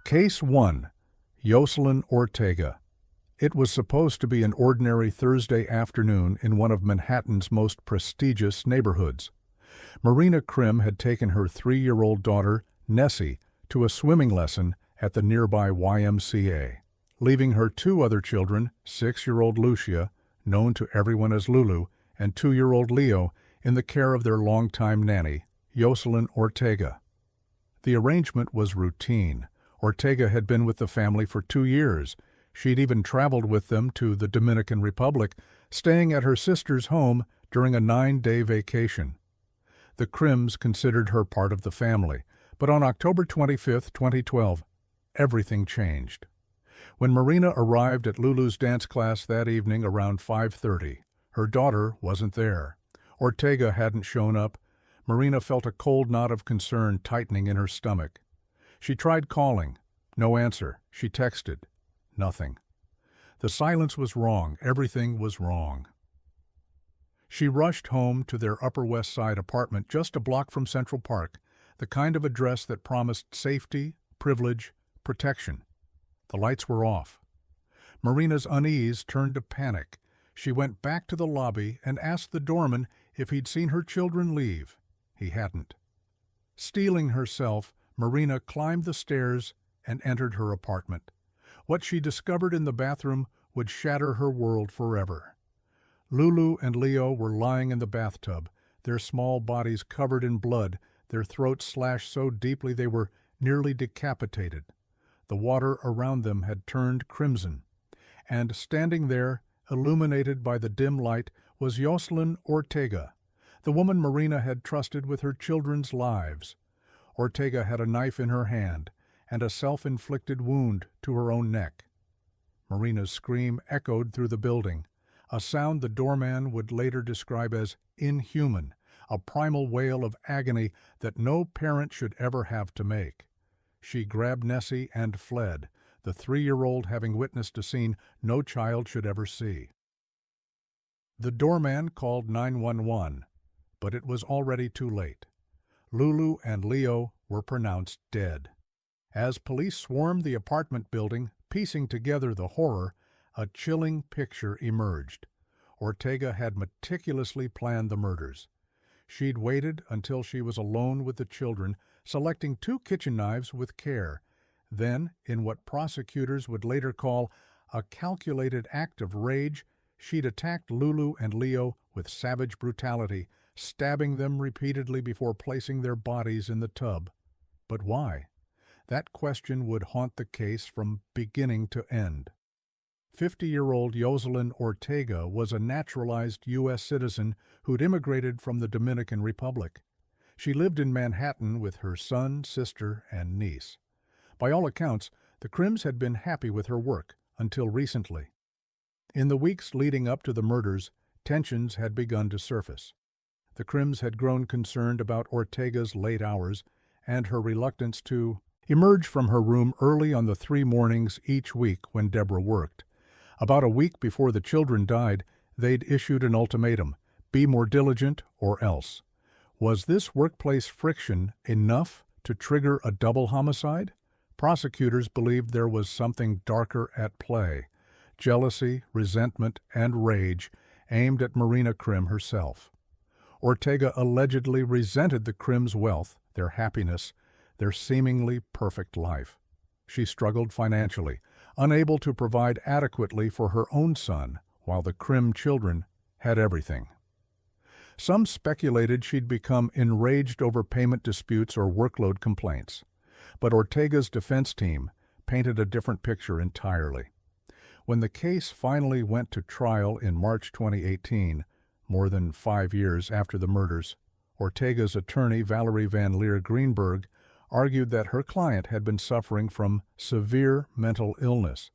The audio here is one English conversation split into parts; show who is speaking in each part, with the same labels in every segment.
Speaker 1: Case 1. Jocelyn Ortega. It was supposed to be an ordinary Thursday afternoon in one of Manhattan's most prestigious neighborhoods. Marina Krim had taken her 3-year-old daughter, Nessie, to a swimming lesson at the nearby YMCA, leaving her 2 other children, 6-year-old Lucia, known to everyone as Lulu, and 2-year-old Leo, in the care of their longtime nanny, Jocelyn Ortega. The arrangement was routine. Ortega had been with the family for 2 years. She'd even traveled with them to the Dominican Republic, staying at her sister's home during a 9-day vacation. The Krims considered her part of the family, but on October 25, 2012, everything changed. When Marina arrived at Lulu's dance class that evening around 5:30, her daughter wasn't there. Ortega hadn't shown up. Marina felt a cold knot of concern tightening in her stomach. She tried calling. No answer. She texted. Nothing. The silence was wrong. Everything was wrong. She rushed home to their Upper West Side apartment just a block from Central Park, the kind of address that promised safety, privilege, protection. The lights were off. Marina's unease turned to panic. She went back to the lobby and asked the doorman if he'd seen her children leave. He hadn't. Steeling herself, Marina climbed the stairs and entered her apartment. What she discovered in the bathroom would shatter her world forever. Lulu and Leo were lying in the bathtub, their small bodies covered in blood, their throats slashed so deeply they were nearly decapitated. The water around them had turned crimson, and standing there, illuminated by the dim light, was Jocelyn Ortega, the woman Marina had trusted with her children's lives. Ortega had a knife in her hand and a self-inflicted wound to her own neck. Marina's scream echoed through the building, a sound the doorman would later describe as inhuman, a primal wail of agony that no parent should ever have to make. She grabbed Nessie and fled, the 3-year-old having witnessed a scene no child should ever see. The doorman called 911, but it was already too late. Lulu and Leo were pronounced dead. As police swarmed the apartment building, piecing together the horror, a chilling picture emerged. Ortega had meticulously planned the murders. She'd waited until she was alone with the children, selecting 2 kitchen knives with care. Then, in what prosecutors would later call a calculated act of rage, she'd attacked Lulu and Leo with savage brutality, stabbing them repeatedly before placing their bodies in the tub. But why? That question would haunt the case from beginning to end. 50-year-old Jocelyn Ortega was a naturalized U.S. citizen who'd immigrated from the Dominican Republic. She lived in Manhattan with her son, sister, and niece. By all accounts, the Krims had been happy with her work until recently. In the weeks leading up to the murders, tensions had begun to surface. The Krims had grown concerned about Ortega's late hours and her reluctance to emerge from her room early on the 3 mornings each week when Deborah worked. About a week before the children died, they'd issued an ultimatum: be more diligent or else. Was this workplace friction enough to trigger a double homicide? Prosecutors believed there was something darker at play: jealousy, resentment, and rage aimed at Marina Krim herself. Ortega allegedly resented the Krims' wealth, their happiness, their seemingly perfect life. She struggled financially, unable to provide adequately for her own son, while the Krim children had everything. Some speculated she'd become enraged over payment disputes or workload complaints. But Ortega's defense team painted a different picture entirely. When the case finally went to trial in March 2018, more than 5 years after the murders, Ortega's attorney, Valerie Van Leer Greenberg, argued that her client had been suffering from severe mental illness.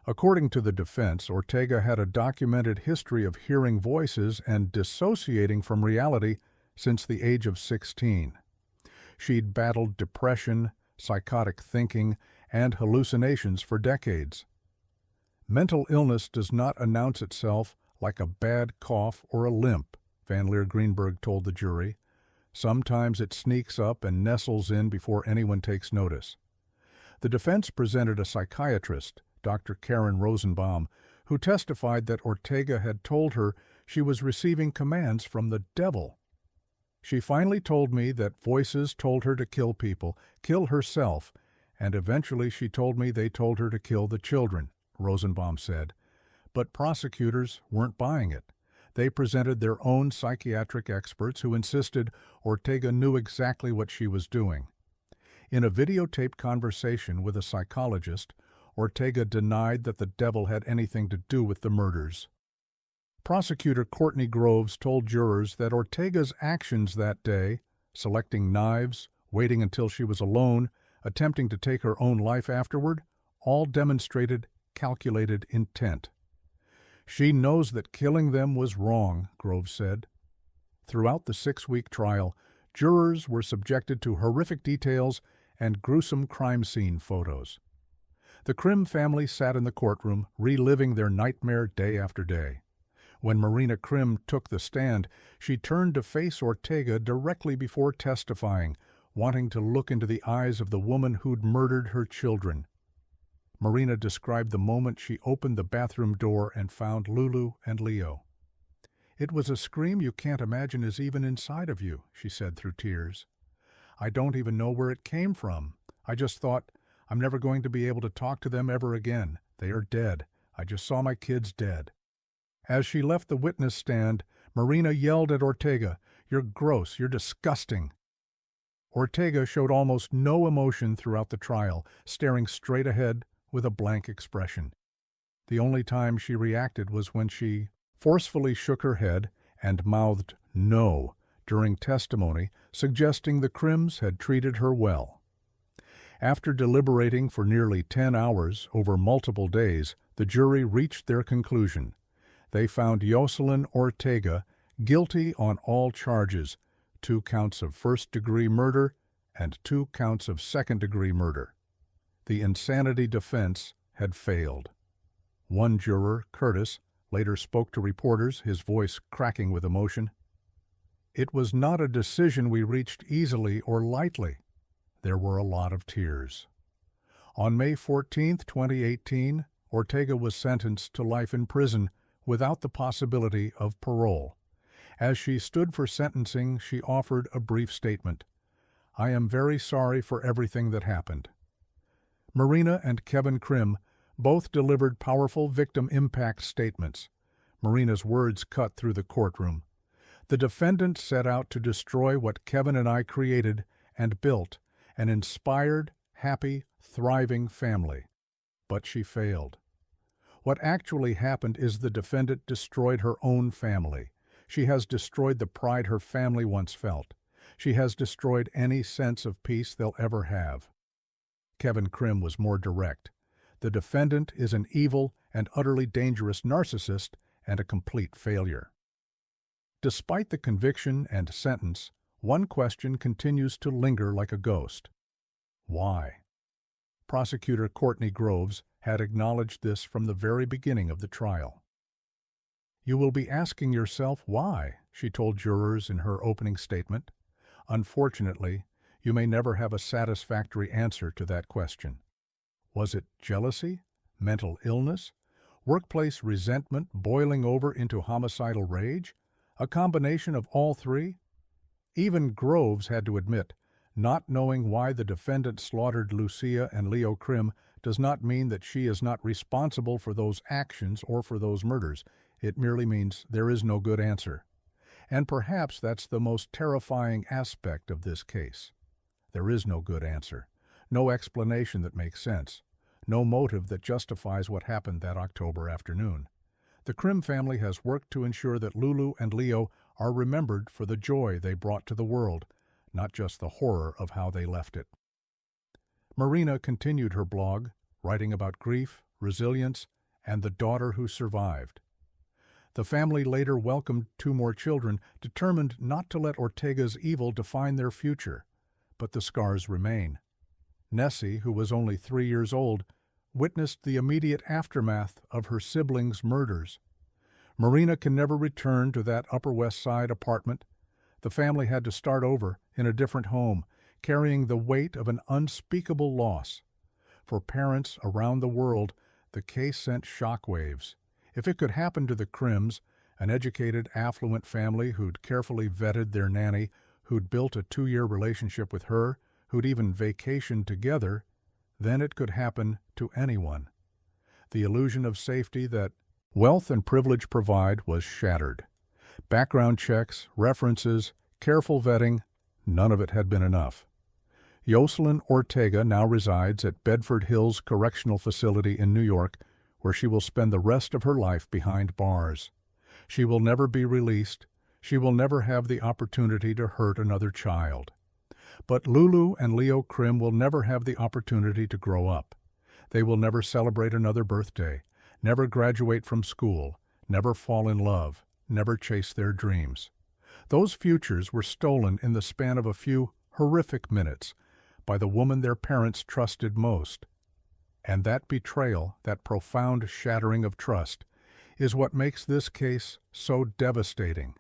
Speaker 1: According to the defense, Ortega had a documented history of hearing voices and dissociating from reality since the age of 16. She'd battled depression, psychotic thinking, and hallucinations for decades. Mental illness does not announce itself like a bad cough or a limp, Van Leer Greenberg told the jury. Sometimes it sneaks up and nestles in before anyone takes notice. The defense presented a psychiatrist, Dr. Karen Rosenbaum, who testified that Ortega had told her she was receiving commands from the devil. She finally told me that voices told her to kill people, kill herself, and eventually she told me they told her to kill the children, Rosenbaum said. But prosecutors weren't buying it. They presented their own psychiatric experts who insisted Ortega knew exactly what she was doing. In a videotaped conversation with a psychologist, Ortega denied that the devil had anything to do with the murders. Prosecutor Courtney Groves told jurors that Ortega's actions that day, selecting knives, waiting until she was alone, attempting to take her own life afterward, all demonstrated calculated intent. She knows that killing them was wrong, Groves said. Throughout the 6-week trial, jurors were subjected to horrific details and gruesome crime scene photos. The Krim family sat in the courtroom, reliving their nightmare day after day. When Marina Krim took the stand, she turned to face Ortega directly before testifying, wanting to look into the eyes of the woman who'd murdered her children. Marina described the moment she opened the bathroom door and found Lulu and Leo. "It was a scream you can't imagine is even inside of you," she said through tears. "I don't even know where it came from. I just thought, I'm never going to be able to talk to them ever again. They are dead. I just saw my kids dead." As she left the witness stand, Marina yelled at Ortega, "You're gross, you're disgusting." Ortega showed almost no emotion throughout the trial, staring straight ahead with a blank expression. The only time she reacted was when she forcefully shook her head and mouthed "no" during testimony, suggesting the Krims had treated her well. After deliberating for nearly 10 hours over multiple days, the jury reached their conclusion. They found Yoselin Ortega guilty on all charges, 2 counts of first-degree murder and 2 counts of second-degree murder. The insanity defense had failed. One juror, Curtis, later spoke to reporters, his voice cracking with emotion. "It was not a decision we reached easily or lightly. There were a lot of tears." On May 14, 2018, Ortega was sentenced to life in prison without the possibility of parole. As she stood for sentencing, she offered a brief statement. "I am very sorry for everything that happened." Marina and Kevin Krim both delivered powerful victim impact statements. Marina's words cut through the courtroom. "The defendant set out to destroy what Kevin and I created and built, an inspired, happy, thriving family. But she failed. What actually happened is the defendant destroyed her own family. She has destroyed the pride her family once felt. She has destroyed any sense of peace they'll ever have." Kevin Krim was more direct. "The defendant is an evil and utterly dangerous narcissist and a complete failure." Despite the conviction and sentence, one question continues to linger like a ghost. Why? Prosecutor Courtney Groves had acknowledged this from the very beginning of the trial. "You will be asking yourself why," she told jurors in her opening statement. "Unfortunately, you may never have a satisfactory answer to that question. Was it jealousy, mental illness, workplace resentment boiling over into homicidal rage, a combination of all three?" Even Groves had to admit, not knowing why the defendant slaughtered Lucia and Leo Krim does not mean that she is not responsible for those actions or for those murders. It merely means there is no good answer. And perhaps that's the most terrifying aspect of this case. There is no good answer, no explanation that makes sense, no motive that justifies what happened that October afternoon. The Krim family has worked to ensure that Lulu and Leo are remembered for the joy they brought to the world, not just the horror of how they left it. Marina continued her blog, writing about grief, resilience, and the daughter who survived. The family later welcomed 2 more children, determined not to let Ortega's evil define their future. But the scars remain. Nessie, who was only 3 years old, witnessed the immediate aftermath of her siblings' murders. Marina can never return to that Upper West Side apartment. The family had to start over in a different home, carrying the weight of an unspeakable loss. For parents around the world, the case sent shockwaves. If it could happen to the Crims, an educated, affluent family who'd carefully vetted their nanny, who'd built a 2-year relationship with her, who'd even vacationed together, then it could happen to anyone. The illusion of safety that wealth and privilege provide was shattered. Background checks, references, careful vetting, none of it had been enough. Jocelyn Ortega now resides at Bedford Hills Correctional Facility in New York, where she will spend the rest of her life behind bars. She will never be released. She will never have the opportunity to hurt another child. But Lulu and Leo Crim will never have the opportunity to grow up. They will never celebrate another birthday, never graduate from school, never fall in love, never chase their dreams. Those futures were stolen in the span of a few horrific minutes by the woman their parents trusted most. And that betrayal, that profound shattering of trust, is what makes this case so devastating.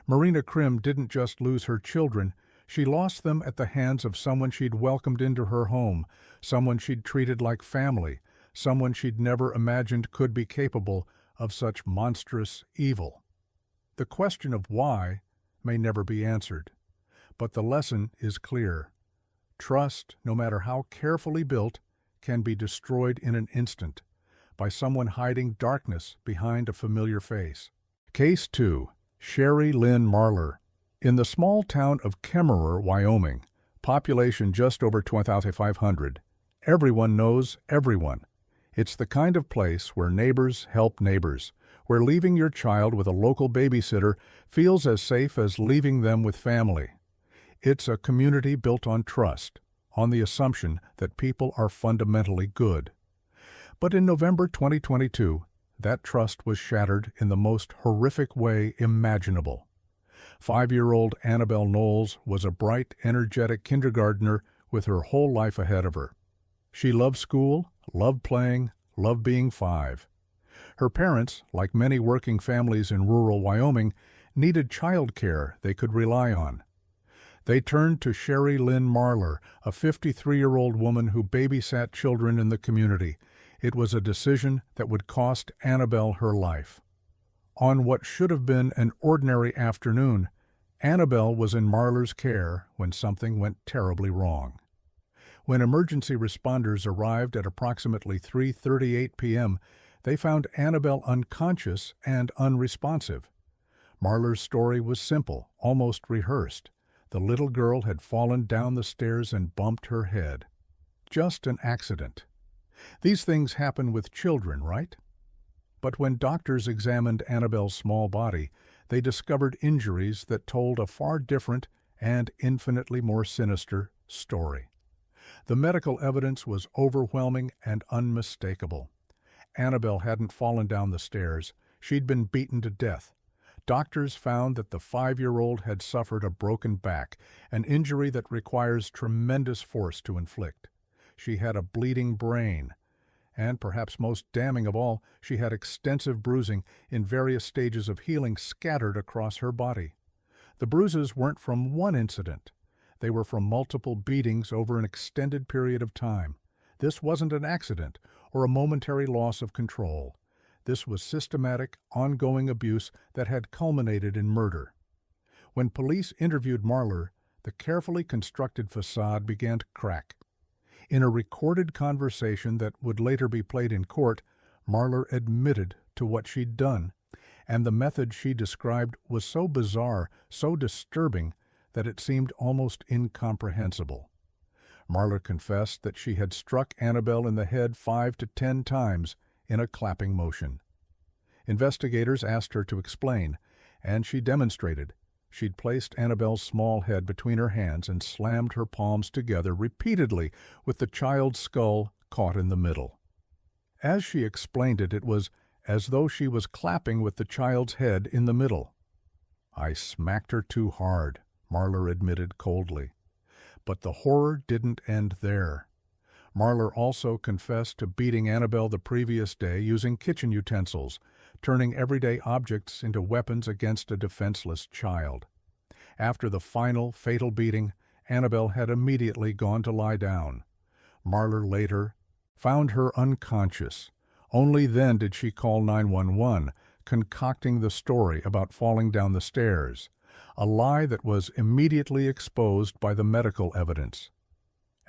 Speaker 1: Marina Crim didn't just lose her children, she lost them at the hands of someone she'd welcomed into her home, someone she'd treated like family, someone she'd never imagined could be capable of such monstrous evil. The question of why may never be answered, but the lesson is clear. Trust, no matter how carefully built, can be destroyed in an instant by someone hiding darkness behind a familiar face. Case 2. Sherry Lynn Marlar. In the small town of Kemmerer, Wyoming, population just over 2,500, everyone knows everyone. It's the kind of place where neighbors help neighbors, where leaving your child with a local babysitter feels as safe as leaving them with family. It's a community built on trust, on the assumption that people are fundamentally good. But in November 2022, that trust was shattered in the most horrific way imaginable. 5-year-old Annabelle Knowles was a bright, energetic kindergartner with her whole life ahead of her. She loved school, loved playing, loved being 5. Her parents, like many working families in rural Wyoming, needed child care they could rely on. They turned to Sherry Lynn Marlar, a 53-year-old woman who babysat children in the community. It was a decision that would cost Annabelle her life. On what should have been an ordinary afternoon, Annabelle was in Marlar's care when something went terribly wrong. When emergency responders arrived at approximately 3:38 p.m., they found Annabelle unconscious and unresponsive. Marlar's story was simple, almost rehearsed. The little girl had fallen down the stairs and bumped her head. Just an accident. These things happen with children, right? But when doctors examined Annabelle's small body, they discovered injuries that told a far different and infinitely more sinister story. The medical evidence was overwhelming and unmistakable. Annabelle hadn't fallen down the stairs. She'd been beaten to death. Doctors found that the 5-year-old had suffered a broken back, an injury that requires tremendous force to inflict. She had a bleeding brain. And perhaps most damning of all, she had extensive bruising in various stages of healing scattered across her body. The bruises weren't from one incident. They were from multiple beatings over an extended period of time. This wasn't an accident or a momentary loss of control. This was systematic, ongoing abuse that had culminated in murder. When police interviewed Marlar, the carefully constructed facade began to crack. In a recorded conversation that would later be played in court, Marlar admitted to what she'd done, and the method she described was so bizarre, so disturbing, that it seemed almost incomprehensible. Marlar confessed that she had struck Annabelle in the head 5 to 10 times in a clapping motion. Investigators asked her to explain, and she demonstrated. She'd placed Annabelle's small head between her hands and slammed her palms together repeatedly with the child's skull caught in the middle. As she explained it, it was as though she was clapping with the child's head in the middle. "I smacked her too hard," Marlar admitted coldly. But the horror didn't end there. Marlar also confessed to beating Annabelle the previous day using kitchen utensils, turning everyday objects into weapons against a defenseless child. After the final, fatal beating, Annabelle had immediately gone to lie down. Marlar later found her unconscious. Only then did she call 911, concocting the story about falling down the stairs, a lie that was immediately exposed by the medical evidence.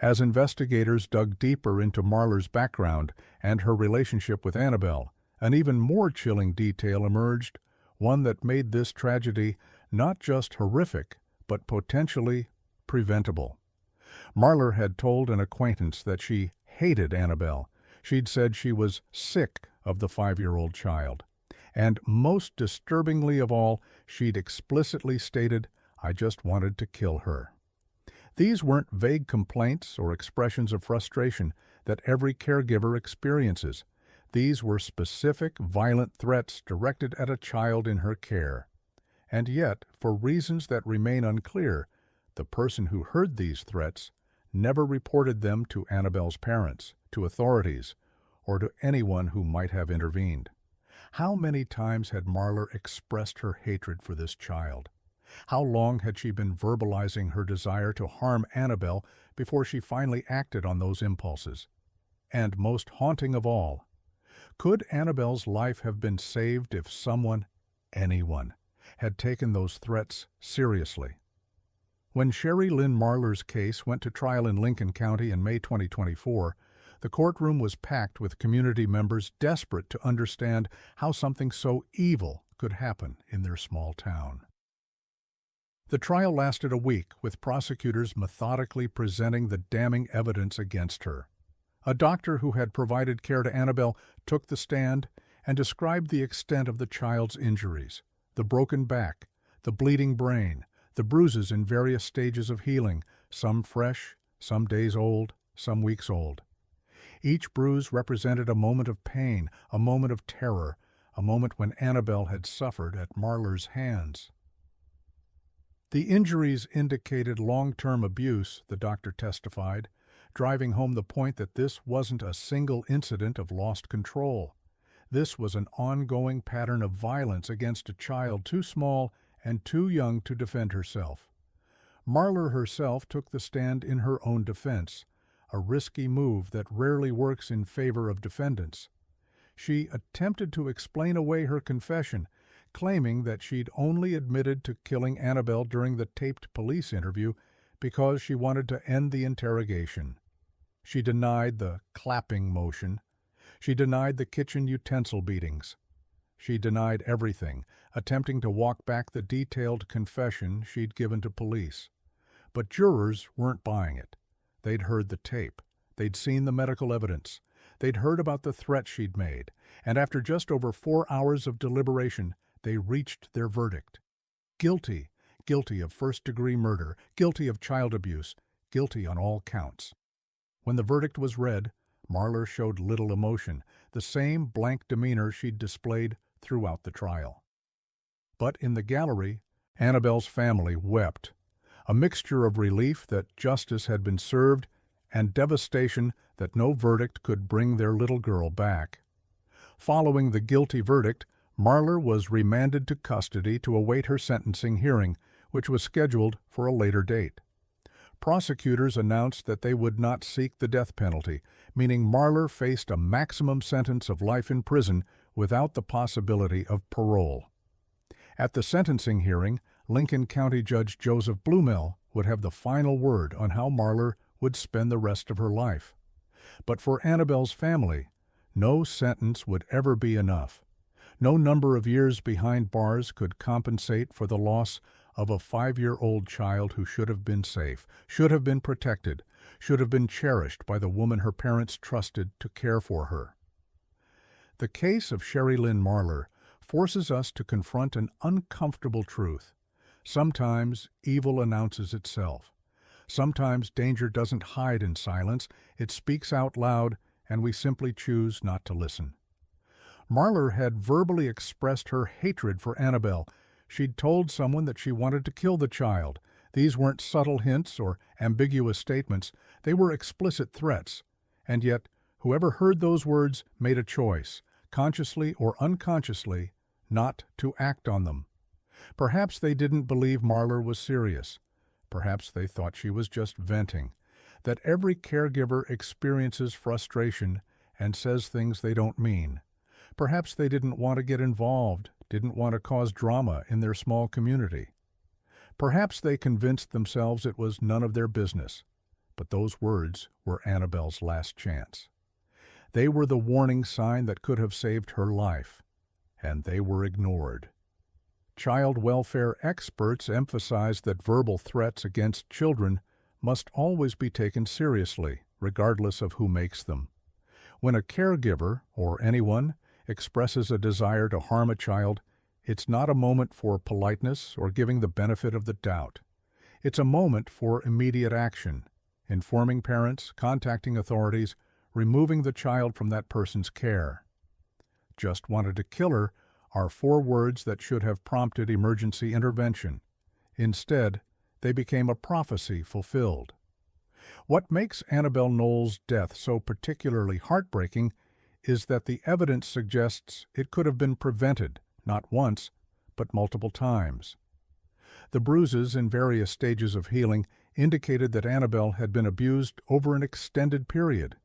Speaker 1: As investigators dug deeper into Marlar's background and her relationship with Annabelle, an even more chilling detail emerged, one that made this tragedy not just horrific, but potentially preventable. Marlar had told an acquaintance that she hated Annabelle. She'd said she was sick of the 5-year-old child. And most disturbingly of all, she'd explicitly stated, "I just wanted to kill her." These weren't vague complaints or expressions of frustration that every caregiver experiences. These were specific, violent threats directed at a child in her care. And yet, for reasons that remain unclear, the person who heard these threats never reported them to Annabelle's parents, to authorities, or to anyone who might have intervened. How many times had Marlar expressed her hatred for this child? How long had she been verbalizing her desire to harm Annabelle before she finally acted on those impulses? And most haunting of all, could Annabelle's life have been saved if someone, anyone, had taken those threats seriously? When Sherry Lynn Marlar's case went to trial in Lincoln County in May 2024, the courtroom was packed with community members desperate to understand how something so evil could happen in their small town. The trial lasted a week, with prosecutors methodically presenting the damning evidence against her. A doctor who had provided care to Annabelle took the stand and described the extent of the child's injuries, the broken back, the bleeding brain, the bruises in various stages of healing, some fresh, some days old, some weeks old. Each bruise represented a moment of pain, a moment of terror, a moment when Annabelle had suffered at Marlar's hands. The injuries indicated long-term abuse, the doctor testified, driving home the point that this wasn't a single incident of lost control. This was an ongoing pattern of violence against a child too small and too young to defend herself. Marlar herself took the stand in her own defense, a risky move that rarely works in favor of defendants. She attempted to explain away her confession, claiming that she'd only admitted to killing Annabelle during the taped police interview because she wanted to end the interrogation. She denied the clapping motion. She denied the kitchen utensil beatings. She denied everything, attempting to walk back the detailed confession she'd given to police. But jurors weren't buying it. They'd heard the tape. They'd seen the medical evidence. They'd heard about the threat she'd made. And after just over 4 hours of deliberation, they reached their verdict. Guilty. Guilty of first-degree murder. Guilty of child abuse. Guilty on all counts. When the verdict was read, Marlar showed little emotion, the same blank demeanor she'd displayed throughout the trial. But in the gallery, Annabelle's family wept, a mixture of relief that justice had been served and devastation that no verdict could bring their little girl back. Following the guilty verdict, Marlar was remanded to custody to await her sentencing hearing, which was scheduled for a later date. Prosecutors announced that they would not seek the death penalty, meaning Marlar faced a maximum sentence of life in prison without the possibility of parole. At the sentencing hearing, Lincoln County Judge Joseph Blumel would have the final word on how Marlar would spend the rest of her life. But for Annabelle's family, no sentence would ever be enough. No number of years behind bars could compensate for the loss of a 5-year-old child who should have been safe, should have been protected, should have been cherished by the woman her parents trusted to care for her. The case of Sherry Lynn Marlar forces us to confront an uncomfortable truth. Sometimes evil announces itself. Sometimes danger doesn't hide in silence, it speaks out loud, and we simply choose not to listen. Marlar had verbally expressed her hatred for Annabelle. She'd told someone that she wanted to kill the child. These weren't subtle hints or ambiguous statements. They were explicit threats. And yet, whoever heard those words made a choice, consciously or unconsciously, not to act on them. Perhaps they didn't believe Marlar was serious. Perhaps they thought she was just venting. that every caregiver experiences frustration and says things they don't mean. Perhaps they didn't want to get involved, didn't want to cause drama in their small community. Perhaps they convinced themselves it was none of their business. But those words were Annabelle's last chance. They were the warning sign that could have saved her life, and they were ignored. Child welfare experts emphasize that verbal threats against children must always be taken seriously, regardless of who makes them. When a caregiver, or anyone, expresses a desire to harm a child, it's not a moment for politeness or giving the benefit of the doubt. It's a moment for immediate action, informing parents, contacting authorities, removing the child from that person's care. "Just wanted to kill her" are 4 words that should have prompted emergency intervention. Instead, they became a prophecy fulfilled. What makes Annabelle Knowles' death so particularly heartbreaking is that the evidence suggests it could have been prevented, not once, but multiple times. The bruises in various stages of healing indicated that Annabelle had been abused over an extended period.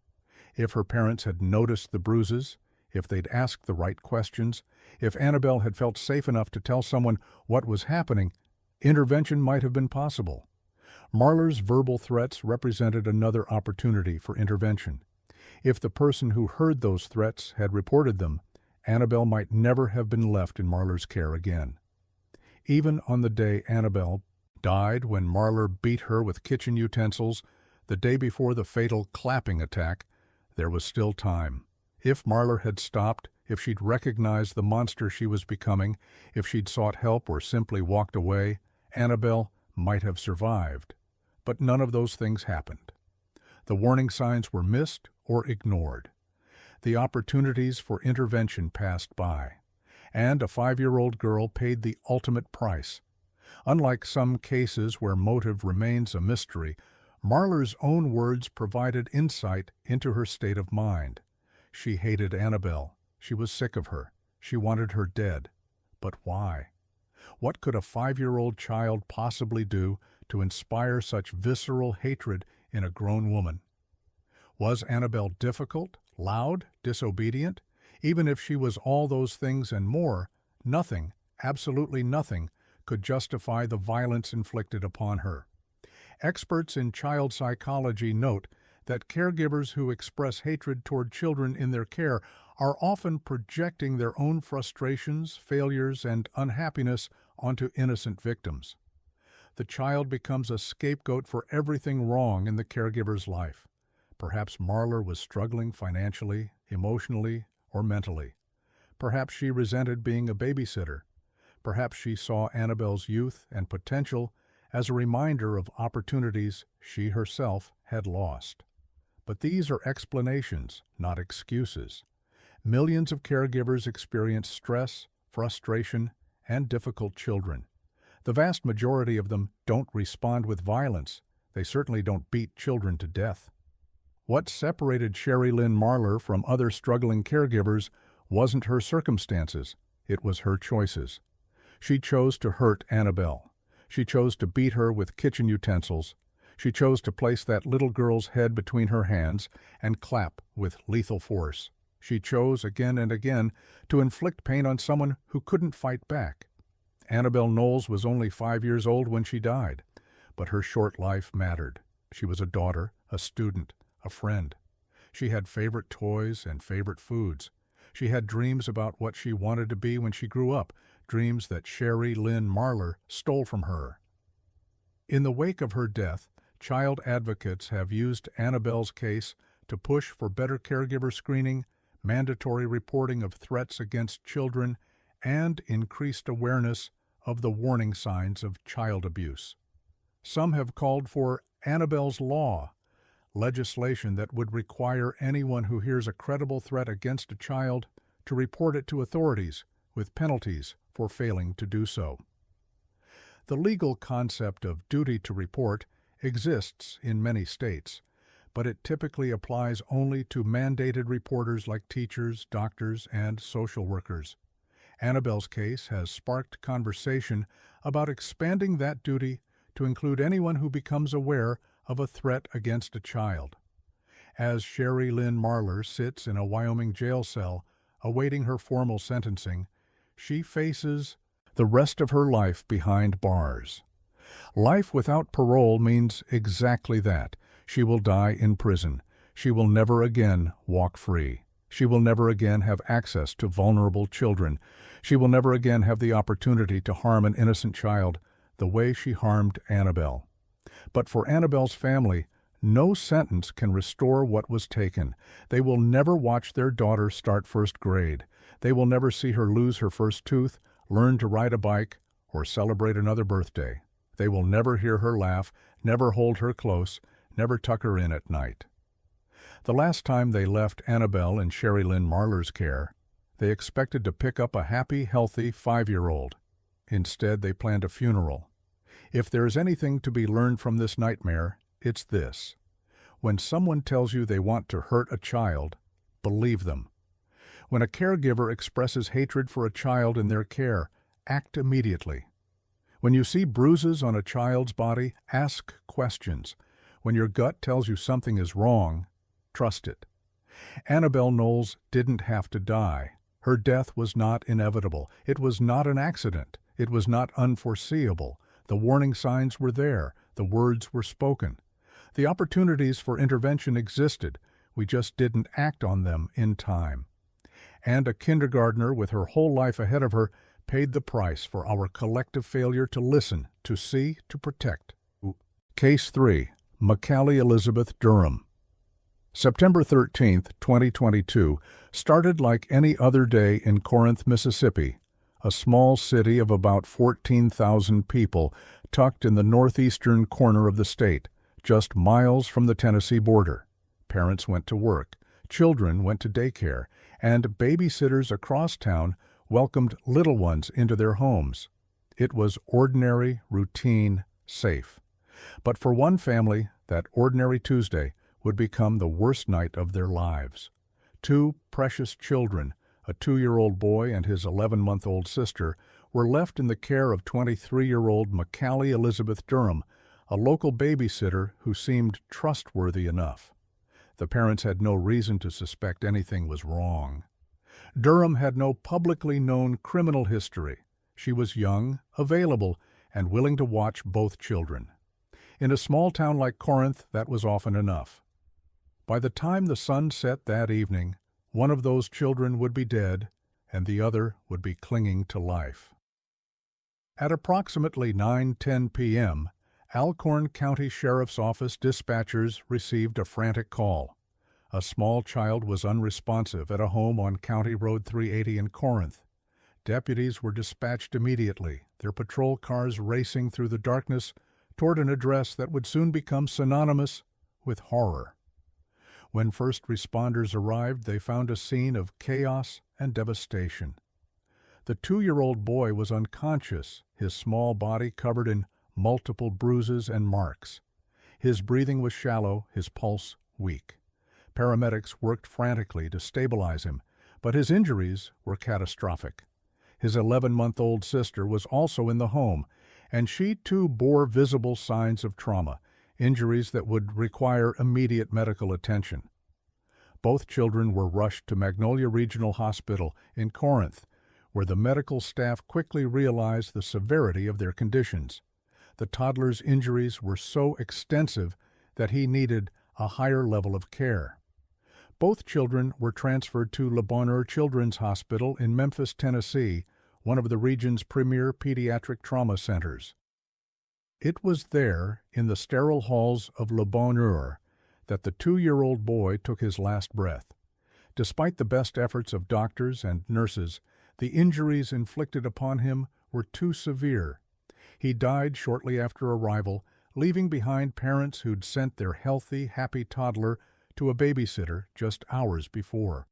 Speaker 1: If her parents had noticed the bruises, if they'd asked the right questions, if Annabelle had felt safe enough to tell someone what was happening, intervention might have been possible. Marlar's verbal threats represented another opportunity for intervention. If the person who heard those threats had reported them, Annabelle might never have been left in Marlar's care again. Even on the day Annabelle died, when Marlar beat her with kitchen utensils, the day before the fatal clapping attack, there was still time. If Marlar had stopped, if she'd recognized the monster she was becoming, if she'd sought help or simply walked away, Annabelle might have survived. But none of those things happened. The warning signs were missed or ignored. The opportunities for intervention passed by, and a 5-year-old girl paid the ultimate price. Unlike some cases where motive remains a mystery, Marlar's own words provided insight into her state of mind. She hated Annabelle. She was sick of her. She wanted her dead. But why? What could a 5-year-old child possibly do to inspire such visceral hatred in a grown woman? Was Annabelle difficult, loud, disobedient? Even if she was all those things and more, nothing, absolutely nothing, could justify the violence inflicted upon her. Experts in child psychology note that caregivers who express hatred toward children in their care are often projecting their own frustrations, failures, and unhappiness onto innocent victims. The child becomes a scapegoat for everything wrong in the caregiver's life. Perhaps Marlar was struggling financially, emotionally, or mentally. Perhaps she resented being a babysitter. Perhaps she saw Annabelle's youth and potential as a reminder of opportunities she herself had lost. But these are explanations, not excuses. Millions of caregivers experience stress, frustration, and difficult children. The vast majority of them don't respond with violence. They certainly don't beat children to death. What separated Sherry Lynn Marlar from other struggling caregivers wasn't her circumstances, it was her choices. She chose to hurt Annabelle. She chose to beat her with kitchen utensils. She chose to place that little girl's head between her hands and clap with lethal force. She chose again and again to inflict pain on someone who couldn't fight back. Annabelle Knowles was only 5 years old when she died, but her short life mattered. She was a daughter, a student, a friend. She had favorite toys and favorite foods. She had dreams about what she wanted to be when she grew up, dreams that Sherry Lynn Marlar stole from her. In the wake of her death, child advocates have used Annabelle's case to push for better caregiver screening, mandatory reporting of threats against children, and increased awareness of the warning signs of child abuse. Some have called for Annabelle's Law, legislation that would require anyone who hears a credible threat against a child to report it to authorities, with penalties for failing to do so. The legal concept of duty to report exists in many states, but it typically applies only to mandated reporters like teachers, doctors, and social workers. Annabelle's case has sparked conversation about expanding that duty to include anyone who becomes aware of a threat against a child. As Sherry Lynn Marlar sits in a Wyoming jail cell awaiting her formal sentencing, she faces the rest of her life behind bars. Life without parole means exactly that. She will die in prison. She will never again walk free. She will never again have access to vulnerable children. She will never again have the opportunity to harm an innocent child the way she harmed Annabelle. But for Annabelle's family, no sentence can restore what was taken. They will never watch their daughter start first grade. They will never see her lose her first tooth, learn to ride a bike, or celebrate another birthday. They will never hear her laugh, never hold her close, never tuck her in at night. The last time they left Annabelle in Sherry Lynn Marlar's care, they expected to pick up a happy, healthy 5-year-old. Instead, they planned a funeral. If there is anything to be learned from this nightmare, it's this. When someone tells you they want to hurt a child, believe them. When a caregiver expresses hatred for a child in their care, act immediately. When you see bruises on a child's body, ask questions. When your gut tells you something is wrong, trust it. Annabelle Knowles didn't have to die. Her death was not inevitable. It was not an accident. It was not unforeseeable. The warning signs were there. The words were spoken. The opportunities for intervention existed. We just didn't act on them in time. And a kindergartner with her whole life ahead of her paid the price for our collective failure to listen, to see, to protect. Case 3. McCallie Elizabeth Durham. September 13, 2022, started like any other day in Corinth, Mississippi, a small city of about 14,000 people tucked in the northeastern corner of the state, just miles from the Tennessee border. Parents went to work, children went to daycare, and babysitters across town welcomed little ones into their homes. It was ordinary, routine, safe. But for one family, that ordinary Tuesday would become the worst night of their lives. 2 precious children, a 2-year-old boy and his 11-month-old sister, were left in the care of 23-year-old McCallie Elizabeth Durham, a local babysitter who seemed trustworthy enough. The parents had no reason to suspect anything was wrong. Durham had no publicly known criminal history. She was young, available, and willing to watch both children. In a small town like Corinth, that was often enough. By the time the sun set that evening, one of those children would be dead, and the other would be clinging to life. At approximately 9:10 p.m., Alcorn County Sheriff's Office dispatchers received a frantic call. A small child was unresponsive at a home on County Road 380 in Corinth. Deputies were dispatched immediately, their patrol cars racing through the darkness toward an address that would soon become synonymous with horror. When first responders arrived, they found a scene of chaos and devastation. The 2-year-old boy was unconscious, his small body covered in multiple bruises and marks. His breathing was shallow, his pulse weak. Paramedics worked frantically to stabilize him, but his injuries were catastrophic. His 11-month-old sister was also in the home, and she too bore visible signs of trauma, injuries that would require immediate medical attention. Both children were rushed to Magnolia Regional Hospital in Corinth, where the medical staff quickly realized the severity of their conditions. The toddler's injuries were so extensive that he needed a higher level of care. Both children were transferred to Le Bonheur Children's Hospital in Memphis, Tennessee, one of the region's premier pediatric trauma centers. It was there, in the sterile halls of Le Bonheur, that the 2-year-old boy took his last breath. Despite the best efforts of doctors and nurses, the injuries inflicted upon him were too severe. He died shortly after arrival, leaving behind parents who'd sent their healthy, happy toddler to a babysitter just hours before.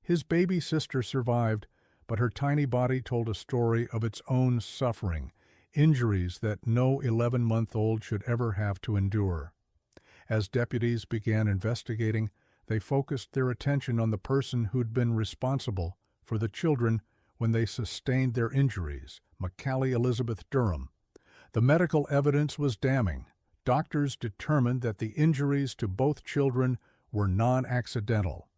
Speaker 1: His baby sister survived, but her tiny body told a story of its own suffering, injuries that no 11-month-old should ever have to endure. As deputies began investigating, they focused their attention on the person who'd been responsible for the children when they sustained their injuries, McCallie Elizabeth Durham. The medical evidence was damning. doctors determined that the injuries to both children were non-accidental.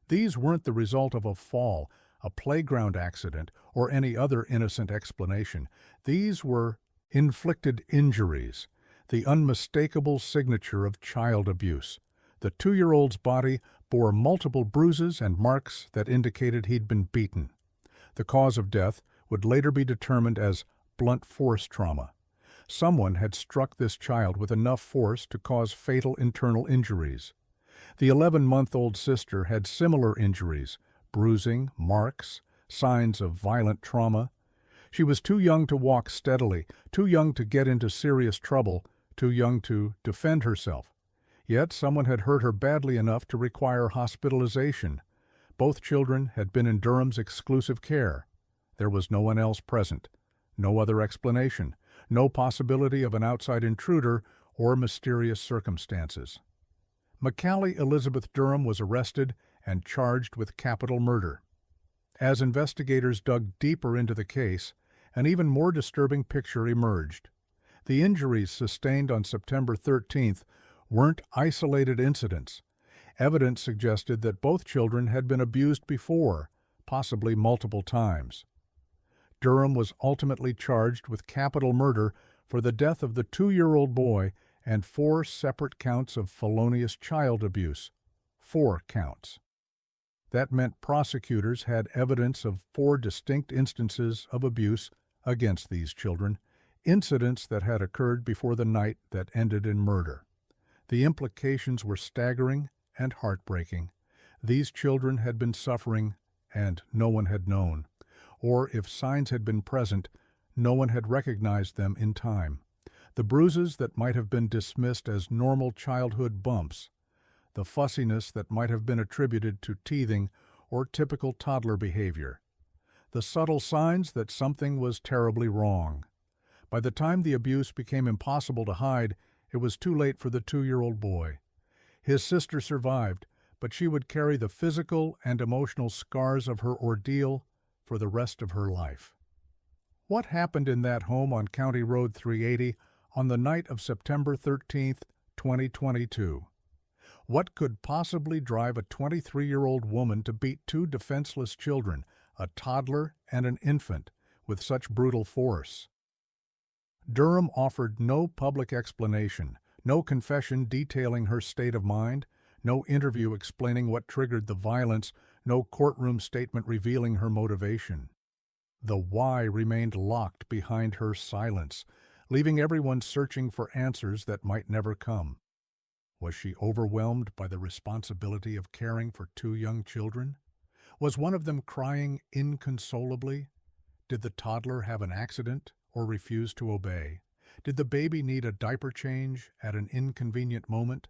Speaker 1: These weren't the result of a fall, a playground accident, or any other innocent explanation. These were inflicted injuries, the unmistakable signature of child abuse. The 2-year-old's body bore multiple bruises and marks that indicated he'd been beaten. The cause of death would later be determined as blunt force trauma. Someone had struck this child with enough force to cause fatal internal injuries. The 11-month-old sister had similar injuries, bruising, marks, signs of violent trauma. She was too young to walk steadily, too young to get into serious trouble, too young to defend herself. Yet someone had hurt her badly enough to require hospitalization. Both children had been in Durham's exclusive care. There was no one else present, no other explanation, no possibility of an outside intruder or mysterious circumstances. McCallie Elizabeth Durham was arrested and charged with capital murder. As investigators dug deeper into the case, an even more disturbing picture emerged. The injuries sustained on September 13th weren't isolated incidents. Evidence suggested that both children had been abused before, possibly multiple times. Durham was ultimately charged with capital murder for the death of the 2-year-old boy and 4 separate counts of felonious child abuse. 4 counts. That meant prosecutors had evidence of 4 distinct instances of abuse against these children, incidents that had occurred before the night that ended in murder. The implications were staggering and heartbreaking. These children had been suffering, and no one had known. Or if signs had been present, no one had recognized them in time. The bruises that might have been dismissed as normal childhood bumps, the fussiness that might have been attributed to teething or typical toddler behavior, the subtle signs that something was terribly wrong. By the time the abuse became impossible to hide, it was too late for the 2-year-old boy. His sister survived, but she would carry the physical and emotional scars of her ordeal for the rest of her life. What happened in that home on County Road 380 on the night of September 13, 2022? What could possibly drive a 23-year-old woman to beat 2 defenseless children, a toddler and an infant, with such brutal force? Durham offered no public explanation, no confession detailing her state of mind, no interview explaining what triggered the violence, no courtroom statement revealing her motivation. The why remained locked behind her silence, leaving everyone searching for answers that might never come. Was she overwhelmed by the responsibility of caring for 2 young children? Was one of them crying inconsolably? Did the toddler have an accident or refuse to obey? Did the baby need a diaper change at an inconvenient moment?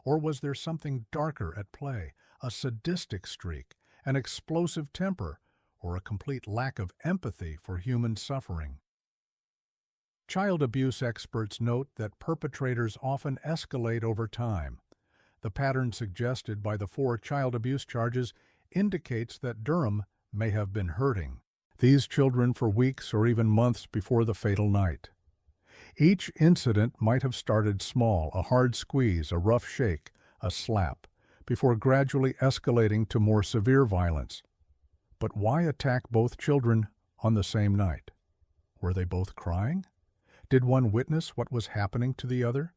Speaker 1: Or was there something darker at play, a sadistic streak, an explosive temper, or a complete lack of empathy for human suffering? Child abuse experts note that perpetrators often escalate over time. The pattern suggested by the 4 child abuse charges indicates that Durham may have been hurting these children for weeks or even months before the fatal night. Each incident might have started small, a hard squeeze, a rough shake, a slap, before gradually escalating to more severe violence. But why attack both children on the same night? Were they both crying? Did one witness what was happening to the other?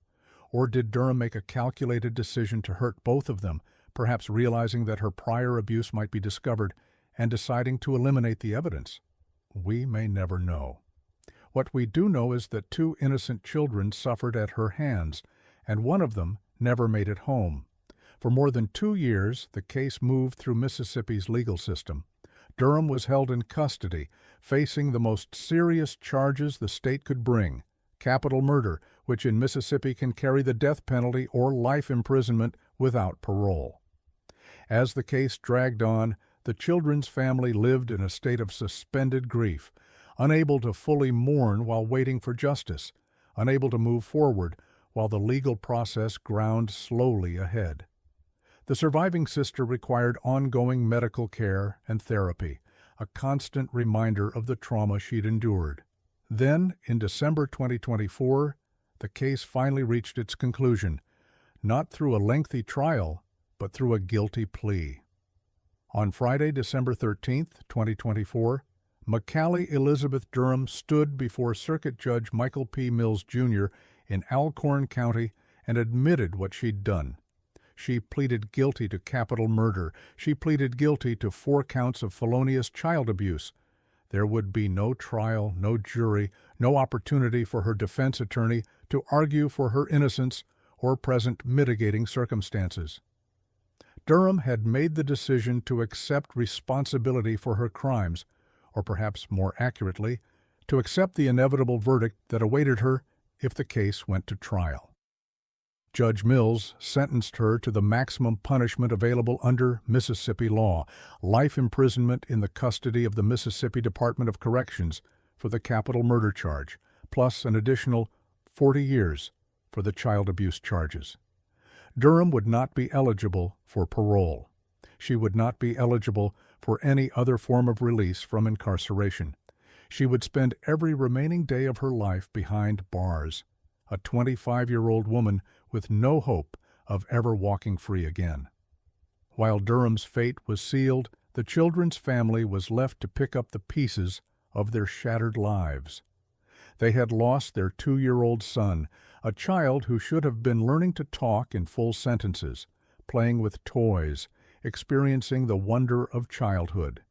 Speaker 1: Or did Durham make a calculated decision to hurt both of them, perhaps realizing that her prior abuse might be discovered and deciding to eliminate the evidence? We may never know. What we do know is that 2 innocent children suffered at her hands, and one of them never made it home. For more than 2 years, the case moved through Mississippi's legal system. Durham was held in custody, facing the most serious charges the state could bring: capital murder, which in Mississippi can carry the death penalty or life imprisonment without parole. As the case dragged on, the children's family lived in a state of suspended grief, unable to fully mourn while waiting for justice, unable to move forward while the legal process ground slowly ahead. The surviving sister required ongoing medical care and therapy, a constant reminder of the trauma she'd endured. Then, in December 2024, the case finally reached its conclusion, not through a lengthy trial, but through a guilty plea. On Friday, December 13, 2024, McCallie Elizabeth Durham stood before Circuit Judge Michael P. Mills, Jr. in Alcorn County and admitted what she'd done. She pleaded guilty to capital murder. She pleaded guilty to 4 counts of felonious child abuse. There would be no trial, no jury, no opportunity for her defense attorney to argue for her innocence or present mitigating circumstances. Durham had made the decision to accept responsibility for her crimes, or perhaps more accurately, to accept the inevitable verdict that awaited her if the case went to trial. Judge Mills sentenced her to the maximum punishment available under Mississippi law, life imprisonment in the custody of the Mississippi Department of Corrections for the capital murder charge, plus an additional 40 years for the child abuse charges. Durham would not be eligible for parole. She would not be eligible for any other form of release from incarceration. She would spend every remaining day of her life behind bars, a 25-year-old woman with no hope of ever walking free again. While Durham's fate was sealed, the children's family was left to pick up the pieces of their shattered lives. They had lost their 2-year-old son, a child who should have been learning to talk in full sentences, playing with toys, experiencing the wonder of childhood.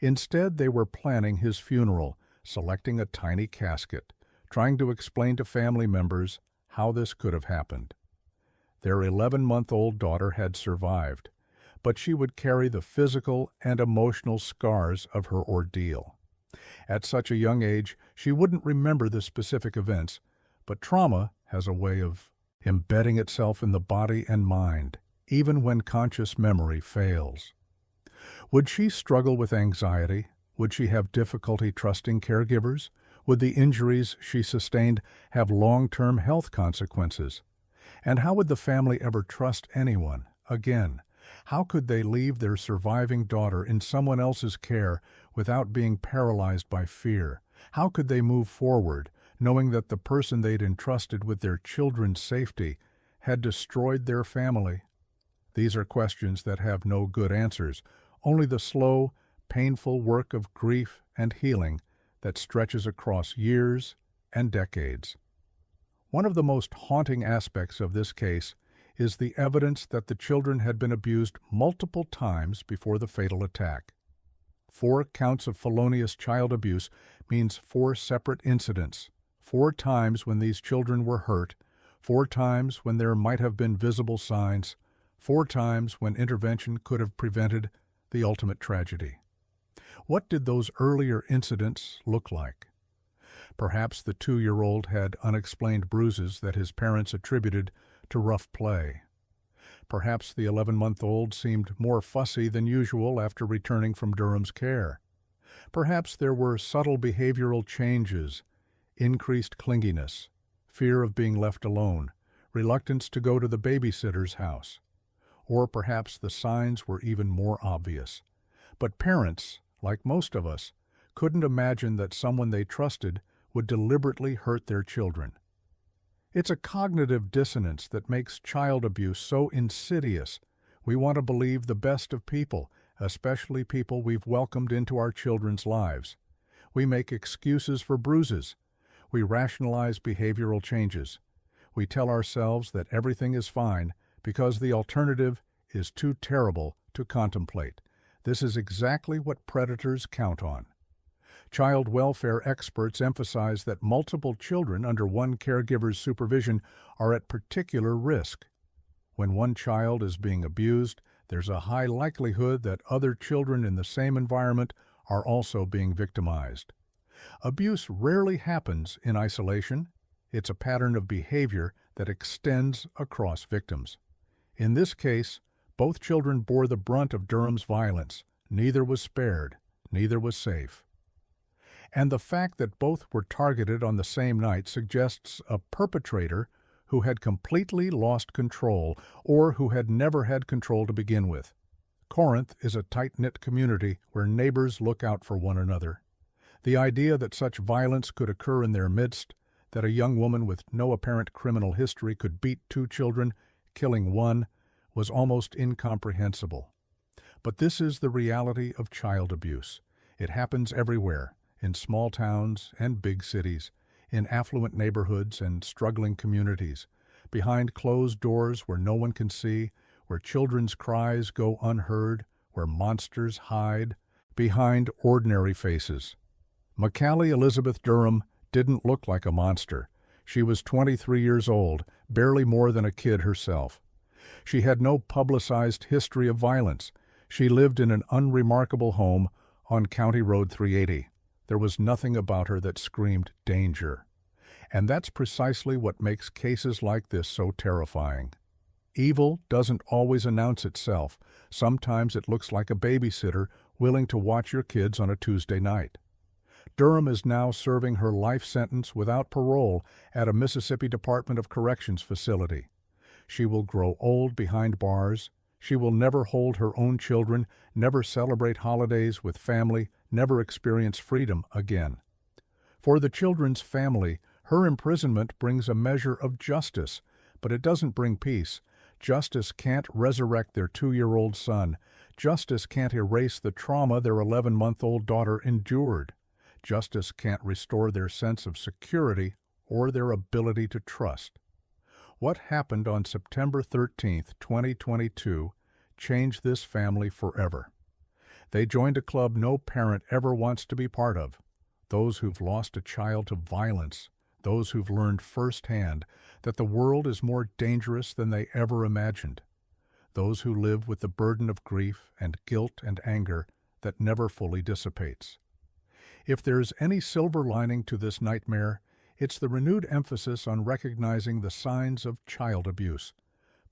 Speaker 1: Instead, they were planning his funeral, selecting a tiny casket, trying to explain to family members how this could have happened. Their 11-month-old daughter had survived, but she would carry the physical and emotional scars of her ordeal. At such a young age, she wouldn't remember the specific events, but trauma has a way of embedding itself in the body and mind, even when conscious memory fails. Would she struggle with anxiety? Would she have difficulty trusting caregivers? Would the injuries she sustained have long-term health consequences? And how would the family ever trust anyone again? How could they leave their surviving daughter in someone else's care without being paralyzed by fear? How could they move forward, knowing that the person they'd entrusted with their children's safety had destroyed their family? These are questions that have no good answers, only the slow, painful work of grief and healing that stretches across years and decades. One of the most haunting aspects of this case is the evidence that the children had been abused multiple times before the fatal attack. 4 counts of felonious child abuse means 4 separate incidents, 4 times when these children were hurt, 4 times when there might have been visible signs, 4 times when intervention could have prevented the ultimate tragedy. What did those earlier incidents look like? Perhaps the 2-year-old had unexplained bruises that his parents attributed to rough play. Perhaps the 11-month-old seemed more fussy than usual after returning from Durham's care. Perhaps there were subtle behavioral changes, increased clinginess, fear of being left alone, reluctance to go to the babysitter's house. Or perhaps the signs were even more obvious. But parents, like most of us, couldn't imagine that someone they trusted would deliberately hurt their children. It's a cognitive dissonance that makes child abuse so insidious. We want to believe the best of people, especially people we've welcomed into our children's lives. We make excuses for bruises. We rationalize behavioral changes. We tell ourselves that everything is fine because the alternative is too terrible to contemplate. This is exactly what predators count on. Child welfare experts emphasize that multiple children under one caregiver's supervision are at particular risk. When one child is being abused, there's a high likelihood that other children in the same environment are also being victimized. Abuse rarely happens in isolation. It's a pattern of behavior that extends across victims. In this case, both children bore the brunt of Durham's violence. Neither was spared. Neither was safe. And the fact that both were targeted on the same night suggests a perpetrator who had completely lost control or who had never had control to begin with. Corinth is a tight-knit community where neighbors look out for one another. The idea that such violence could occur in their midst, That a young woman with no apparent criminal history could beat two children, killing one, was almost incomprehensible. But this is the reality of child abuse. It happens everywhere, in small towns and big cities, in affluent neighborhoods and struggling communities, behind closed doors where no one can see, where children's cries go unheard, where monsters hide, behind ordinary faces. Macallie Elizabeth Durham didn't look like a monster. She was 23 years old, barely more than a kid herself. She had no publicized history of violence. She lived in an unremarkable home on County Road 380. There was nothing about her that screamed danger. And that's precisely what makes cases like this so terrifying. Evil doesn't always announce itself. Sometimes it looks like a babysitter willing to watch your kids on a Tuesday night. Durham is now serving her life sentence without parole at a Mississippi Department of Corrections facility. She will grow old behind bars. She will never hold her own children, never celebrate holidays with family, never experience freedom again. For the children's family, her imprisonment brings a measure of justice, but it doesn't bring peace. Justice can't resurrect their 2-year-old son. Justice can't erase the trauma their 11-month-old daughter endured. Justice can't restore their sense of security or their ability to trust. What happened on September 13, 2022, changed this family forever. They joined a club no parent ever wants to be part of. Those who've lost a child to violence, those who've learned firsthand that the world is more dangerous than they ever imagined, those who live with the burden of grief and guilt and anger that never fully dissipates. If there's any silver lining to this nightmare, it's the renewed emphasis on recognizing the signs of child abuse,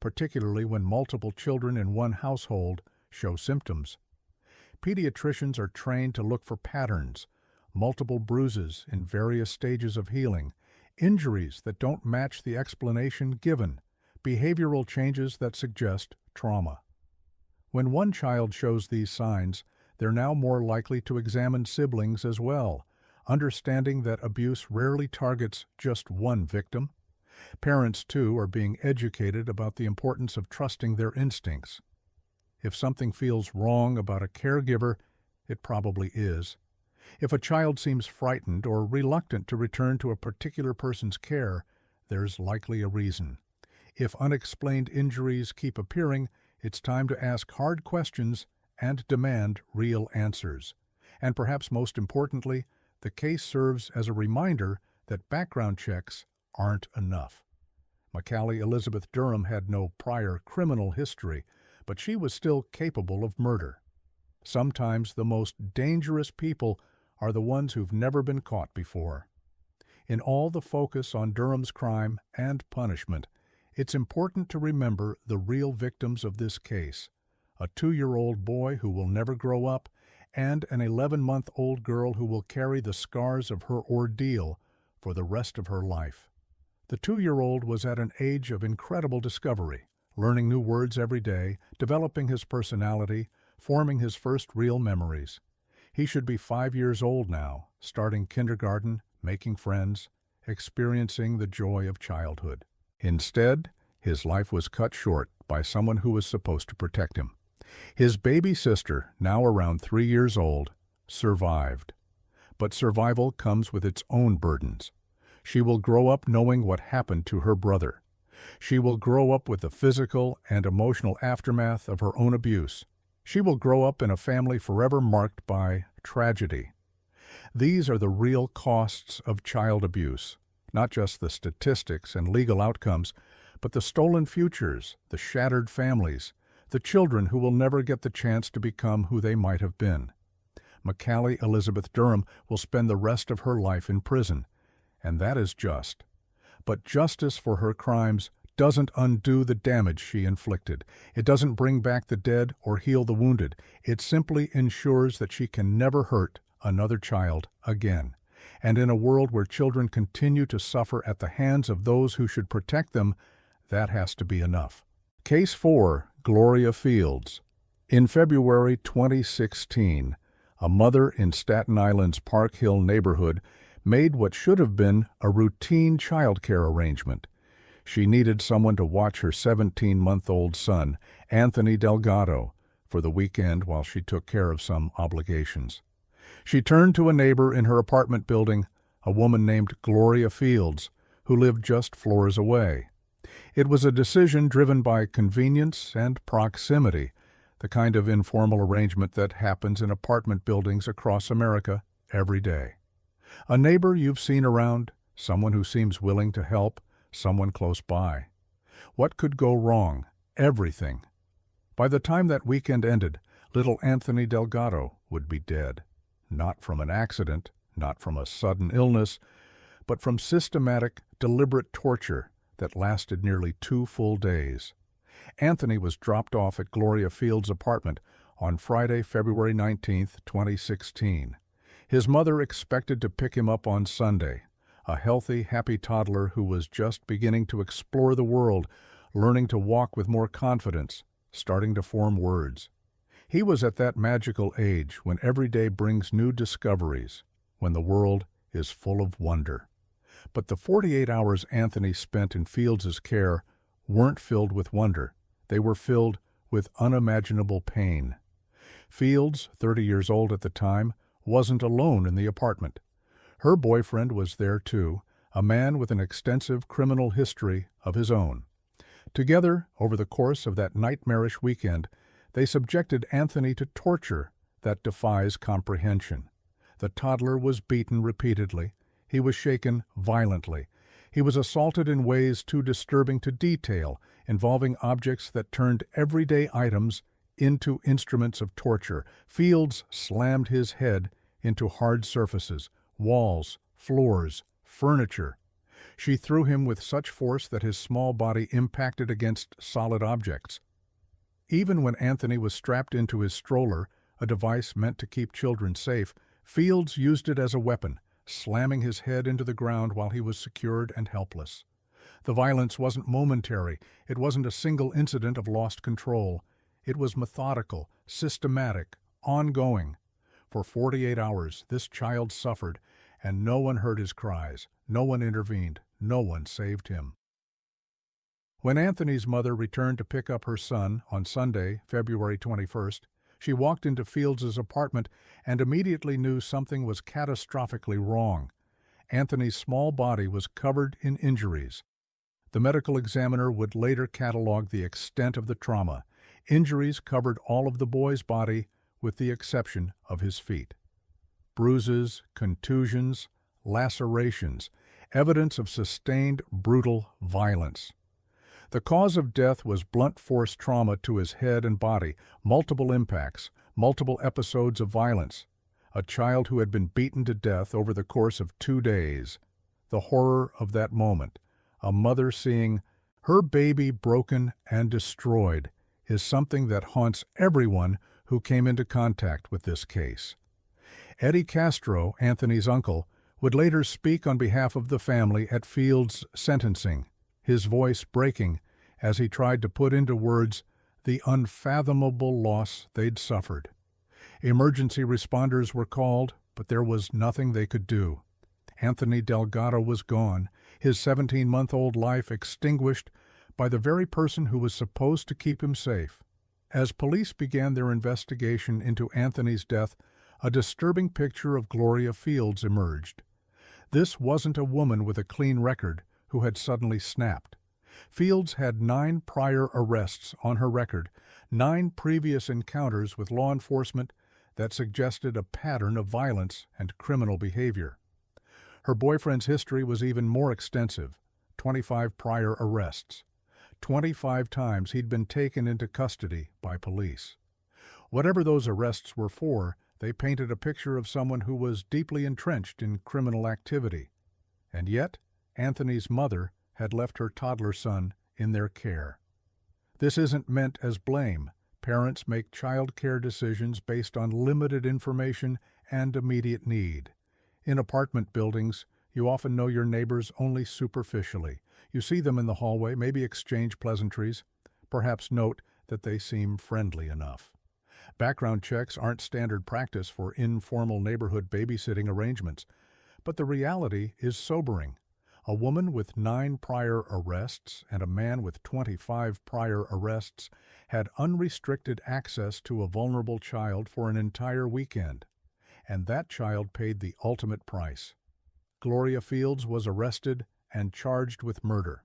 Speaker 1: particularly when multiple children in one household show symptoms. Pediatricians are trained to look for patterns, multiple bruises in various stages of healing, injuries that don't match the explanation given, behavioral changes that suggest trauma. When one child shows these signs, they're now more likely to examine siblings as well, understanding that abuse rarely targets just one victim. Parents, too, are being educated about the importance of trusting their instincts. If something feels wrong about a caregiver, it probably is. If a child seems frightened or reluctant to return to a particular person's care, there's likely a reason. If unexplained injuries keep appearing, it's time to ask hard questions and demand real answers. And perhaps most importantly, the case serves as a reminder that background checks aren't enough. Macallie Elizabeth Durham had no prior criminal history, but she was still capable of murder. Sometimes the most dangerous people are the ones who've never been caught before. In all the focus on Durham's crime and punishment, it's important to remember the real victims of this case: a 2-year-old boy who will never grow up, and an 11-month-old girl who will carry the scars of her ordeal for the rest of her life. The 2-year-old was at an age of incredible discovery, learning new words every day, developing his personality, forming his first real memories. He should be 5 years old now, starting kindergarten, making friends, experiencing the joy of childhood. Instead, his life was cut short by someone who was supposed to protect him. His baby sister, now around 3 years old, survived. But survival comes with its own burdens. She will grow up knowing what happened to her brother. She will grow up with the physical and emotional aftermath of her own abuse. She will grow up in a family forever marked by tragedy. These are the real costs of child abuse, not just the statistics and legal outcomes, but the stolen futures, the shattered families, the children who will never get the chance to become who they might have been. Macallie Elizabeth Durham will spend the rest of her life in prison, and that is just. But justice for her crimes doesn't undo the damage she inflicted. It doesn't bring back the dead or heal the wounded. It simply ensures that she can never hurt another child again. And in a world where children continue to suffer at the hands of those who should protect them, that has to be enough. Case 4, Gloria Fields. In February 2016, a mother in Staten Island's Park Hill neighborhood made what should have been a routine childcare arrangement. She needed someone to watch her 17-month-old son, Anthony Delgado, for the weekend while she took care of some obligations. She turned to a neighbor in her apartment building, a woman named Gloria Fields, who lived just floors away. It was a decision driven by convenience and proximity, the kind of informal arrangement that happens in apartment buildings across America every day. A neighbor you've seen around, someone who seems willing to help, someone close by. What could go wrong? Everything. By the time that weekend ended, little Anthony Delgado would be dead. Not from an accident, not from a sudden illness, but from systematic, deliberate torture that lasted nearly 2 full days. Anthony was dropped off at Gloria Fields' apartment on Friday, February 19, 2016. His mother expected to pick him up on Sunday, a healthy, happy toddler who was just beginning to explore the world, learning to walk with more confidence, starting to form words. He was at that magical age when every day brings new discoveries, when the world is full of wonder. But the 48 hours Anthony spent in Fields' care weren't filled with wonder. They were filled with unimaginable pain. Fields, 30 years old at the time, wasn't alone in the apartment. Her boyfriend was there too, a man with an extensive criminal history of his own. Together, over the course of that nightmarish weekend, they subjected Anthony to torture that defies comprehension. The toddler was beaten repeatedly. He was shaken violently. He was assaulted in ways too disturbing to detail, involving objects that turned everyday items into instruments of torture. Fields slammed his head into hard surfaces, walls, floors, furniture. She threw him with such force that his small body impacted against solid objects. Even when Anthony was strapped into his stroller, a device meant to keep children safe, Fields used it as a weapon, slamming his head into the ground while he was secured and helpless. The violence wasn't momentary. It wasn't a single incident of lost control. It was methodical, systematic, ongoing. For 48 hours, this child suffered, and no one heard his cries. No one intervened. No one saved him. When Anthony's mother returned to pick up her son on Sunday, February 21st, she walked into Fields' apartment and immediately knew something was catastrophically wrong. Anthony's small body was covered in injuries. The medical examiner would later catalog the extent of the trauma. Injuries covered all of the boy's body with the exception of his feet. Bruises, contusions, lacerations, evidence of sustained brutal violence. The cause of death was blunt force trauma to his head and body, multiple impacts, multiple episodes of violence. A child who had been beaten to death over the course of 2 days. The horror of that moment, a mother seeing her baby broken and destroyed, is something that haunts everyone who came into contact with this case. Eddie Castro, Anthony's uncle, would later speak on behalf of the family at Fields' sentencing, his voice breaking as he tried to put into words the unfathomable loss they'd suffered. Emergency responders were called, but there was nothing they could do. Anthony Delgado was gone, his 17-month-old life extinguished by the very person who was supposed to keep him safe. As police began their investigation into Anthony's death, a disturbing picture of Gloria Fields emerged. This wasn't a woman with a clean record who had suddenly snapped. Fields had 9 prior arrests on her record, 9 previous encounters with law enforcement that suggested a pattern of violence and criminal behavior. Her boyfriend's history was even more extensive, 25 prior arrests. 25 times he'd been taken into custody by police. Whatever those arrests were for, they painted a picture of someone who was deeply entrenched in criminal activity. And yet, Anthony's mother had left her toddler son in their care. This isn't meant as blame. Parents make child care decisions based on limited information and immediate need. In apartment buildings, you often know your neighbors only superficially. You see them in the hallway, maybe exchange pleasantries, perhaps note that they seem friendly enough. Background checks aren't standard practice for informal neighborhood babysitting arrangements, But the reality is sobering. A woman with 9 prior arrests and a man with 25 prior arrests had unrestricted access to a vulnerable child for an entire weekend, and that child paid the ultimate price. Gloria Fields was arrested and charged with murder.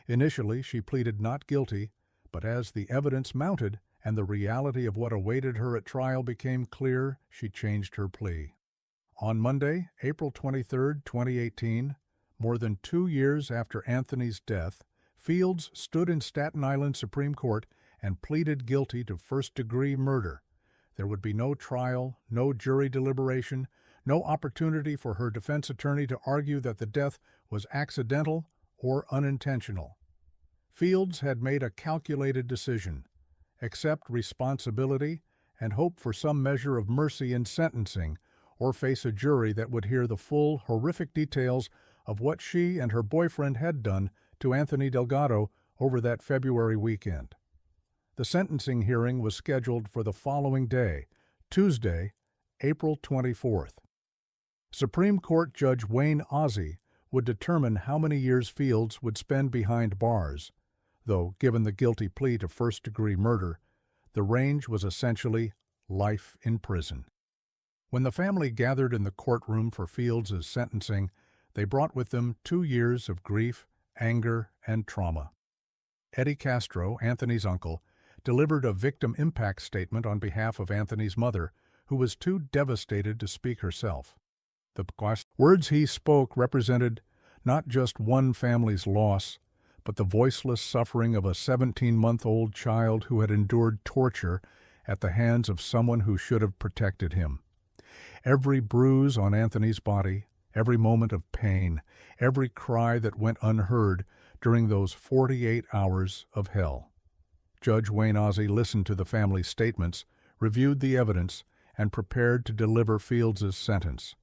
Speaker 1: Initially, she pleaded not guilty, but as the evidence mounted and the reality of what awaited her at trial became clear, she changed her plea. On Monday, April 23, 2018, more than 2 years after Anthony's death, Fields stood in Staten Island Supreme Court and pleaded guilty to first-degree murder. There would be no trial, no jury deliberation, no opportunity for her defense attorney to argue that the death was accidental or unintentional. Fields had made a calculated decision: accept responsibility and hope for some measure of mercy in sentencing, or face a jury that would hear the full, horrific details of what she and her boyfriend had done to Anthony Delgado over that February weekend. The sentencing hearing was scheduled for the following day, Tuesday, April 24th. Supreme Court Judge Wayne Ozzie would determine how many years Fields would spend behind bars, though, given the guilty plea to first-degree murder, the range was essentially life in prison. When the family gathered in the courtroom for Fields' sentencing, they brought with them 2 years of grief, anger, and trauma. Eddie Castro, Anthony's uncle, delivered a victim impact statement on behalf of Anthony's mother, who was too devastated to speak herself. The words he spoke represented not just one family's loss, but the voiceless suffering of a 17-month-old child who had endured torture at the hands of someone who should have protected him. Every bruise on Anthony's body, every moment of pain, every cry that went unheard during those 48 hours of hell. Judge Wayne Ozzie listened to the family's statements, reviewed the evidence, and prepared to deliver Fields' sentence.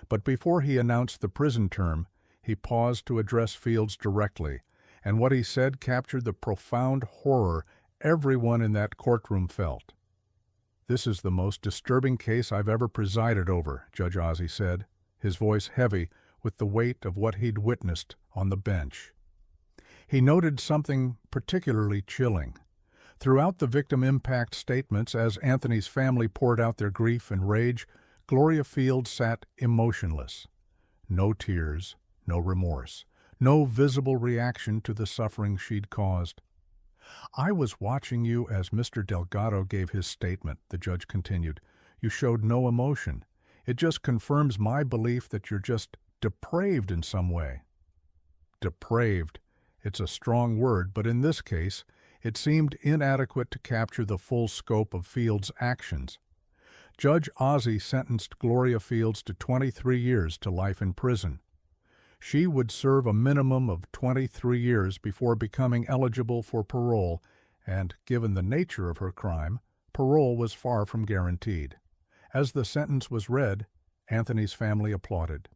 Speaker 1: But before he announced the prison term, he paused to address Fields directly, and what he said captured the profound horror everyone in that courtroom felt. "This is the most disturbing case I've ever presided over," Judge Ozzie said, his voice heavy with the weight of what he'd witnessed on the bench. He noted something particularly chilling. Throughout the victim impact statements, as Anthony's family poured out their grief and rage, Gloria Fields sat emotionless. No tears, no remorse, no visible reaction to the suffering she'd caused. "I was watching you as Mr. Delgado gave his statement," the judge continued. "You showed no emotion. It just confirms my belief that you're just depraved in some way." Depraved. It's a strong word, but in this case, it seemed inadequate to capture the full scope of Fields' actions. Judge Ozzie sentenced Gloria Fields to 23 years to life in prison. She would serve a minimum of 23 years before becoming eligible for parole, and, given the nature of her crime, parole was far from guaranteed. As the sentence was read, Anthony's family applauded.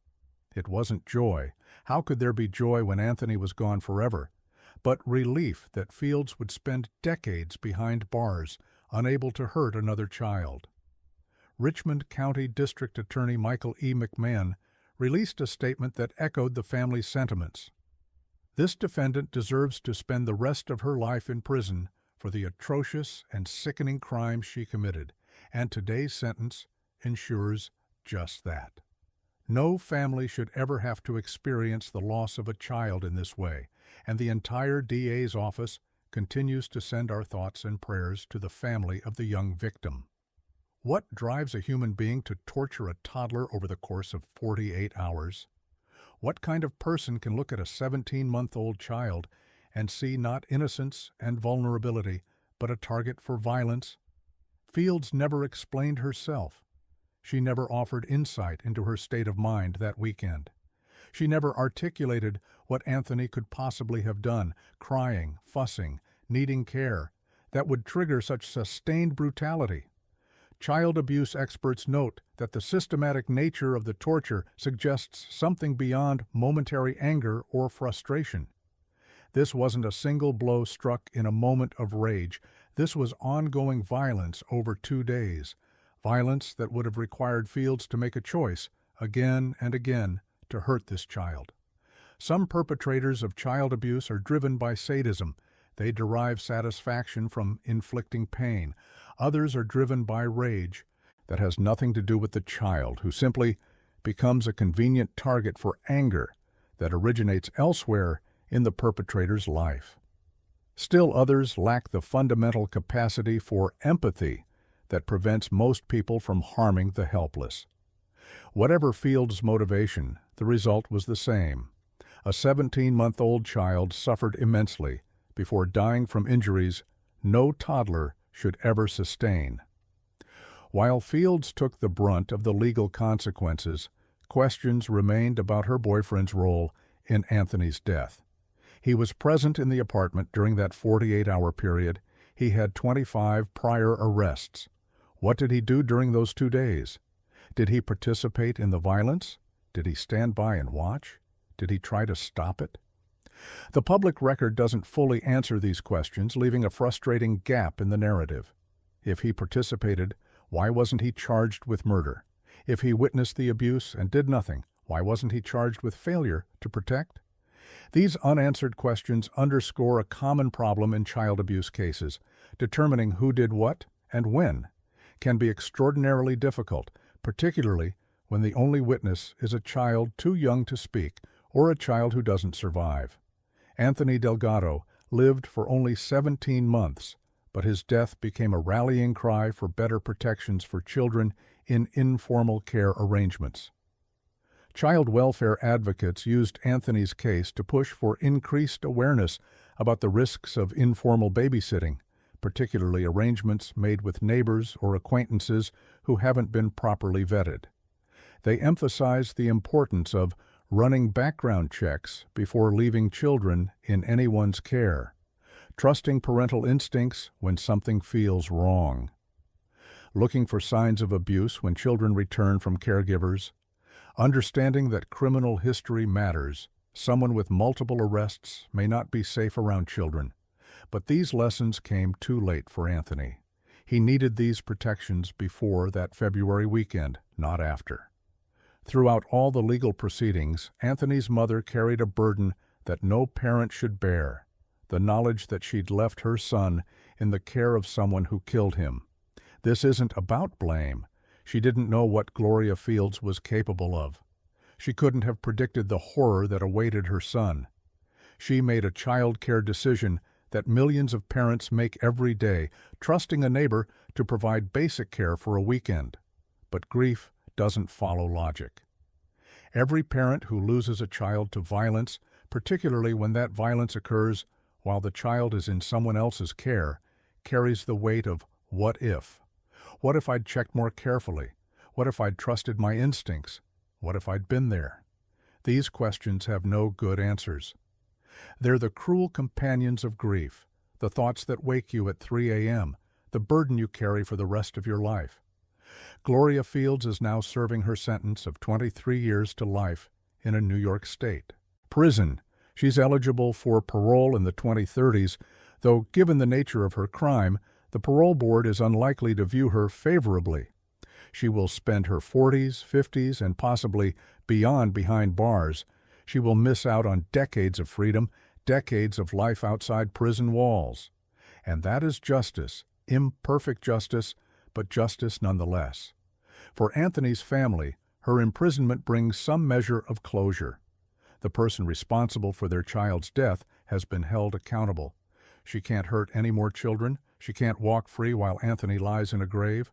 Speaker 1: It wasn't joy. How could there be joy when Anthony was gone forever? But relief that Fields would spend decades behind bars, unable to hurt another child. Richmond County District Attorney Michael E. McMahon released a statement that echoed the family's sentiments. "This defendant deserves to spend the rest of her life in prison for the atrocious and sickening crimes she committed, and today's sentence ensures just that. No family should ever have to experience the loss of a child in this way, and the entire DA's office continues to send our thoughts and prayers to the family of the young victim." What drives a human being to torture a toddler over the course of 48 hours? What kind of person can look at a 17-month-old child and see not innocence and vulnerability, but a target for violence? Fields never explained herself. She never offered insight into her state of mind that weekend. She never articulated what Anthony could possibly have done, crying, fussing, needing care, that would trigger such sustained brutality. Child abuse experts note that the systematic nature of the torture suggests something beyond momentary anger or frustration. This wasn't a single blow struck in a moment of rage. This was ongoing violence over 2 days, violence that would have required Fields to make a choice again and again, to hurt this child. Some perpetrators of child abuse are driven by sadism. They derive satisfaction from inflicting pain. Others are driven by rage that has nothing to do with the child, who simply becomes a convenient target for anger that originates elsewhere in the perpetrator's life. Still others lack the fundamental capacity for empathy that prevents most people from harming the helpless. Whatever Field's motivation, the result was the same. A 17-month-old child suffered immensely before dying from injuries no toddler should ever sustain. While Fields took the brunt of the legal consequences, questions remained about her boyfriend's role in Anthony's death. He was present in the apartment during that 48-hour period. He had 25 prior arrests. What did he do during those 2 days? Did he participate in the violence? Did he stand by and watch? Did he try to stop it? The public record doesn't fully answer these questions, leaving a frustrating gap in the narrative. If he participated, why wasn't he charged with murder? If he witnessed the abuse and did nothing, why wasn't he charged with failure to protect? These unanswered questions underscore a common problem in child abuse cases. Determining who did what and when can be extraordinarily difficult, particularly when the only witness is a child too young to speak or a child who doesn't survive. Anthony Delgado lived for only 17 months, but his death became a rallying cry for better protections for children in informal care arrangements. Child welfare advocates used Anthony's case to push for increased awareness about the risks of informal babysitting, particularly arrangements made with neighbors or acquaintances who haven't been properly vetted. They emphasized the importance of running background checks before leaving children in anyone's care, trusting parental instincts when something feels wrong, looking for signs of abuse when children return from caregivers, understanding that criminal history matters. Someone with multiple arrests may not be safe around children, but these lessons came too late for Anthony. He needed these protections before that February weekend, not after. Throughout all the legal proceedings, Anthony's mother carried a burden that no parent should bear, the knowledge that she'd left her son in the care of someone who killed him. This isn't about blame. She didn't know what Gloria Fields was capable of. She couldn't have predicted the horror that awaited her son. She made a child care decision that millions of parents make every day, trusting a neighbor to provide basic care for a weekend. But grief doesn't follow logic. Every parent who loses a child to violence, particularly when that violence occurs while the child is in someone else's care, carries the weight of what if. What if I'd checked more carefully? What if I'd trusted my instincts? What if I'd been there? These questions have no good answers. They're the cruel companions of grief, the thoughts that wake you at 3 a.m., the burden you carry for the rest of your life. Gloria Fields is now serving her sentence of 23 years to life in a New York state prison. She's eligible for parole in the 2030s, though given the nature of her crime, the parole board is unlikely to view her favorably. She will spend her 40s, 50s, and possibly beyond behind bars. She will miss out on decades of freedom, decades of life outside prison walls. And that is justice, imperfect justice, but justice nonetheless. For Anthony's family, her imprisonment brings some measure of closure. The person responsible for their child's death has been held accountable. She can't hurt any more children. She can't walk free while Anthony lies in a grave.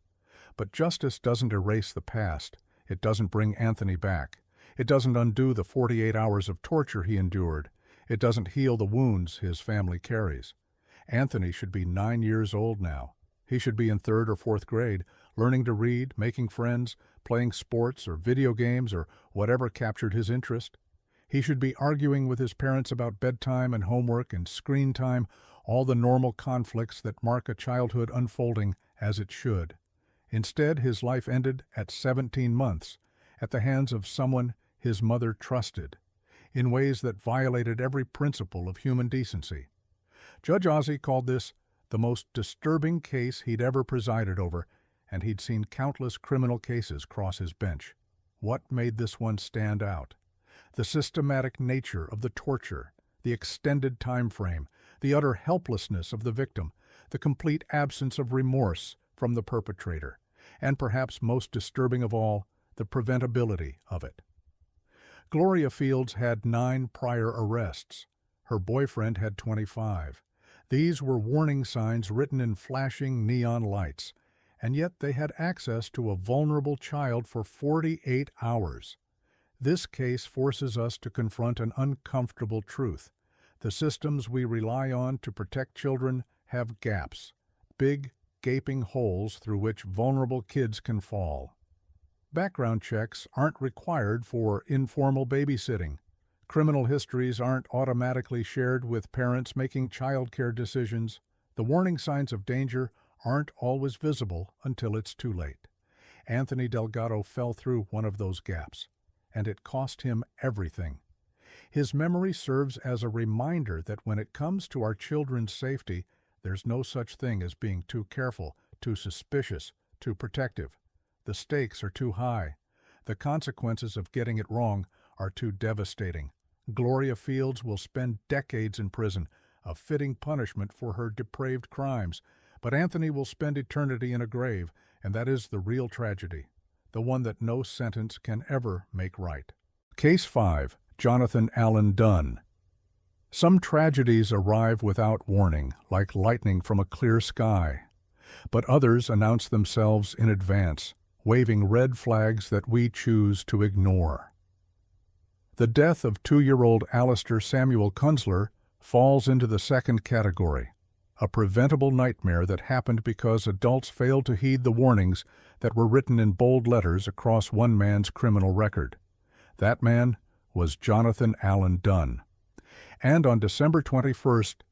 Speaker 1: But justice doesn't erase the past. It doesn't bring Anthony back. It doesn't undo the 48 hours of torture he endured. It doesn't heal the wounds his family carries. Anthony should be 9 years old now. He should be in 3rd or 4th grade, learning to read, making friends, playing sports or video games or whatever captured his interest. He should be arguing with his parents about bedtime and homework and screen time, all the normal conflicts that mark a childhood unfolding as it should. Instead, his life ended at 17 months, at the hands of someone his mother trusted, in ways that violated every principle of human decency. Judge Ozzie called this the most disturbing case he'd ever presided over, and he'd seen countless criminal cases cross his bench. What made this one stand out? The systematic nature of the torture, the extended time frame, the utter helplessness of the victim, the complete absence of remorse from the perpetrator, and perhaps most disturbing of all, the preventability of it. Gloria Fields had 9 prior arrests. Her boyfriend had 25. These were warning signs written in flashing neon lights, and yet they had access to a vulnerable child for 48 hours. This case forces us to confront an uncomfortable truth. The systems we rely on to protect children have gaps, big, gaping holes through which vulnerable kids can fall. Background checks aren't required for informal babysitting. Criminal histories aren't automatically shared with parents making childcare decisions. The warning signs of danger aren't always visible until it's too late. Anthony Delgado fell through one of those gaps, and it cost him everything. His memory serves as a reminder that when it comes to our children's safety, there's no such thing as being too careful, too suspicious, too protective. The stakes are too high. The consequences of getting it wrong are too devastating. Gloria Fields will spend decades in prison, a fitting punishment for her depraved crimes. But Anthony will spend eternity in a grave, and that is the real tragedy, the one that no sentence can ever make right. Case 5. Jonathan Allen Dunn. Some tragedies arrive without warning, like lightning from a clear sky. But others announce themselves in advance, waving red flags that we choose to ignore. The death of 2-year-old Alistair Samuel Kunzler falls into the second category, a preventable nightmare that happened because adults failed to heed the warnings that were written in bold letters across one man's criminal record. That man was Jonathan Allen Dunn. And on December 21,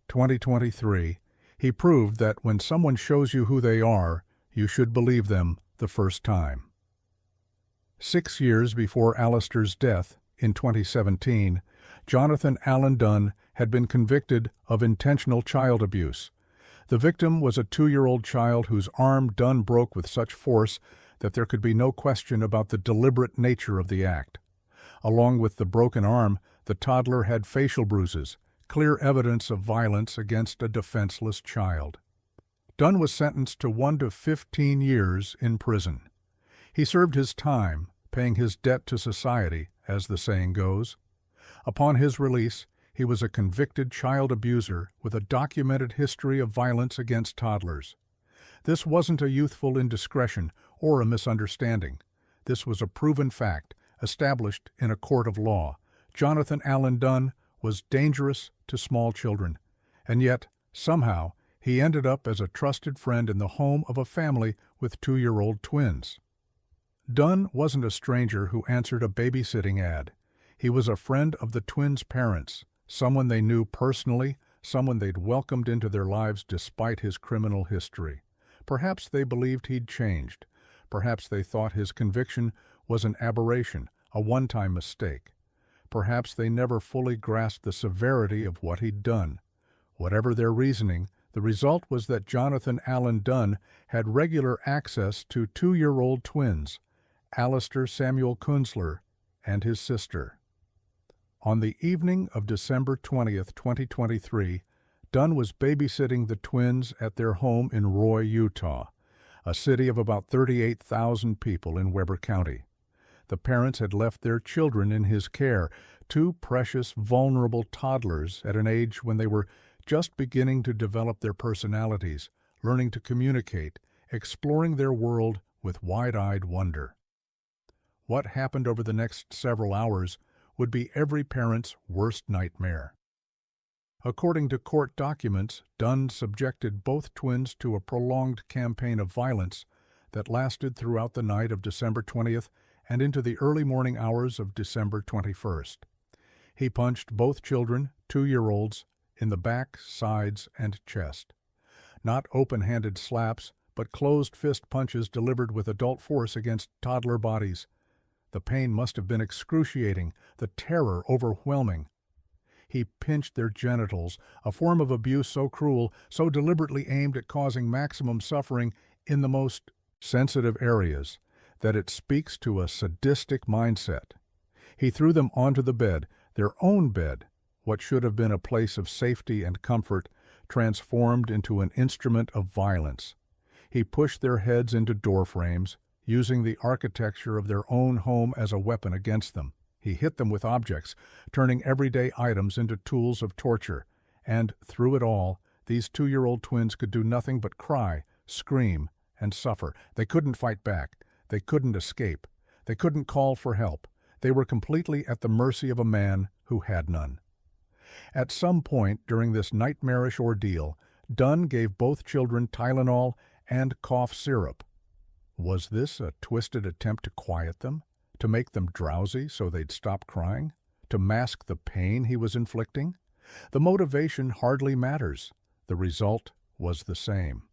Speaker 1: 2023, he proved that when someone shows you who they are, you should believe them the first time. 6 years before Alistair's death, in 2017, Jonathan Allen Dunn had been convicted of intentional child abuse. The victim was a 2-year-old child whose arm Dunn broke with such force that there could be no question about the deliberate nature of the act. Along with the broken arm, the toddler had facial bruises, clear evidence of violence against a defenseless child. Dunn was sentenced to 1 to 15 years in prison. He served his time, paying his debt to society, as the saying goes. Upon his release, he was a convicted child abuser with a documented history of violence against toddlers. This wasn't a youthful indiscretion or a misunderstanding. This was a proven fact, established in a court of law. Jonathan Allen Dunn was dangerous to small children, and yet, somehow, he ended up as a trusted friend in the home of a family with 2-year-old twins. Dunn wasn't a stranger who answered a babysitting ad. He was a friend of the twins' parents, someone they knew personally, someone they'd welcomed into their lives despite his criminal history. Perhaps they believed he'd changed. Perhaps they thought his conviction was an aberration, a one-time mistake. Perhaps they never fully grasped the severity of what he'd done. Whatever their reasoning, the result was that Jonathan Allen Dunn had regular access to 2-year-old twins, Alistair Samuel Kunzler and his sister. On the evening of December 20th, 2023, Dunn was babysitting the twins at their home in Roy, Utah, a city of about 38,000 people in Weber County. The parents had left their children in his care, 2 precious, vulnerable toddlers at an age when they were just beginning to develop their personalities, learning to communicate, exploring their world with wide-eyed wonder. What happened over the next several hours would be every parent's worst nightmare. According to court documents, Dunn subjected both twins to a prolonged campaign of violence that lasted throughout the night of December 20th and into the early morning hours of December 21st. He punched both children, 2-year-olds, in the back, sides, and chest. Not open-handed slaps, but closed-fist punches delivered with adult force against toddler bodies. The pain must have been excruciating, the terror overwhelming. He pinched their genitals, a form of abuse so cruel, so deliberately aimed at causing maximum suffering in the most sensitive areas. that it speaks to a sadistic mindset. He threw them onto the bed, their own bed, what should have been a place of safety and comfort, transformed into an instrument of violence. He pushed their heads into door frames, using the architecture of their own home as a weapon against them. He hit them with objects, turning everyday items into tools of torture. And, through it all, these 2-year-old twins could do nothing but cry, scream, and suffer. They couldn't fight back. They couldn't escape. They couldn't call for help. They were completely at the mercy of a man who had none. At some point during this nightmarish ordeal, Dunn gave both children Tylenol and cough syrup. Was this a twisted attempt to quiet them? To make them drowsy so they'd stop crying? To mask the pain he was inflicting? The motivation hardly matters. The result was the same.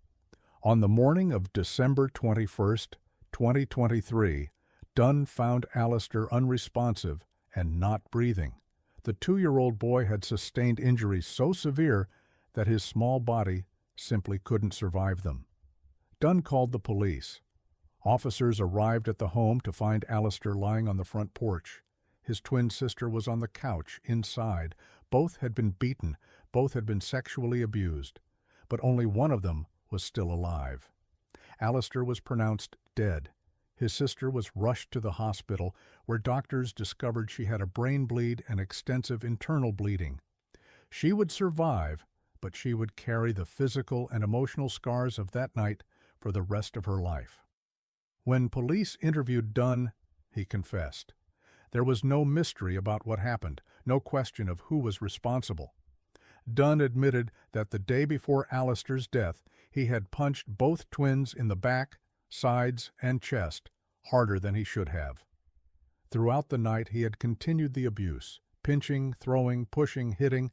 Speaker 1: On the morning of December 21st, 2023, Dunn found Alistair unresponsive and not breathing. The 2-year-old boy had sustained injuries so severe that his small body simply couldn't survive them. Dunn called the police. Officers arrived at the home to find Alistair lying on the front porch. His twin sister was on the couch inside. Both had been beaten. Both had been sexually abused. But only one of them was still alive. Alistair was pronounced dead. His sister was rushed to the hospital, where doctors discovered she had a brain bleed and extensive internal bleeding. She would survive, but she would carry the physical and emotional scars of that night for the rest of her life. When police interviewed Dunn, he confessed. There was no mystery about what happened, no question of who was responsible. Dunn admitted that the day before Alistair's death, he had punched both twins in the back, sides, and chest harder than he should have. Throughout the night, he had continued the abuse, pinching, throwing, pushing, hitting.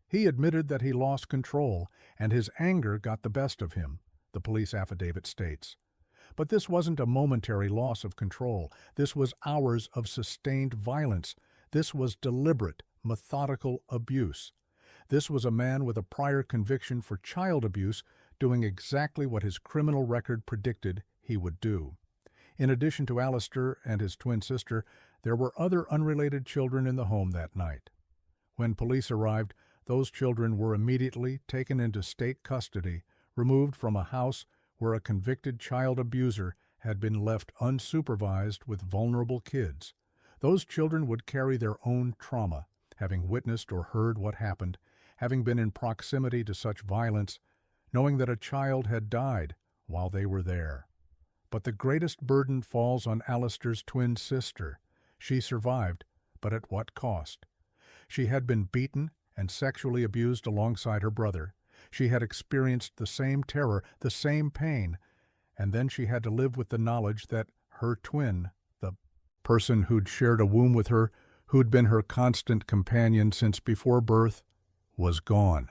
Speaker 1: He admitted that he lost control, and his anger got the best of him, the police affidavit states. But this wasn't a momentary loss of control. This was hours of sustained violence. This was deliberate, methodical abuse. This was a man with a prior conviction for child abuse doing exactly what his criminal record predicted he would do. In addition to Alistair and his twin sister, there were other unrelated children in the home that night. When police arrived, those children were immediately taken into state custody, removed from a house where a convicted child abuser had been left unsupervised with vulnerable kids. Those children would carry their own trauma, having witnessed or heard what happened, having been in proximity to such violence, knowing that a child had died while they were there. But the greatest burden falls on Alistair's twin sister. She survived, but at what cost? She had been beaten and sexually abused alongside her brother. She had experienced the same terror, the same pain, and then she had to live with the knowledge that her twin, the person who'd shared a womb with her, who'd been her constant companion since before birth, was gone.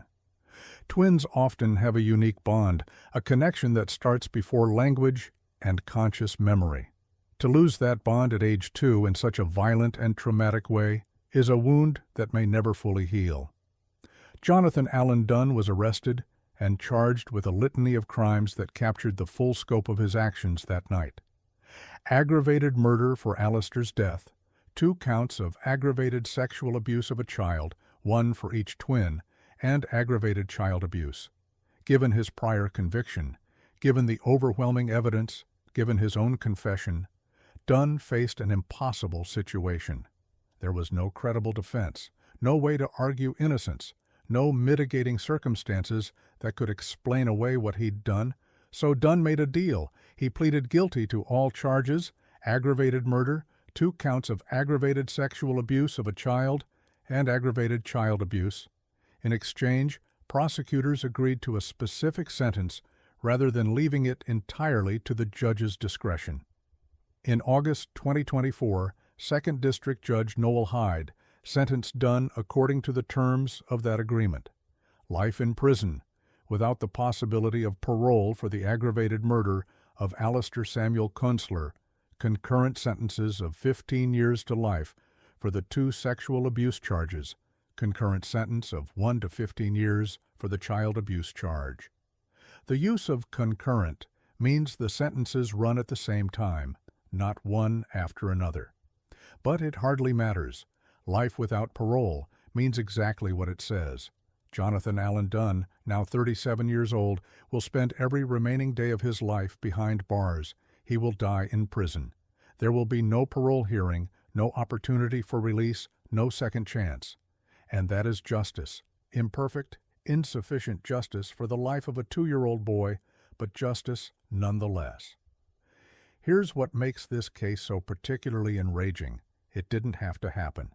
Speaker 1: Twins often have a unique bond, a connection that starts before language and conscious memory. To lose that bond at age 2 in such a violent and traumatic way is a wound that may never fully heal. Jonathan Allen Dunn was arrested and charged with a litany of crimes that captured the full scope of his actions that night. Aggravated murder for Alistair's death, 2 counts of aggravated sexual abuse of a child, 1 for each twin, and aggravated child abuse. Given his prior conviction, given the overwhelming evidence, given his own confession, Dunn faced an impossible situation. There was no credible defense, no way to argue innocence, no mitigating circumstances that could explain away what he'd done, so Dunn made a deal. He pleaded guilty to all charges, aggravated murder, 2 counts of aggravated sexual abuse of a child, and aggravated child abuse. In exchange, prosecutors agreed to a specific sentence rather than leaving it entirely to the judge's discretion. In August 2024, 2nd District Judge Noel Hyde sentenced Dunn according to the terms of that agreement. Life in prison, without the possibility of parole for the aggravated murder of Alistair Samuel Kunstler, concurrent sentences of 15 years to life for the 2 sexual abuse charges, concurrent sentence of 1 to 15 years for the child abuse charge. The use of concurrent means the sentences run at the same time, not one after another. But it hardly matters. Life without parole means exactly what it says. Jonathan Allen Dunn, now 37 years old, will spend every remaining day of his life behind bars. He will die in prison. There will be no parole hearing, no opportunity for release, no second chance. And that is justice. Imperfect, insufficient justice for the life of a 2-year-old boy, but justice nonetheless. Here's what makes this case so particularly enraging. It didn't have to happen.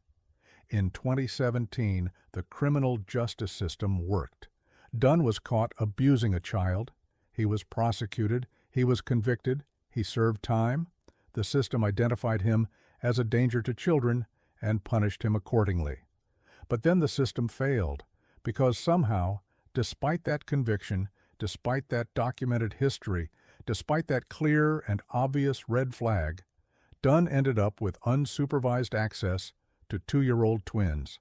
Speaker 1: In 2017, the criminal justice system worked. Dunn was caught abusing a child. He was prosecuted. He was convicted. He served time. The system identified him as a danger to children and punished him accordingly. But then the system failed because somehow, despite that conviction, despite that documented history, despite that clear and obvious red flag, Dunn ended up with unsupervised access to 2-year-old twins.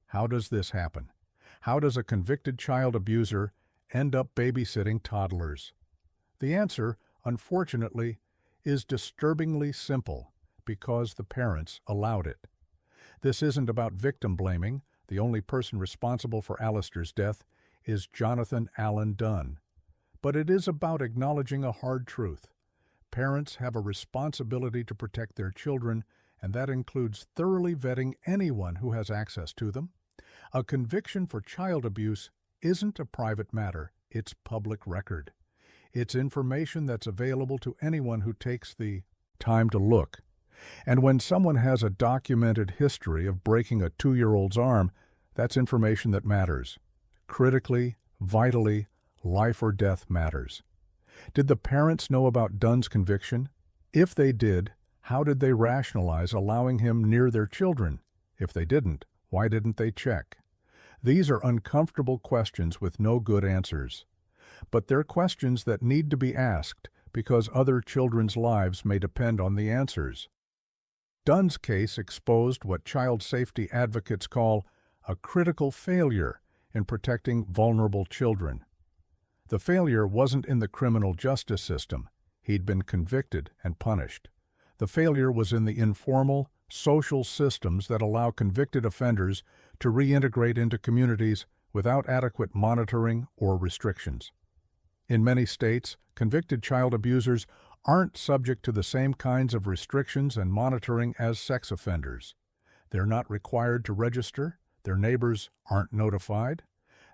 Speaker 1: How does this happen? How does a convicted child abuser end up babysitting toddlers? The answer, unfortunately, is disturbingly simple because the parents allowed it. This isn't about victim blaming. The only person responsible for Alistair's death is Jonathan Allen Dunn. But it is about acknowledging a hard truth. Parents have a responsibility to protect their children, and that includes thoroughly vetting anyone who has access to them. A conviction for child abuse isn't a private matter, it's public record. It's information that's available to anyone who takes the time to look. And when someone has a documented history of breaking a 2-year-old's arm, that's information that matters. Critically, vitally, life or death matters. Did the parents know about Dunn's conviction? If they did, how did they rationalize allowing him near their children? If they didn't, why didn't they check? These are uncomfortable questions with no good answers. But they're questions that need to be asked because other children's lives may depend on the answers. Dunn's case exposed what child safety advocates call a critical failure in protecting vulnerable children. The failure wasn't in the criminal justice system. He'd been convicted and punished. The failure was in the informal, social systems that allow convicted offenders to reintegrate into communities without adequate monitoring or restrictions. In many states, convicted child abusers aren't subject to the same kinds of restrictions and monitoring as sex offenders. They're not required to register. Their neighbors aren't notified.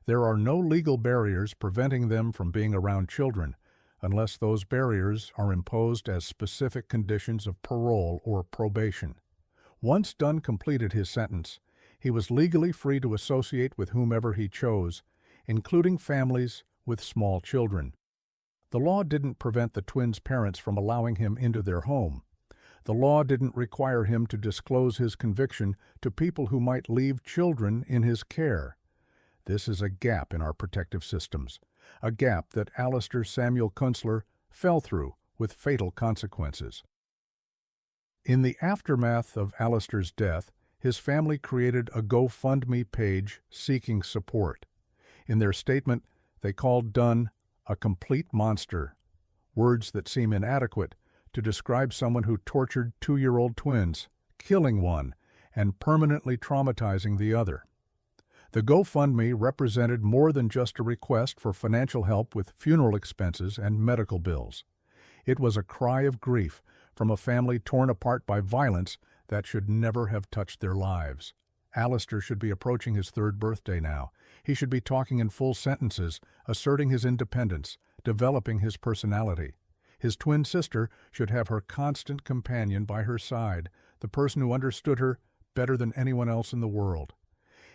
Speaker 1: There are no legal barriers preventing them from being around children, unless those barriers are imposed as specific conditions of parole or probation. Once Dunn completed his sentence, he was legally free to associate with whomever he chose, including families with small children. The law didn't prevent the twins' parents from allowing him into their home. The law didn't require him to disclose his conviction to people who might leave children in his care. This is a gap in our protective systems, a gap that Alistair Samuel Kunstler fell through with fatal consequences. In the aftermath of Alistair's death, his family created a GoFundMe page seeking support. In their statement, they called Dunn a complete monster, words that seem inadequate to describe someone who tortured 2-year-old twins, killing one, and permanently traumatizing the other. The GoFundMe represented more than just a request for financial help with funeral expenses and medical bills. It was a cry of grief from a family torn apart by violence that should never have touched their lives. Alistair should be approaching his 3rd birthday now. He should be talking in full sentences, asserting his independence, developing his personality. His twin sister should have her constant companion by her side, the person who understood her better than anyone else in the world.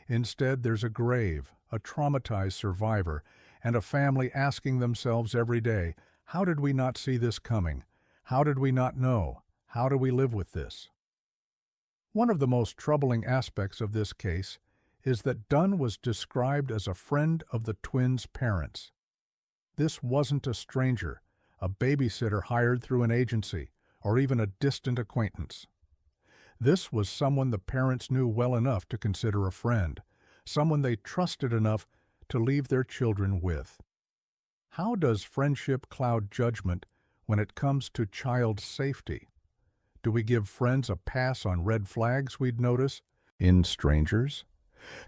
Speaker 1: Instead, there's a grave, a traumatized survivor, and a family asking themselves every day, how did we not see this coming? How did we not know? How do we live with this? One of the most troubling aspects of this case is that Dunn was described as a friend of the twins' parents. This wasn't a stranger, a babysitter hired through an agency, or even a distant acquaintance. This was someone the parents knew well enough to consider a friend, someone they trusted enough to leave their children with. How does friendship cloud judgment when it comes to child safety? Do we give friends a pass on red flags we'd notice in strangers?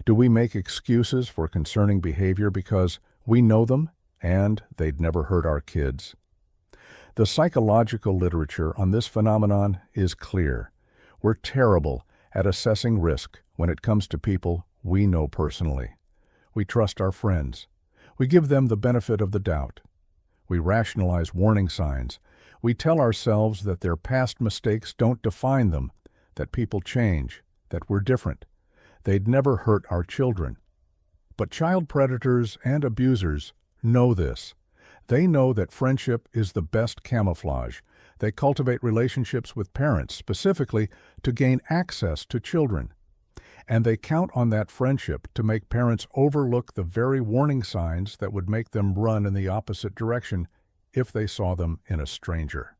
Speaker 1: Do we make excuses for concerning behavior because we know them and they'd never hurt our kids? The psychological literature on this phenomenon is clear. We're terrible at assessing risk when it comes to people we know personally. We trust our friends. We give them the benefit of the doubt. We rationalize warning signs. We tell ourselves that their past mistakes don't define them, that people change, that we're different. They'd never hurt our children. But child predators and abusers know this. They know that friendship is the best camouflage. They cultivate relationships with parents specifically to gain access to children. And they count on that friendship to make parents overlook the very warning signs that would make them run in the opposite direction if they saw them in a stranger.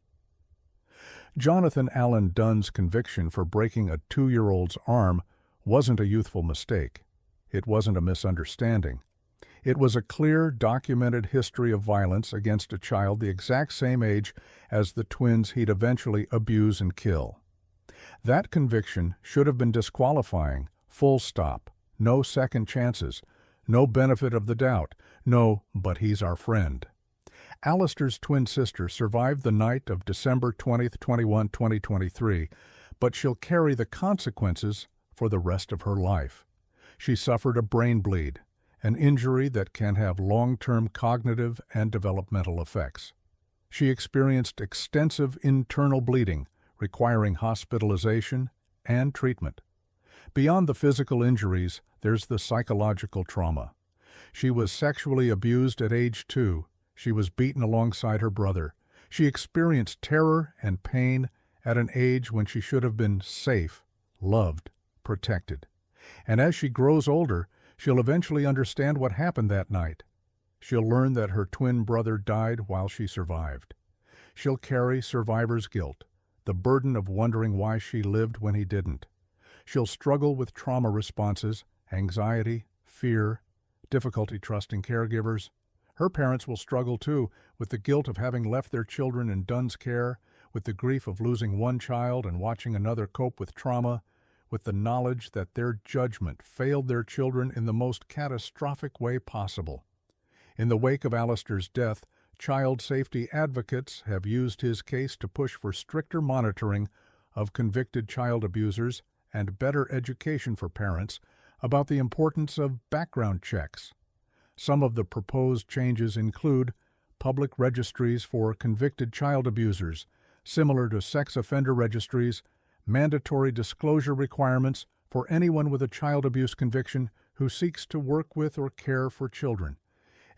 Speaker 1: Jonathan Allen Dunn's conviction for breaking a 2-year-old's arm wasn't a youthful mistake. It wasn't a misunderstanding. It was a clear, documented history of violence against a child the exact same age as the twins he'd eventually abuse and kill. That conviction should have been disqualifying, full stop. No second chances. No benefit of the doubt. No, but he's our friend. Alistair's twin sister survived the night of December 20, 2023, but she'll carry the consequences for the rest of her life. She suffered a brain bleed, an injury that can have long-term cognitive and developmental effects. She experienced extensive internal bleeding, requiring hospitalization and treatment. Beyond the physical injuries, there's the psychological trauma. She was sexually abused at age 2. She was beaten alongside her brother. She experienced terror and pain at an age when she should have been safe, loved, protected. And as she grows older, she'll eventually understand what happened that night. She'll learn that her twin brother died while she survived. She'll carry survivor's guilt, the burden of wondering why she lived when he didn't. She'll struggle with trauma responses, anxiety, fear, difficulty trusting caregivers. Her parents will struggle too, with the guilt of having left their children in Dunn's care, with the grief of losing one child and watching another cope with trauma, with the knowledge that their judgment failed their children in the most catastrophic way possible. In the wake of Alistair's death, child safety advocates have used his case to push for stricter monitoring of convicted child abusers and better education for parents about the importance of background checks. Some of the proposed changes include public registries for convicted child abusers, similar to sex offender registries, mandatory disclosure requirements for anyone with a child abuse conviction who seeks to work with or care for children,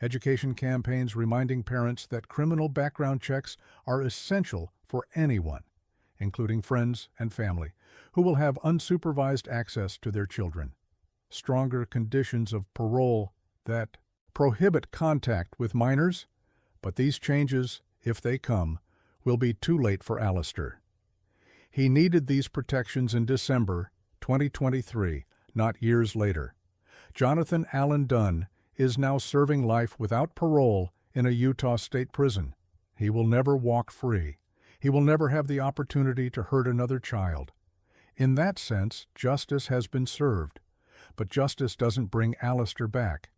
Speaker 1: education campaigns reminding parents that criminal background checks are essential for anyone, including friends and family, who will have unsupervised access to their children, stronger conditions of parole that prohibit contact with minors, but these changes, if they come, will be too late for Alistair. He needed these protections in December 2023, not years later. Jonathan Allen Dunn is now serving life without parole in a Utah state prison. He will never walk free. He will never have the opportunity to hurt another child. In that sense, justice has been served. But justice doesn't bring Alistair back.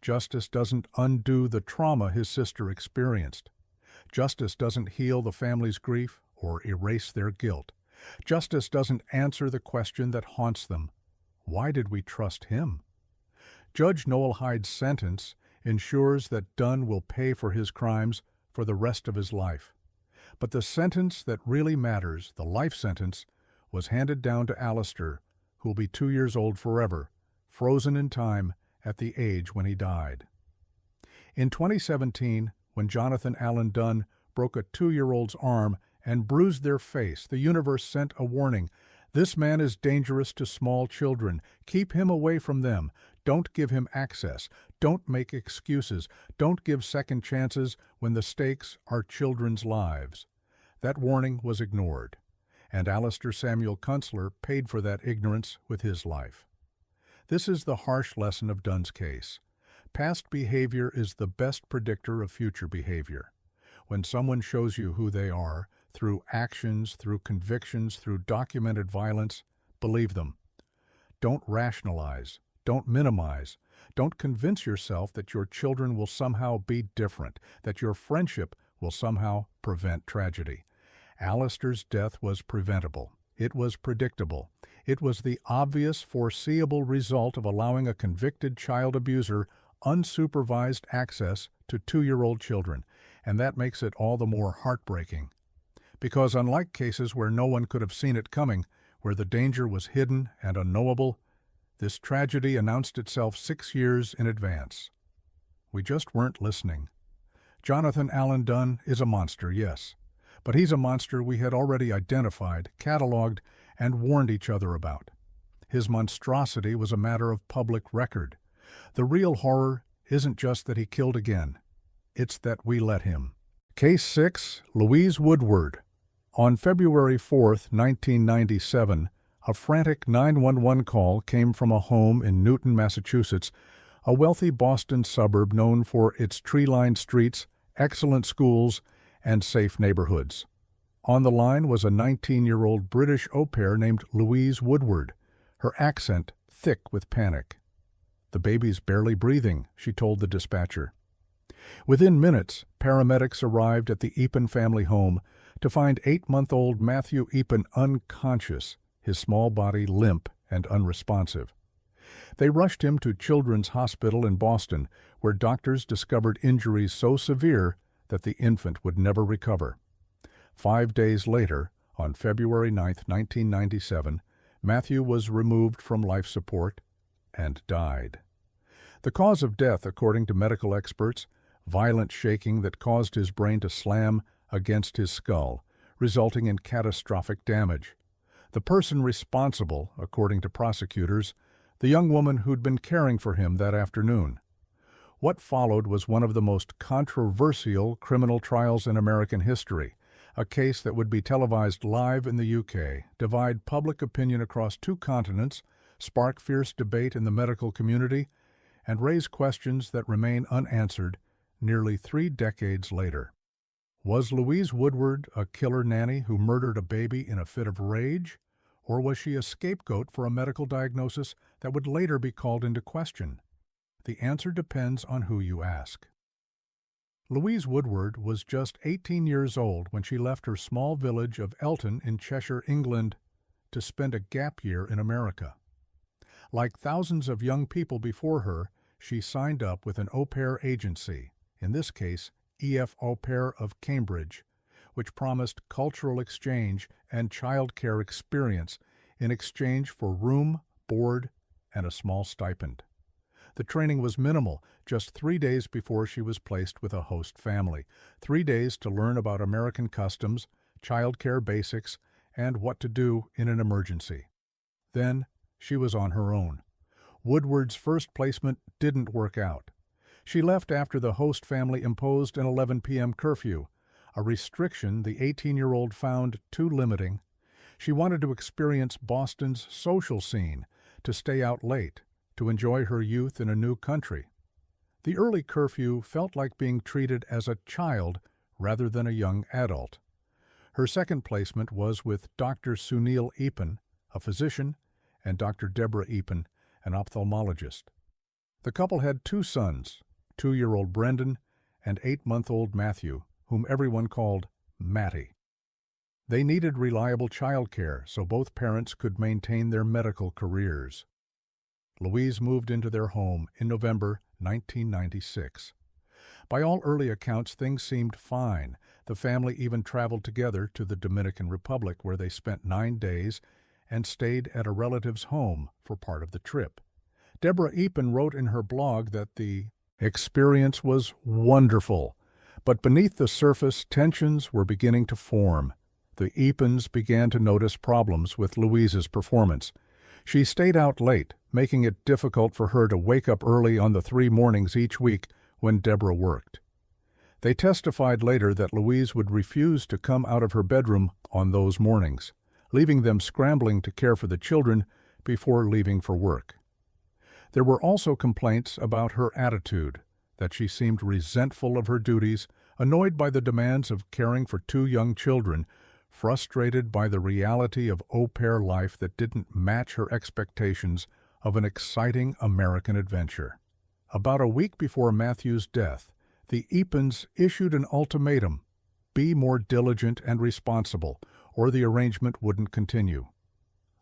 Speaker 1: Justice doesn't undo the trauma his sister experienced. Justice doesn't heal the family's grief or erase their guilt. Justice doesn't answer the question that haunts them. Why did we trust him? Judge Noel Hyde's sentence ensures that Dunn will pay for his crimes for the rest of his life. But the sentence that really matters, the life sentence, was handed down to Alistair, who will be 2 years old forever, frozen in time at the age when he died. In 2017, when Jonathan Allen Dunn broke a 2-year-old's arm and bruised their face, the universe sent a warning. This man is dangerous to small children. Keep him away from them. Don't give him access. Don't make excuses. Don't give second chances when the stakes are children's lives. That warning was ignored, and Alistair Samuel Kunstler paid for that ignorance with his life. This is the harsh lesson of Dunn's case. Past behavior is the best predictor of future behavior. When someone shows you who they are, through actions, through convictions, through documented violence, believe them. Don't rationalize. Don't minimize. Don't convince yourself that your children will somehow be different, that your friendship will somehow prevent tragedy. Alistair's death was preventable. It was predictable. It was the obvious, foreseeable result of allowing a convicted child abuser unsupervised access to 2-year-old children, and that makes it all the more heartbreaking. Because unlike cases where no one could have seen it coming, where the danger was hidden and unknowable, this tragedy announced itself 6 years in advance. We just weren't listening. Jonathan Allen Dunn is a monster, yes, but he's a monster we had already identified, cataloged, and warned each other about. His monstrosity was a matter of public record. The real horror isn't just that he killed again. It's that we let him. Case 6, Louise Woodward. On February 4, 1997, a frantic 911 call came from a home in Newton, Massachusetts, a wealthy Boston suburb known for its tree-lined streets, excellent schools, and safe neighborhoods. On the line was a 19-year-old British au pair named Louise Woodward, her accent thick with panic. "The baby's barely breathing," she told the dispatcher. Within minutes, paramedics arrived at the Eapen family home to find 8-month-old Matthew Eapen unconscious, his small body limp and unresponsive. They rushed him to Children's Hospital in Boston, where doctors discovered injuries so severe that the infant would never recover. 5 days later, on February 9, 1997, Matthew was removed from life support and died. The cause of death, according to medical experts, violent shaking that caused his brain to slam against his skull, resulting in catastrophic damage. The person responsible, according to prosecutors, the young woman who'd been caring for him that afternoon. What followed was one of the most controversial criminal trials in American history, a case that would be televised live in the UK, divide public opinion across 2 continents, spark fierce debate in the medical community, and raise questions that remain unanswered nearly 3 decades later. Was Louise Woodward a killer nanny who murdered a baby in a fit of rage? Or was she a scapegoat for a medical diagnosis that would later be called into question? The answer depends on who you ask. Louise Woodward was just 18 years old when she left her small village of Elton in Cheshire, England, to spend a gap year in America. Like thousands of young people before her, she signed up with an au pair agency, in this case, EF Au Pair of Cambridge, which promised cultural exchange and childcare experience in exchange for room, board, and a small stipend. The training was minimal, just 3 days before she was placed with a host family, 3 days to learn about American customs, childcare basics, and what to do in an emergency. Then she was on her own. Woodward's first placement didn't work out. She left after the host family imposed an 11 p.m. curfew, a restriction the 18-year-old found too limiting. She wanted to experience Boston's social scene, to stay out late, to enjoy her youth in a new country. The early curfew felt like being treated as a child rather than a young adult. Her second placement was with Dr. Sunil Eapen, a physician, and Dr. Deborah Eapen, an ophthalmologist. The couple had 2 sons, 2-year-old Brendan and 8-month-old Matthew, whom everyone called Matty. They needed reliable childcare so both parents could maintain their medical careers. Louise moved into their home in November 1996. By all early accounts, things seemed fine. The family even traveled together to the Dominican Republic, where they spent 9 days and stayed at a relative's home for part of the trip. Deborah Eapen wrote in her blog that the experience was wonderful, but beneath the surface, tensions were beginning to form. The Eapens began to notice problems with Louise's performance. She stayed out late, making it difficult for her to wake up early on the 3 mornings each week when Deborah worked. They testified later that Louise would refuse to come out of her bedroom on those mornings, leaving them scrambling to care for the children before leaving for work. There were also complaints about her attitude, that she seemed resentful of her duties, Annoyed by the demands of caring for two young children, frustrated by the reality of au pair life that didn't match her expectations of an exciting American adventure. About a week before Matthew's death, the Epens issued an ultimatum: be more diligent and responsible, or the arrangement wouldn't continue.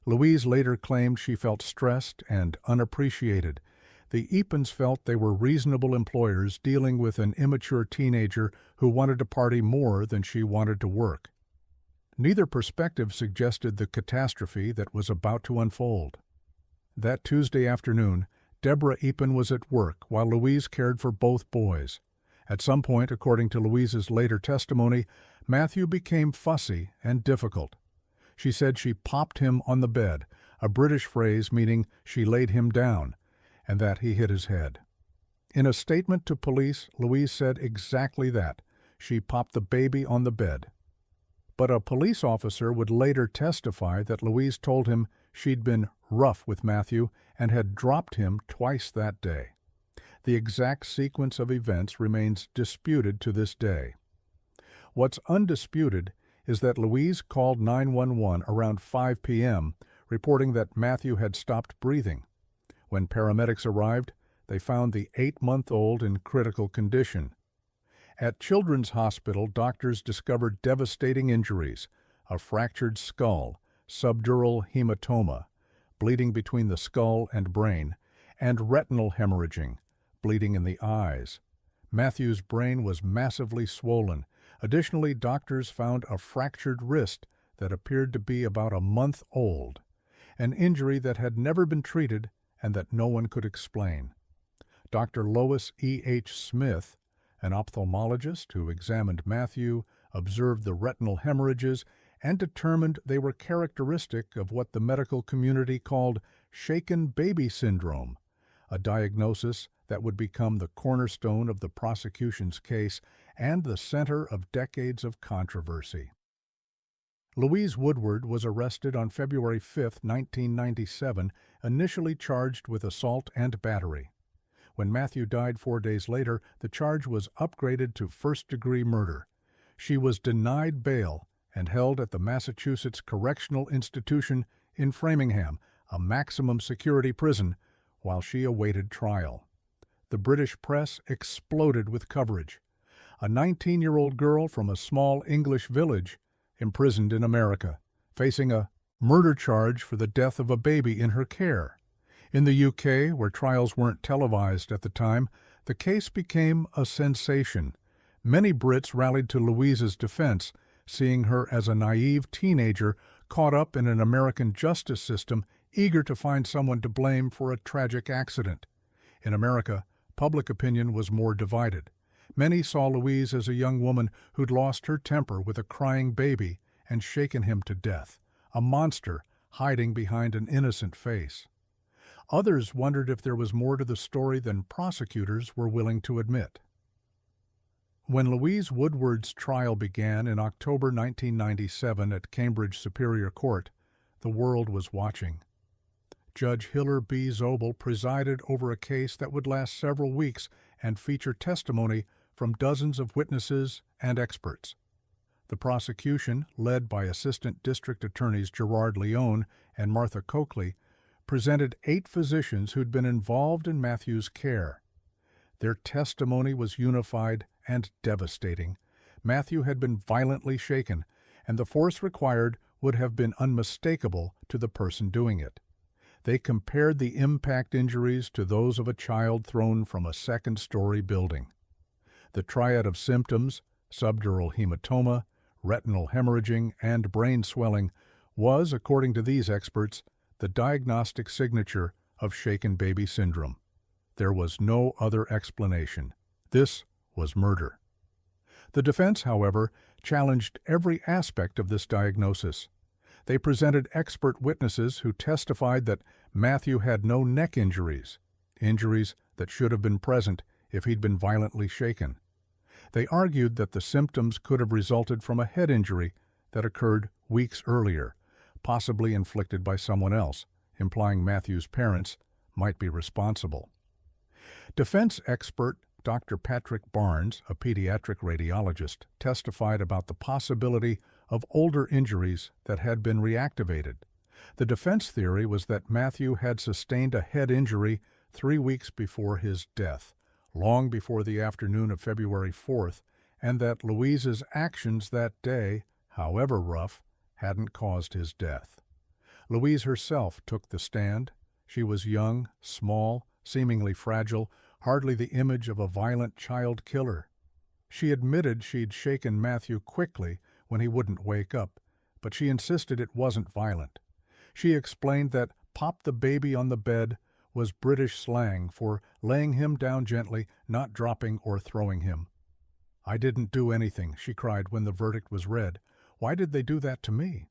Speaker 1: Louise later claimed she felt stressed and unappreciated. The Epens felt they were reasonable employers dealing with an immature teenager who wanted to party more than she wanted to work. Neither perspective suggested the catastrophe that was about to unfold. That Tuesday afternoon, Deborah Epen was at work while Louise cared for both boys. At some point, according to Louise's later testimony, Matthew became fussy and difficult. She said she popped him on the bed, a British phrase meaning she laid him down, and that he hit his head. In a statement to police, Louise said exactly that. She popped the baby on the bed. But a police officer would later testify that Louise told him she'd been rough with Matthew and had dropped him twice that day. The exact sequence of events remains disputed to this day. What's undisputed is that Louise called 911 around 5 p.m., reporting that Matthew had stopped breathing. When paramedics arrived, they found the 8-month-old in critical condition. At Children's Hospital, doctors discovered devastating injuries: a fractured skull, subdural hematoma, bleeding between the skull and brain, and retinal hemorrhaging, bleeding in the eyes. Matthew's brain was massively swollen. Additionally, doctors found a fractured wrist that appeared to be about a month old, an injury that had never been treated and that no one could explain. Dr. Lois E. H. Smith, an ophthalmologist who examined Matthew, observed the retinal hemorrhages and determined they were characteristic of what the medical community called shaken baby syndrome, a diagnosis that would become the cornerstone of the prosecution's case and the center of decades of controversy. Louise Woodward was arrested on February 5, 1997, initially charged with assault and battery. When Matthew died 4 days later, the charge was upgraded to first-degree murder. She was denied bail and held at the Massachusetts Correctional Institution in Framingham, a maximum security prison, while she awaited trial. The British press exploded with coverage. A 19-year-old girl from a small English village imprisoned in America, facing a murder charge for the death of a baby in her care. In the UK, where trials weren't televised at the time, the case became a sensation. Many Brits rallied to Louise's defense, seeing her as a naive teenager caught up in an American justice system eager to find someone to blame for a tragic accident. In America, public opinion was more divided. Many saw Louise as a young woman who'd lost her temper with a crying baby and shaken him to death, a monster hiding behind an innocent face. Others wondered if there was more to the story than prosecutors were willing to admit. When Louise Woodward's trial began in October 1997 at Cambridge Superior Court, the world was watching. Judge Hiller B. Zobel presided over a case that would last several weeks and feature testimony from dozens of witnesses and experts. The prosecution, led by Assistant District Attorneys Gerard Leone and Martha Coakley, presented 8 physicians who'd been involved in Matthew's care. Their testimony was unified and devastating. Matthew had been violently shaken, and the force required would have been unmistakable to the person doing it. They compared the impact injuries to those of a child thrown from a second-story building. The triad of symptoms, subdural hematoma, retinal hemorrhaging, and brain swelling, was, according to these experts, the diagnostic signature of shaken baby syndrome. There was no other explanation. This was murder. The defense, however, challenged every aspect of this diagnosis. They presented expert witnesses who testified that Matthew had no neck injuries, injuries that should have been present if he'd been violently shaken. They argued that the symptoms could have resulted from a head injury that occurred weeks earlier, possibly inflicted by someone else, implying Matthew's parents might be responsible. Defense expert Dr. Patrick Barnes, a pediatric radiologist, testified about the possibility of older injuries that had been reactivated. The defense theory was that Matthew had sustained a head injury 3 weeks before his death, long before the afternoon of February 4th, and that Louise's actions that day, however rough, hadn't caused his death. Louise herself took the stand. She was young, small, seemingly fragile, hardly the image of a violent child killer. She admitted she'd shaken Matthew quickly when he wouldn't wake up, but she insisted it wasn't violent. She explained that "pop the baby on the bed" was British slang for laying him down gently, not dropping or throwing him. "I didn't do anything," she cried when the verdict was read. "Why did they do that to me?"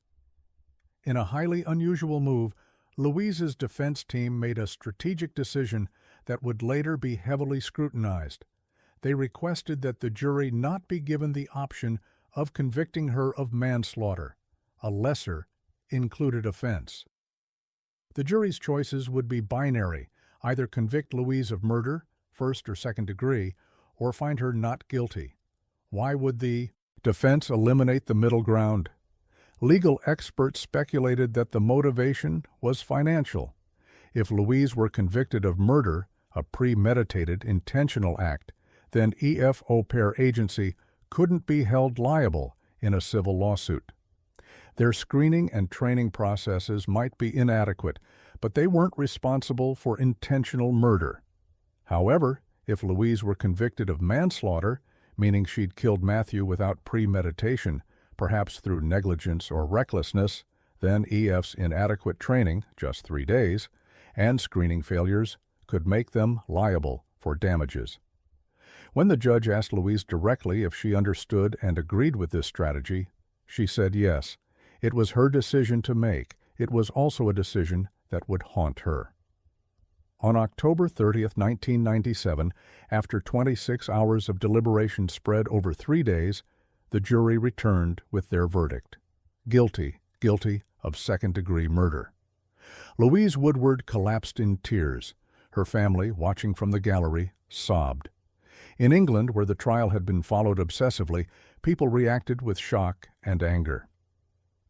Speaker 1: In a highly unusual move, Louise's defense team made a strategic decision that would later be heavily scrutinized. They requested that the jury not be given the option of convicting her of manslaughter, a lesser included offense. The jury's choices would be binary: either convict Louise of murder, first or second degree, or find her not guilty. Why would the defense eliminate the middle ground? Legal experts speculated that the motivation was financial. If Louise were convicted of murder, a premeditated, intentional act, then EF Au Pair Agency couldn't be held liable in a civil lawsuit. Their screening and training processes might be inadequate, but they weren't responsible for intentional murder. However, if Louise were convicted of manslaughter, meaning she'd killed Matthew without premeditation, perhaps through negligence or recklessness, then EF's inadequate training, just 3 days, and screening failures could make them liable for damages. When the judge asked Louise directly if she understood and agreed with this strategy, she said yes. It was her decision to make. It was also a decision that would haunt her. On October 30th, 1997, after 26 hours of deliberation spread over 3 days, the jury returned with their verdict: guilty, guilty of second-degree murder. Louise Woodward collapsed in tears. Her family, watching from the gallery, sobbed. In England, where the trial had been followed obsessively, people reacted with shock and anger.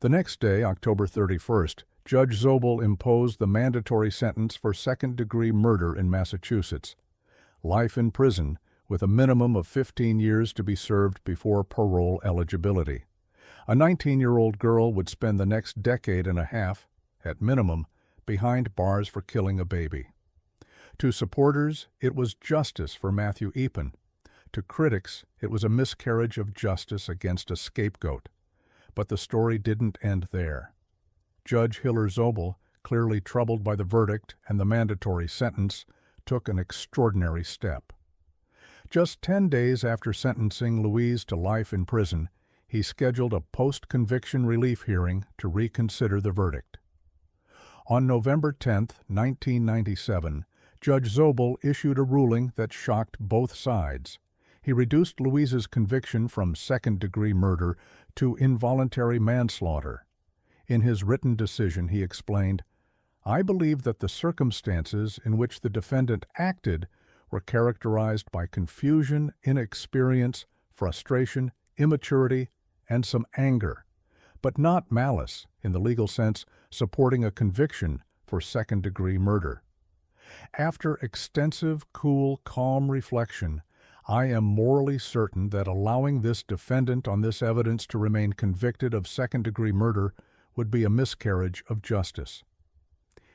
Speaker 1: The next day, October 31st, Judge Zobel imposed the mandatory sentence for second-degree murder in Massachusetts: life in prison with a minimum of 15 years to be served before parole eligibility. A 19-year-old girl would spend the next decade and a half, at minimum, behind bars for killing a baby. To supporters, it was justice for Matthew Eapen. To critics, it was a miscarriage of justice against a scapegoat. But the story didn't end there. Judge Hiller Zobel, clearly troubled by the verdict and the mandatory sentence, took an extraordinary step. Just 10 days after sentencing Louise to life in prison, he scheduled a post-conviction relief hearing to reconsider the verdict. On November 10, 1997, Judge Zobel issued a ruling that shocked both sides. He reduced Louise's conviction from second-degree murder to involuntary manslaughter. In his written decision, he explained, "I believe that the circumstances in which the defendant acted were characterized by confusion, inexperience, frustration, immaturity, and some anger, but not malice in the legal sense supporting a conviction for second-degree murder. After extensive, cool, calm reflection, I am morally certain that allowing this defendant on this evidence to remain convicted of second-degree murder would be a miscarriage of justice."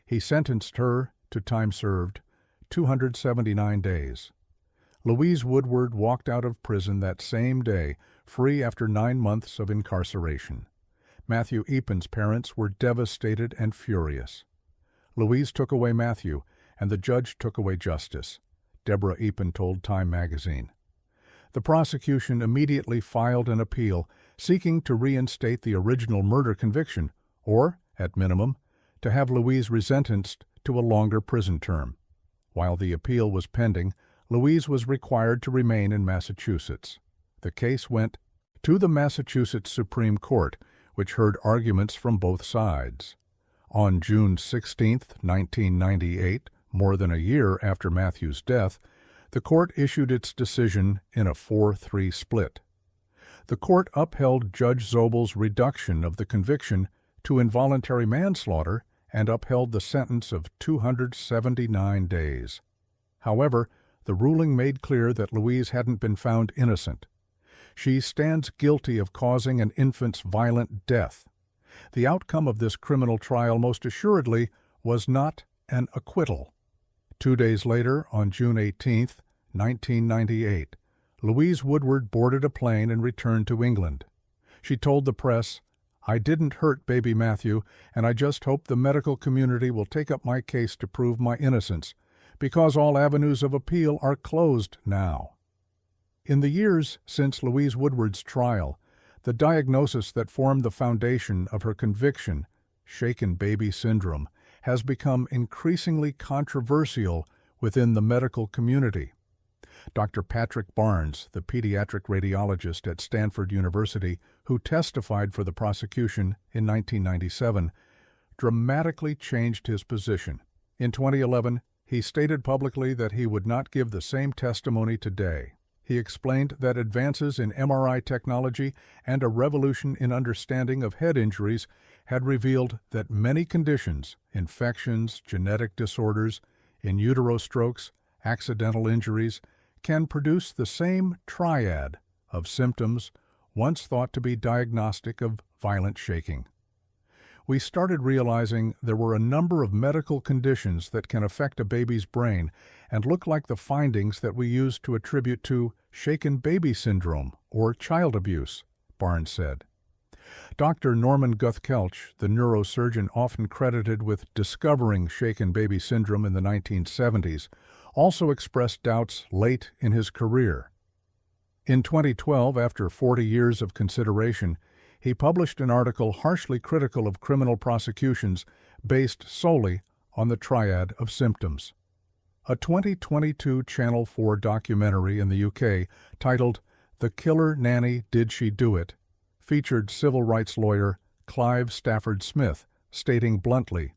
Speaker 1: He sentenced her to time served, 279 days. Louise Woodward walked out of prison that same day, free after 9 months of incarceration. Matthew Eapen's parents were devastated and furious. Louise took away Matthew, and the judge took away justice, Deborah Eapen told Time magazine. The prosecution immediately filed an appeal seeking to reinstate the original murder conviction, or, at minimum, to have Louise resentenced to a longer prison term. While the appeal was pending, Louise was required to remain in Massachusetts. The case went to the Massachusetts Supreme Court, which heard arguments from both sides. On June 16, 1998, more than a year after Matthew's death, The court issued its decision in a 4-3 split. The court upheld Judge Zobel's reduction of the conviction to involuntary manslaughter and upheld the sentence of 279 days. However, the ruling made clear that Louise hadn't been found innocent. She stands guilty of causing an infant's violent death. The outcome of this criminal trial most assuredly was not an acquittal. 2 days later, on June 18, 1998, Louise Woodward boarded a plane and returned to England. She told the press, "I didn't hurt baby Matthew, and I just hope the medical community will take up my case to prove my innocence, because all avenues of appeal are closed now." In the years since Louise Woodward's trial, the diagnosis that formed the foundation of her conviction, shaken baby syndrome, has become increasingly controversial within the medical community. Dr. Patrick Barnes, the pediatric radiologist at Stanford University, who testified for the prosecution in 1997, dramatically changed his position. In 2011, he stated publicly that he would not give the same testimony today. He explained that advances in MRI technology and a revolution in understanding of head injuries had revealed that many conditions, infections, genetic disorders, in utero strokes, accidental injuries, can produce the same triad of symptoms once thought to be diagnostic of violent shaking. We started realizing there were a number of medical conditions that can affect a baby's brain and look like the findings that we used to attribute to shaken baby syndrome or child abuse, Barnes said. Dr. Norman Guth-Kelch, the neurosurgeon often credited with discovering shaken baby syndrome in the 1970s, also expressed doubts late in his career. In 2012, after 40 years of consideration, he published an article harshly critical of criminal prosecutions based solely on the triad of symptoms. A 2022 Channel 4 documentary in the UK titled "The Killer Nanny, Did She Do It?" featured civil rights lawyer Clive Stafford Smith stating bluntly,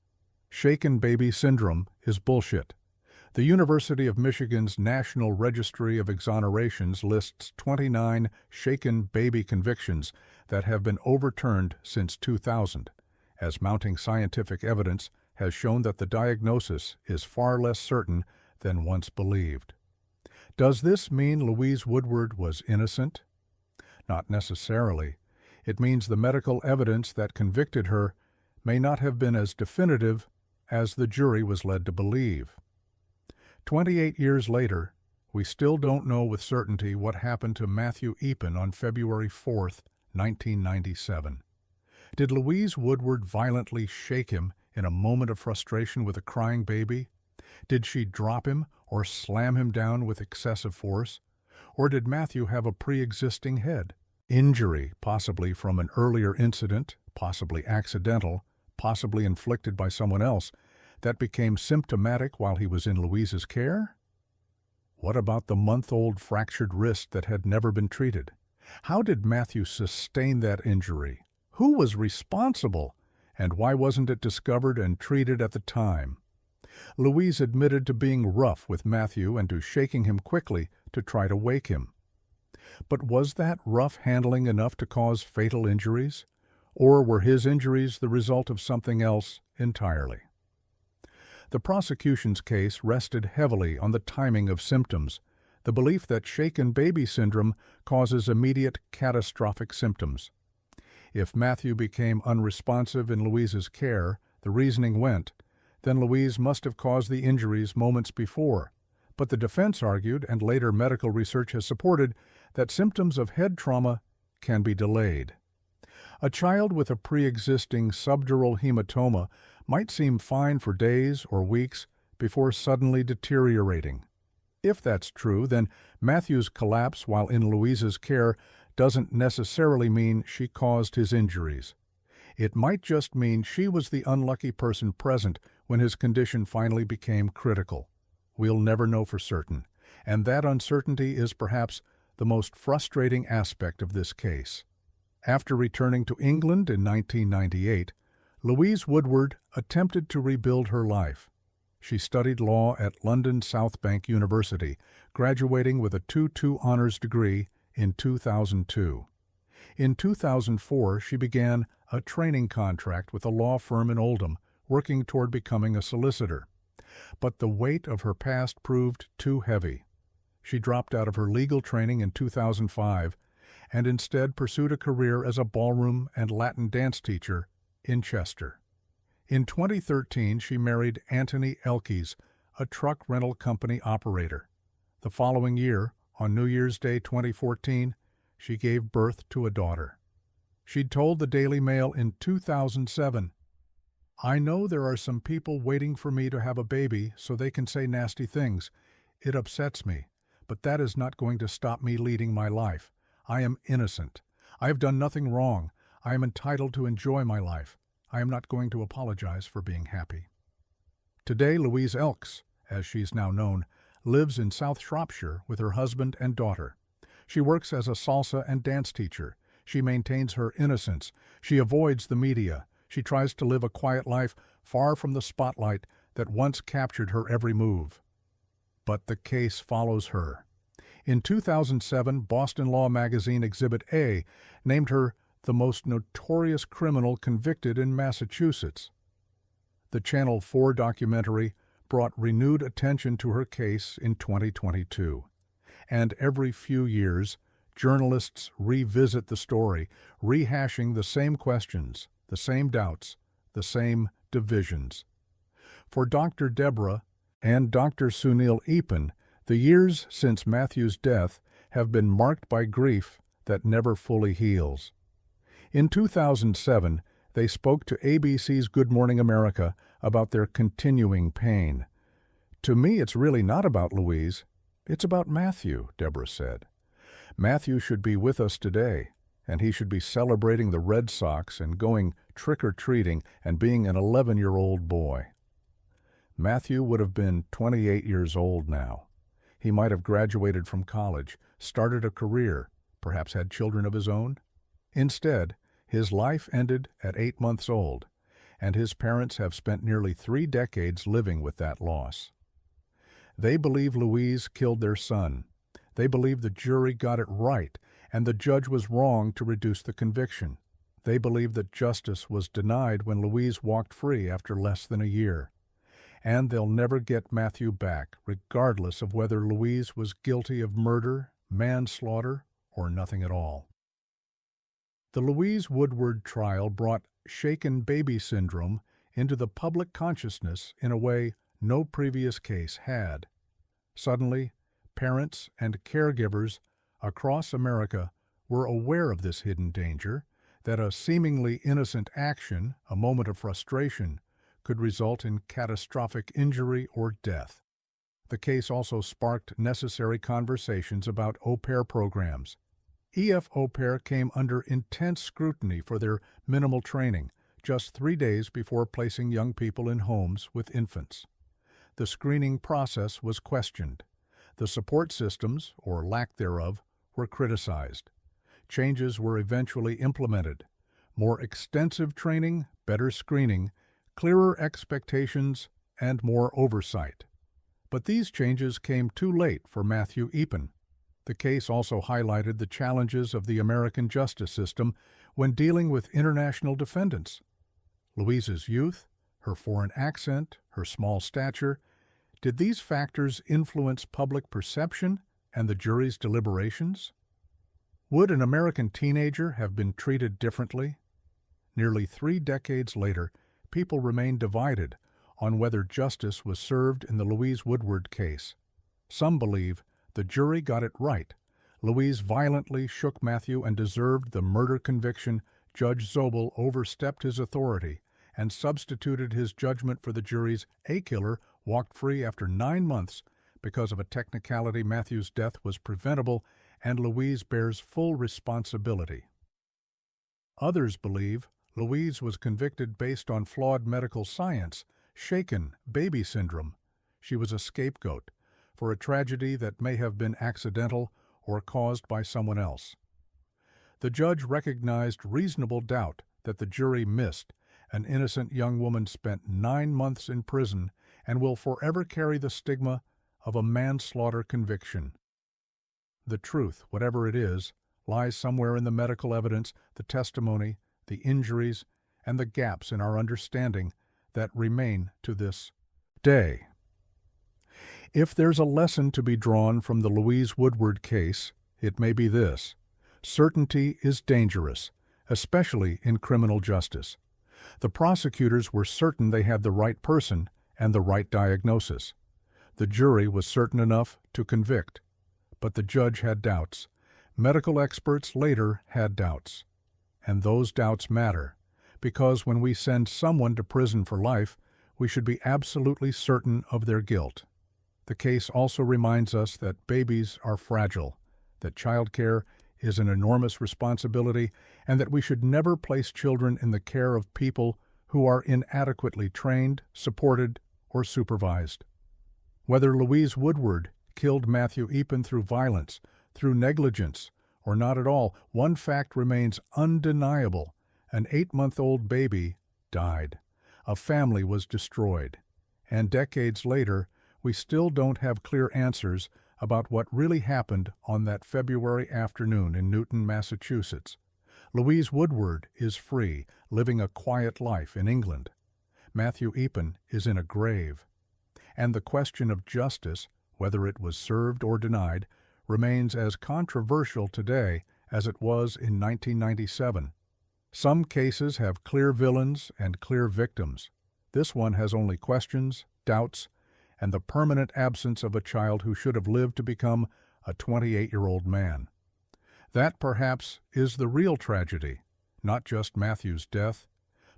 Speaker 1: "Shaken baby syndrome is bullshit." The University of Michigan's National Registry of Exonerations lists 29 shaken baby convictions that have been overturned since 2000, as mounting scientific evidence has shown that the diagnosis is far less certain than once believed. Does this mean Louise Woodward was innocent? Not necessarily. It means the medical evidence that convicted her may not have been as definitive as the jury was led to believe. 28 years later, we still don't know with certainty what happened to Matthew Eapen on February 4, 1997. Did Louise Woodward violently shake him in a moment of frustration with a crying baby? Did she drop him or slam him down with excessive force? Or did Matthew have a pre-existing head injury, possibly from an earlier incident, possibly accidental, possibly inflicted by someone else, that became symptomatic while he was in Louise's care? What about the month-old fractured wrist that had never been treated? How did Matthew sustain that injury? Who was responsible? And why wasn't it discovered and treated at the time? Louise admitted to being rough with Matthew and to shaking him quickly to try to wake him. But was that rough handling enough to cause fatal injuries? Or were his injuries the result of something else entirely? The prosecution's case rested heavily on the timing of symptoms, the belief that shaken baby syndrome causes immediate catastrophic symptoms. If Matthew became unresponsive in Louise's care, the reasoning went, then Louise must have caused the injuries moments before. But the defense argued, and later medical research has supported, that symptoms of head trauma can be delayed. A child with a pre-existing subdural hematoma might seem fine for days or weeks before suddenly deteriorating. If that's true, then Matthew's collapse while in Louise's care doesn't necessarily mean she caused his injuries. It might just mean she was the unlucky person present when his condition finally became critical. We'll never know for certain, and that uncertainty is perhaps the most frustrating aspect of this case. After returning to England in 1998, Louise Woodward attempted to rebuild her life. She studied law at London South Bank University, graduating with a 2:2 honors degree in 2002. In 2004, she began a training contract with a law firm in Oldham, working toward becoming a solicitor. But the weight of her past proved too heavy. She dropped out of her legal training in 2005 and instead pursued a career as a ballroom and Latin dance teacher in Chester. In 2013, she married Anthony Elkes, a truck rental company operator. The following year, on New Year's Day 2014, she gave birth to a daughter. She'd told the Daily Mail in 2007, "I know there are some people waiting for me to have a baby so they can say nasty things. It upsets me, but that is not going to stop me leading my life. I am innocent. I have done nothing wrong. I am entitled to enjoy my life. I am not going to apologize for being happy." Today, Louise Elkes, as she's now known, lives in South Shropshire with her husband and daughter. She works as a salsa and dance teacher. She maintains her innocence. She avoids the media. She tries to live a quiet life far from the spotlight that once captured her every move. But the case follows her. In 2007, Boston Law magazine Exhibit A named her the most notorious criminal convicted in Massachusetts. The Channel 4 documentary brought renewed attention to her case in 2022. And every few years, journalists revisit the story, rehashing the same questions, the same doubts, the same divisions. For Dr. Deborah and Dr. Sunil Epan, the years since Matthew's death have been marked by grief that never fully heals. In 2007, they spoke to ABC's Good Morning America about their continuing pain. "To me, it's really not about Louise. It's about Matthew," Deborah said. "Matthew should be with us today, and he should be celebrating the Red Sox and going trick-or-treating and being an 11-year-old boy." Matthew would have been 28 years old now. He might have graduated from college, started a career, perhaps had children of his own. Instead, his life ended at 8 months old, and his parents have spent nearly 3 decades living with that loss. They believe Louise killed their son. They believe the jury got it right and the judge was wrong to reduce the conviction. They believe that justice was denied when Louise walked free after less than a year. And they'll never get Matthew back, regardless of whether Louise was guilty of murder, manslaughter, or nothing at all. The Louise Woodward trial brought shaken baby syndrome into the public consciousness in a way no previous case had. Suddenly, parents and caregivers across America were aware of this hidden danger, that a seemingly innocent action, a moment of frustration, could result in catastrophic injury or death. The case also sparked necessary conversations about au pair programs. EF au pair came under intense scrutiny for their minimal training, just 3 days before placing young people in homes with infants. The screening process was questioned. The support systems, or lack thereof, were criticized. Changes were eventually implemented. More extensive training, better screening, clearer expectations, and more oversight. But these changes came too late for Matthew Epan. The case also highlighted the challenges of the American justice system when dealing with international defendants. Louise's youth, her foreign accent, her small stature, did these factors influence public perception and the jury's deliberations? Would an American teenager have been treated differently? Nearly 3 decades later, people remain divided on whether justice was served in the Louise Woodward case. Some believe the jury got it right. Louise violently shook Matthew and deserved the murder conviction. Judge Zobel overstepped his authority and substituted his judgment for the jury's. A killer walked free after 9 months because of a technicality. Matthew's death was preventable, and Louise bears full responsibility. Others believe Louise was convicted based on flawed medical science, shaken baby syndrome. She was a scapegoat for a tragedy that may have been accidental or caused by someone else. The judge recognized reasonable doubt that the jury missed. An innocent young woman spent 9 months in prison and will forever carry the stigma of a manslaughter conviction. The truth, whatever it is, lies somewhere in the medical evidence, the testimony, the injuries, and the gaps in our understanding that remain to this day. If there's a lesson to be drawn from the Louise Woodward case, it may be this: certainty is dangerous, especially in criminal justice. The prosecutors were certain they had the right person and the right diagnosis. The jury was certain enough to convict, but the judge had doubts. Medical experts later had doubts. And those doubts matter, because when we send someone to prison for life, we should be absolutely certain of their guilt. The case also reminds us that babies are fragile, that childcare is an enormous responsibility, and that we should never place children in the care of people who are inadequately trained, supported, or supervised. Whether Louise Woodward killed Matthew Eapen through violence, through negligence, or not at all, one fact remains undeniable: an 8-month-old baby died. A family was destroyed. And decades later, we still don't have clear answers about what really happened on that February afternoon in Newton, Massachusetts. Louise Woodward is free, living a quiet life in England. Matthew Eapen is in a grave. And the question of justice, whether it was served or denied, remains as controversial today as it was in 1997. Some cases have clear villains and clear victims. This one has only questions, doubts, and the permanent absence of a child who should have lived to become a 28-year-old man. That, perhaps, is the real tragedy, not just Matthew's death,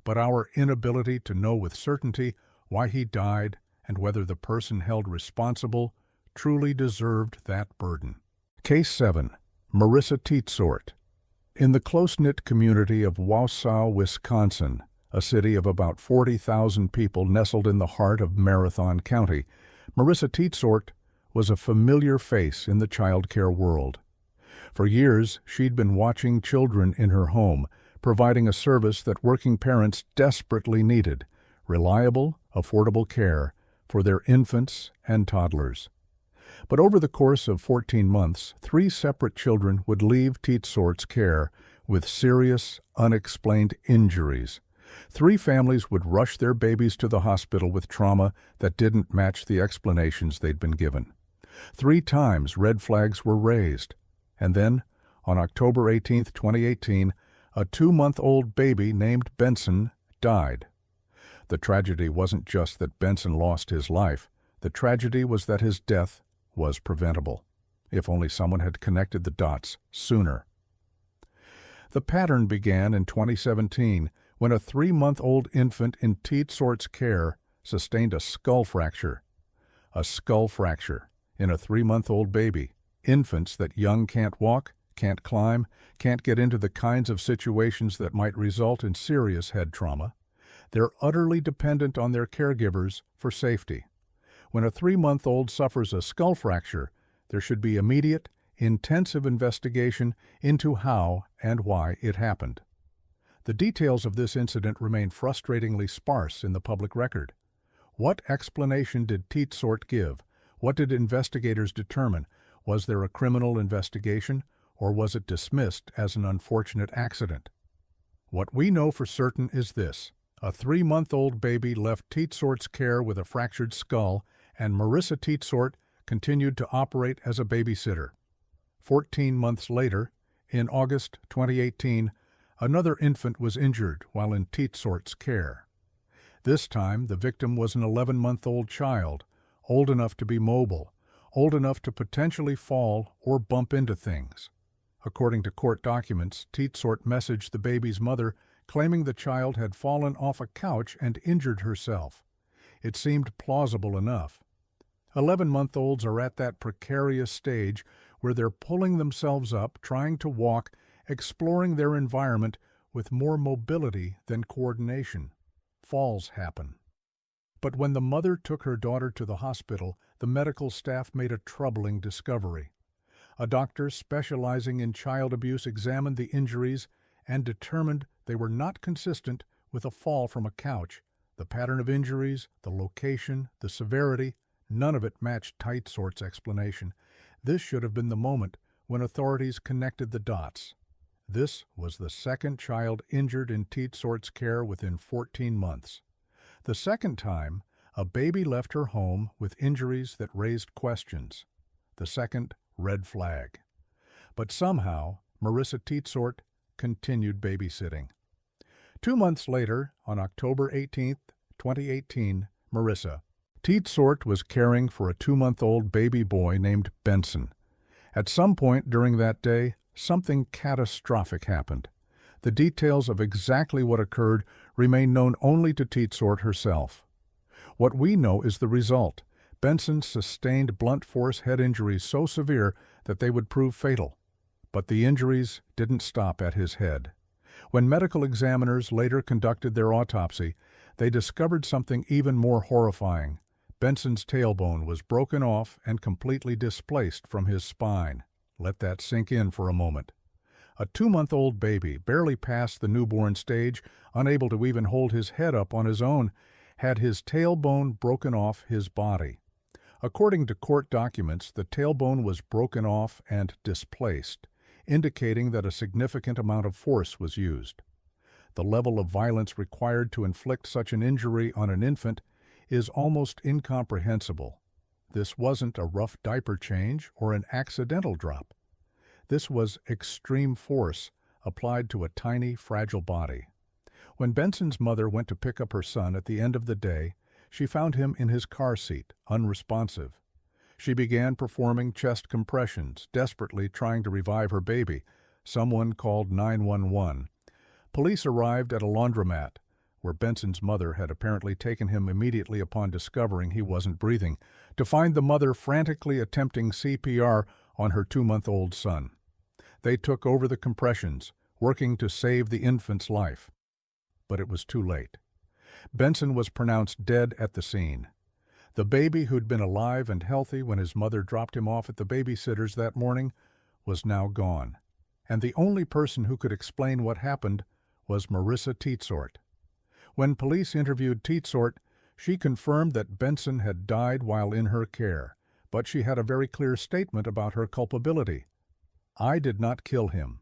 Speaker 1: but our inability to know with certainty why he died and whether the person held responsible truly deserved that burden. Case 7. Marissa Teetsort. In the close-knit community of Wausau, Wisconsin, a city of about 40,000 people nestled in the heart of Marathon County, Marissa Teetsort was a familiar face in the child care world. For years, she'd been watching children in her home, providing a service that working parents desperately needed: reliable, affordable care for their infants and toddlers. But over the course of 14 months, 3 separate children would leave Teetsort's care with serious, unexplained injuries. 3 families would rush their babies to the hospital with trauma that didn't match the explanations they'd been given. 3 times red flags were raised. And then, on October 18, 2018, a 2-month-old baby named Benson died. The tragedy wasn't just that Benson lost his life. The tragedy was that his death was preventable, if only someone had connected the dots sooner. The pattern began in 2017 when a 3-month-old infant in Teetsort's care sustained a skull fracture. A skull fracture in a 3-month-old baby. Infants that young can't walk, can't climb, can't get into the kinds of situations that might result in serious head trauma. They're utterly dependent on their caregivers for safety. When a 3-month-old suffers a skull fracture, there should be immediate, intensive investigation into how and why it happened. The details of this incident remain frustratingly sparse in the public record. What explanation did Teetsort give? What did investigators determine? Was there a criminal investigation, or was it dismissed as an unfortunate accident? What we know for certain is this: a 3-month-old baby left Teetsort's care with a fractured skull, and Marissa Teetsort continued to operate as a babysitter. 14 months later, in August 2018, another infant was injured while in Teetsort's care. This time, the victim was an 11-month-old child, old enough to be mobile, old enough to potentially fall or bump into things. According to court documents, Teetsort messaged the baby's mother claiming the child had fallen off a couch and injured herself. It seemed plausible enough. 11-month-olds are at that precarious stage where they're pulling themselves up, trying to walk, exploring their environment with more mobility than coordination. Falls happen. But when the mother took her daughter to the hospital, the medical staff made a troubling discovery. A doctor specializing in child abuse examined the injuries and determined they were not consistent with a fall from a couch, The pattern of injuries, the location, the severity, none of it matched Teitsort's explanation. This should have been the moment when authorities connected the dots. This was the second child injured in Teitsort's care within 14 months. The second time, a baby left her home with injuries that raised questions. The second red flag. But somehow, Marissa Teitsort continued babysitting. 2 months later, on October 18, 2018, Marissa Teitsort was caring for a 2-month-old baby boy named Benson. At some point during that day, something catastrophic happened. The details of exactly what occurred remain known only to Teitsort herself. What we know is the result. Benson sustained blunt force head injuries so severe that they would prove fatal. But the injuries didn't stop at his head. When medical examiners later conducted their autopsy, they discovered something even more horrifying. Benson's tailbone was broken off and completely displaced from his spine. Let that sink in for a moment. A 2-month-old baby, barely past the newborn stage, unable to even hold his head up on his own, had his tailbone broken off his body. According to court documents, the tailbone was broken off and displaced, indicating that a significant amount of force was used. The level of violence required to inflict such an injury on an infant is almost incomprehensible. This wasn't a rough diaper change or an accidental drop. This was extreme force applied to a tiny, fragile body. When Benson's mother went to pick up her son at the end of the day, she found him in his car seat, unresponsive. She began performing chest compressions, desperately trying to revive her baby. Someone called 911. Police arrived at a laundromat, where Benson's mother had apparently taken him immediately upon discovering he wasn't breathing, to find the mother frantically attempting CPR on her 2-month-old son. They took over the compressions, working to save the infant's life. But it was too late. Benson was pronounced dead at the scene. The baby, who'd been alive and healthy when his mother dropped him off at the Babysitters that morning, was now gone. And the only person who could explain what happened was Marissa Teitsort. When police interviewed Teitsort, she confirmed that Benson had died while in her care, but she had a very clear statement about her culpability. "I did not kill him."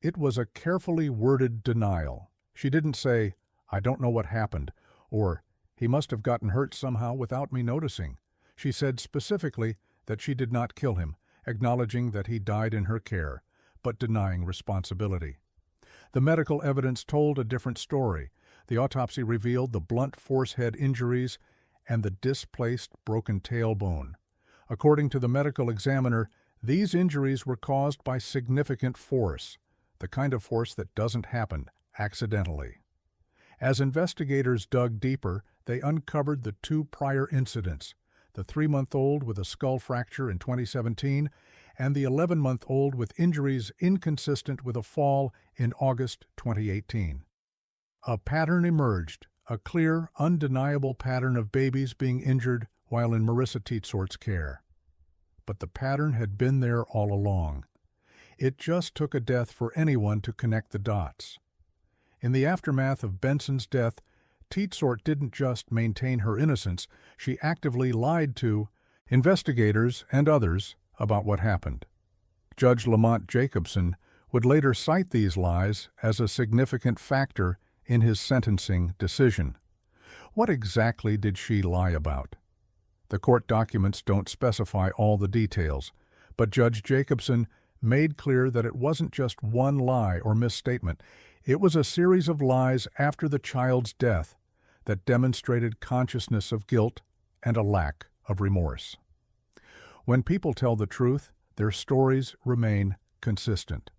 Speaker 1: It was a carefully worded denial. She didn't say, "I don't know what happened," or "He must have gotten hurt somehow without me noticing." She said specifically that she did not kill him, acknowledging that he died in her care, but denying responsibility. The medical evidence told a different story. The autopsy revealed the blunt force head injuries and the displaced broken tailbone. According to the medical examiner, these injuries were caused by significant force, the kind of force that doesn't happen accidentally. As investigators dug deeper, they uncovered the 2 prior incidents, the 3-month-old with a skull fracture in 2017 and the 11-month-old with injuries inconsistent with a fall in August 2018. A pattern emerged, a clear, undeniable pattern of babies being injured while in Marissa Teitsort's care. But the pattern had been there all along. It just took a death for anyone to connect the dots. In the aftermath of Benson's death, Teitsort didn't just maintain her innocence, she actively lied to investigators and others about what happened. Judge Lamont Jacobson would later cite these lies as a significant factor in his sentencing decision. What exactly did she lie about? The court documents don't specify all the details, but Judge Jacobson made clear that it wasn't just one lie or misstatement. It was a series of lies after the child's death that demonstrated consciousness of guilt and a lack of remorse. When people tell the truth, their stories remain consistent.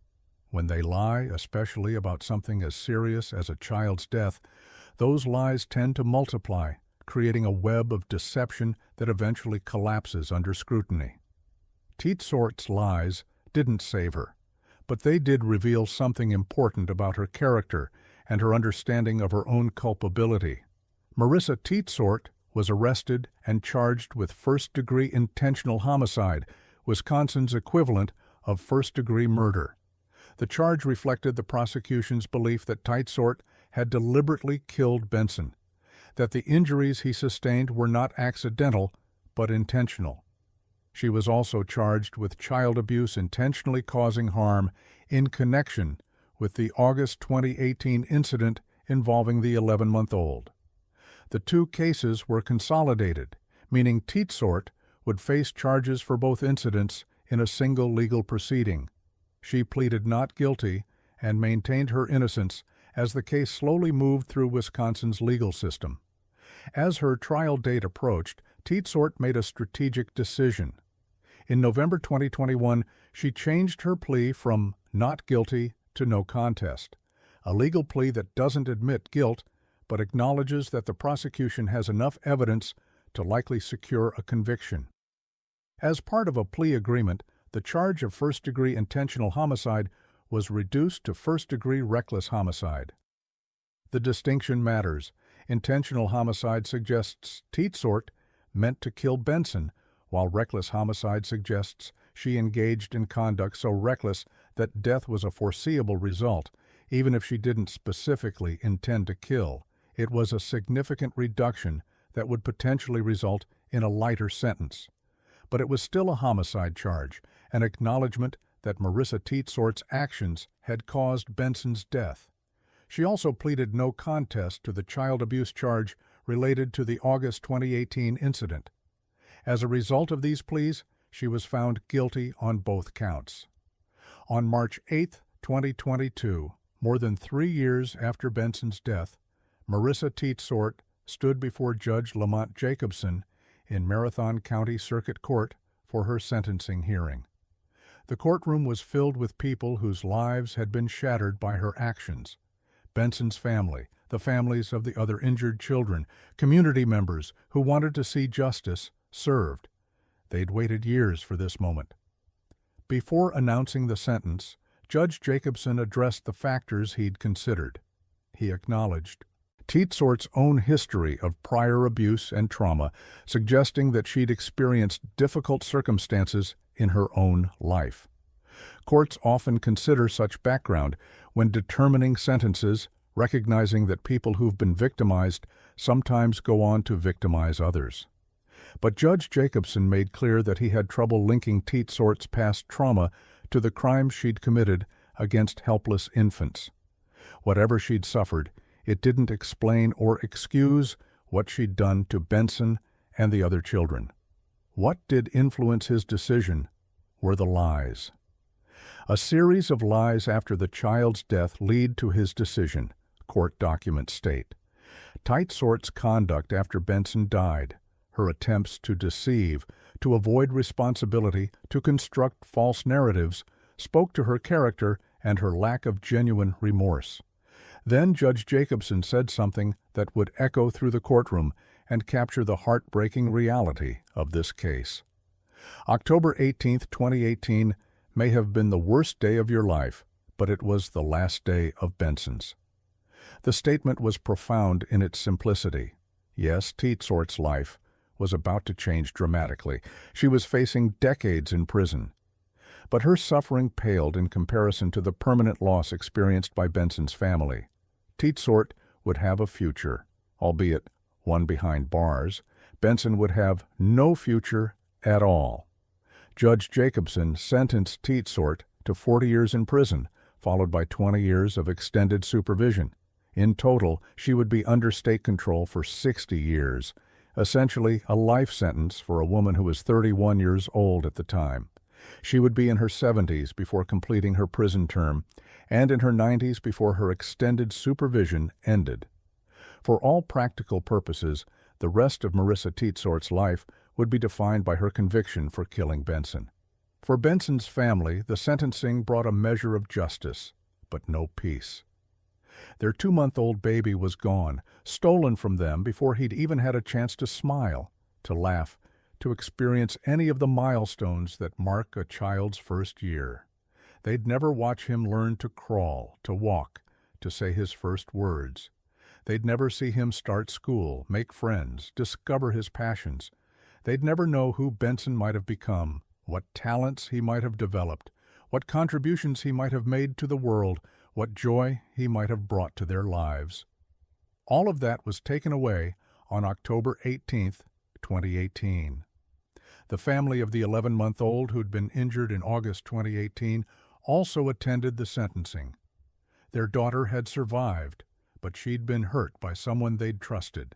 Speaker 1: When they lie, especially about something as serious as a child's death, those lies tend to multiply, creating a web of deception that eventually collapses under scrutiny. Teitsort's lies didn't save her, but they did reveal something important about her character and her understanding of her own culpability. Marissa Teitsort was arrested and charged with first-degree intentional homicide, Wisconsin's equivalent of first-degree murder. The charge reflected the prosecution's belief that Teitsort had deliberately killed Benson. that the injuries he sustained were not accidental, but intentional. She was also charged with child abuse intentionally causing harm in connection with the August 2018 incident involving the 11-month-old. The two cases were consolidated, meaning Teetsort would face charges for both incidents in a single legal proceeding. She pleaded not guilty and maintained her innocence as the case slowly moved through Wisconsin's legal system. As her trial date approached, Teetsort made a strategic decision. In November 2021, she changed her plea from not guilty to no contest, a legal plea that doesn't admit guilt but acknowledges that the prosecution has enough evidence to likely secure a conviction. As part of a plea agreement, the charge of first-degree intentional homicide was reduced to first-degree reckless homicide. The distinction matters. Intentional homicide suggests Teetsort meant to kill Benson, while reckless homicide suggests she engaged in conduct so reckless that death was a foreseeable result, even if she didn't specifically intend to kill. It was a significant reduction that would potentially result in a lighter sentence. But it was still a homicide charge, an acknowledgement that Marissa Teetsort's actions had caused Benson's death. She also pleaded no contest to the child abuse charge related to the August 2018 incident. As a result of these pleas, she was found guilty on both counts. On March 8, 2022, more than 3 years after Benson's death, Marissa Teetsort stood before Judge Lamont Jacobson in Marathon County Circuit Court for her sentencing hearing. The courtroom was filled with people whose lives had been shattered by her actions. Benson's family, the families of the other injured children, community members who wanted to see justice served. They'd waited years for this moment. Before announcing the sentence, Judge Jacobson addressed the factors he'd considered. He acknowledged Teetsort's own history of prior abuse and trauma, suggesting that she'd experienced difficult circumstances in her own life. Courts often consider such background when determining sentences, recognizing that people who've been victimized sometimes go on to victimize others. But Judge Jacobson made clear that he had trouble linking Teetsort's past trauma to the crimes she'd committed against helpless infants. Whatever she'd suffered, it didn't explain or excuse what she'd done to Benson and the other children. What did influence his decision were the lies. A series of lies after the child's death lead to his decision, court documents state. Teetsort's conduct after Benson died, her attempts to deceive, to avoid responsibility, to construct false narratives, spoke to her character and her lack of genuine remorse. Then Judge Jacobson said something that would echo through the courtroom and capture the heartbreaking reality of this case. October 18, 2018, may have been the worst day of your life, but it was the last day of Benson's. The statement was profound in its simplicity. Yes, Teetsort's life was about to change dramatically. She was facing decades in prison. But her suffering paled in comparison to the permanent loss experienced by Benson's family. Teetsort would have a future, albeit one behind bars. Benson would have no future at all. Judge Jacobson sentenced Teetsort to 40 years in prison, followed by 20 years of extended supervision. In total, she would be under state control for 60 years, essentially a life sentence for a woman who was 31 years old at the time. She would be in her 70s before completing her prison term, and in her 90s before her extended supervision ended. For all practical purposes, the rest of Marissa Teetsort's life would be defined by her conviction for killing Benson. For Benson's family, the sentencing brought a measure of justice, but no peace. Their 2-month-old baby was gone, stolen from them before he'd even had a chance to smile, to laugh, to experience any of the milestones that mark a child's first year. They'd never watch him learn to crawl, to walk, to say his first words. They'd never see him start school, make friends, discover his passions. They'd never know who Benson might have become, what talents he might have developed, what contributions he might have made to the world, what joy he might have brought to their lives. All of that was taken away on October 18, 2018. The family of the 11-month-old who'd been injured in August 2018 also attended the sentencing. Their daughter had survived, but she'd been hurt by someone they'd trusted.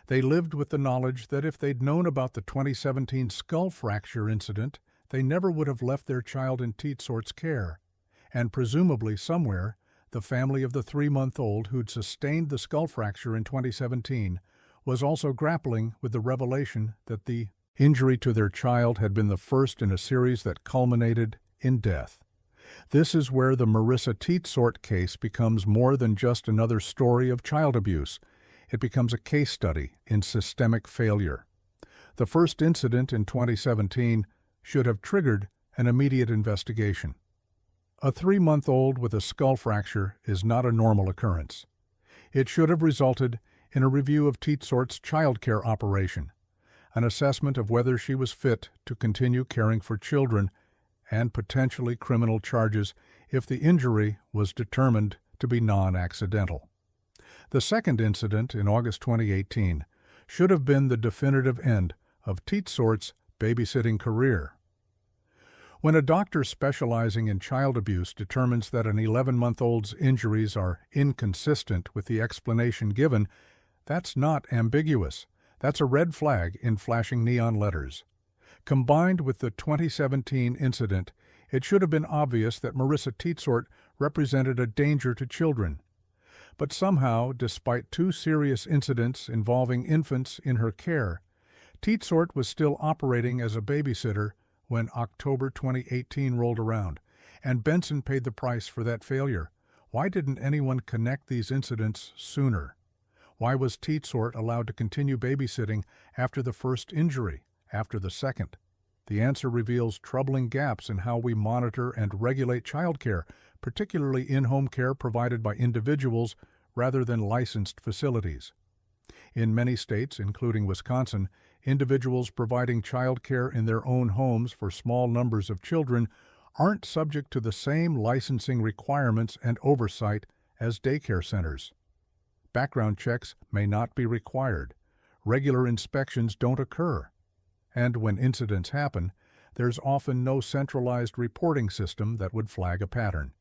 Speaker 1: They lived with the knowledge that if they'd known about the 2017 skull fracture incident, they never would have left their child in Tietsort's care. And presumably somewhere, the family of the 3-month-old who'd sustained the skull fracture in 2017 was also grappling with the revelation that the injury to their child had been the first in a series that culminated in death. This is where the Marissa Tietsort case becomes more than just another story of child abuse. It becomes a case study in systemic failure. The first incident in 2017 should have triggered an immediate investigation. A 3-month-old with a skull fracture is not a normal occurrence. It should have resulted in a review of Tietsort's child care operation, an assessment of whether she was fit to continue caring for children, and potentially criminal charges if the injury was determined to be non-accidental. The second incident in August 2018 should have been the definitive end of Tietsort's babysitting career. When a doctor specializing in child abuse determines that an 11-month-old's injuries are inconsistent with the explanation given, that's not ambiguous. That's a red flag in flashing neon letters. Combined with the 2017 incident, it should have been obvious that Marissa Tietsort represented a danger to children. But somehow, despite 2 serious incidents involving infants in her care, Tietsort was still operating as a babysitter when October 2018 rolled around, and Benson paid the price for that failure. Why didn't anyone connect these incidents sooner? Why was Tietsort allowed to continue babysitting after the first injury, after the second? The answer reveals troubling gaps in how we monitor and regulate childcare, particularly in-home care provided by individuals rather than licensed facilities. In many states, including Wisconsin, individuals providing childcare in their own homes for small numbers of children aren't subject to the same licensing requirements and oversight as daycare centers. Background checks may not be required. Regular inspections don't occur. And when incidents happen, there's often no centralized reporting system that would flag a pattern.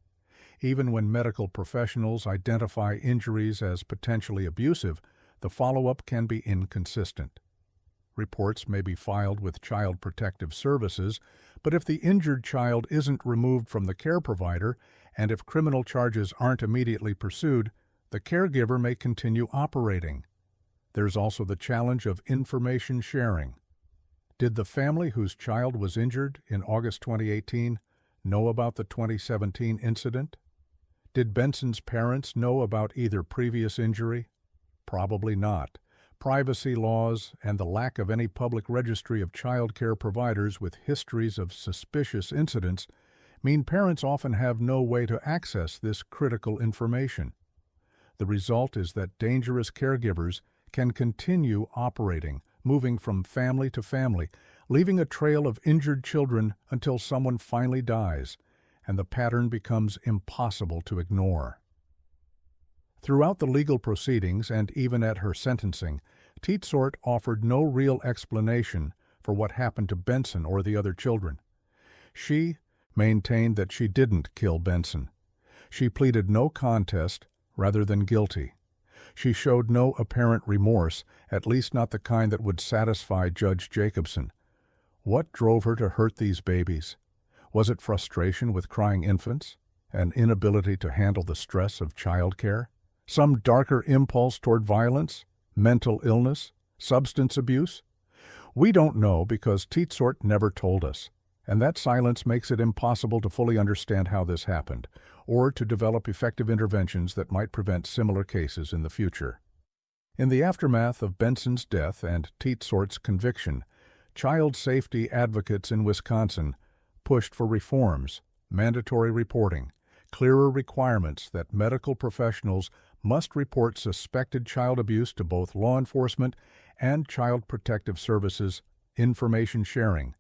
Speaker 1: Even when medical professionals identify injuries as potentially abusive, the follow-up can be inconsistent. Reports may be filed with Child Protective Services, but if the injured child isn't removed from the care provider, and if criminal charges aren't immediately pursued, the caregiver may continue operating. There's also the challenge of information sharing. Did the family whose child was injured in August 2018 know about the 2017 incident? Did Benson's parents know about either previous injury? Probably not. Privacy laws and the lack of any public registry of child care providers with histories of suspicious incidents mean parents often have no way to access this critical information. The result is that dangerous caregivers can continue operating, moving from family to family, leaving a trail of injured children until someone finally dies, and the pattern becomes impossible to ignore. Throughout the legal proceedings and even at her sentencing, Tietsort offered no real explanation for what happened to Benson or the other children. She maintained that she didn't kill Benson. She pleaded no contest rather than guilty. She showed no apparent remorse, at least not the kind that would satisfy Judge Jacobson. What drove her to hurt these babies? Was it frustration with crying infants? An inability to handle the stress of childcare? Some darker impulse toward violence? Mental illness? Substance abuse? We don't know because Tietsort never told us, and that silence makes it impossible to fully understand how this happened, or to develop effective interventions that might prevent similar cases in the future. In the aftermath of Benson's death and Tietsort's conviction, child safety advocates in Wisconsin pushed for reforms, mandatory reporting, clearer requirements that medical professionals must report suspected child abuse to both law enforcement and Child Protective Services, information sharing,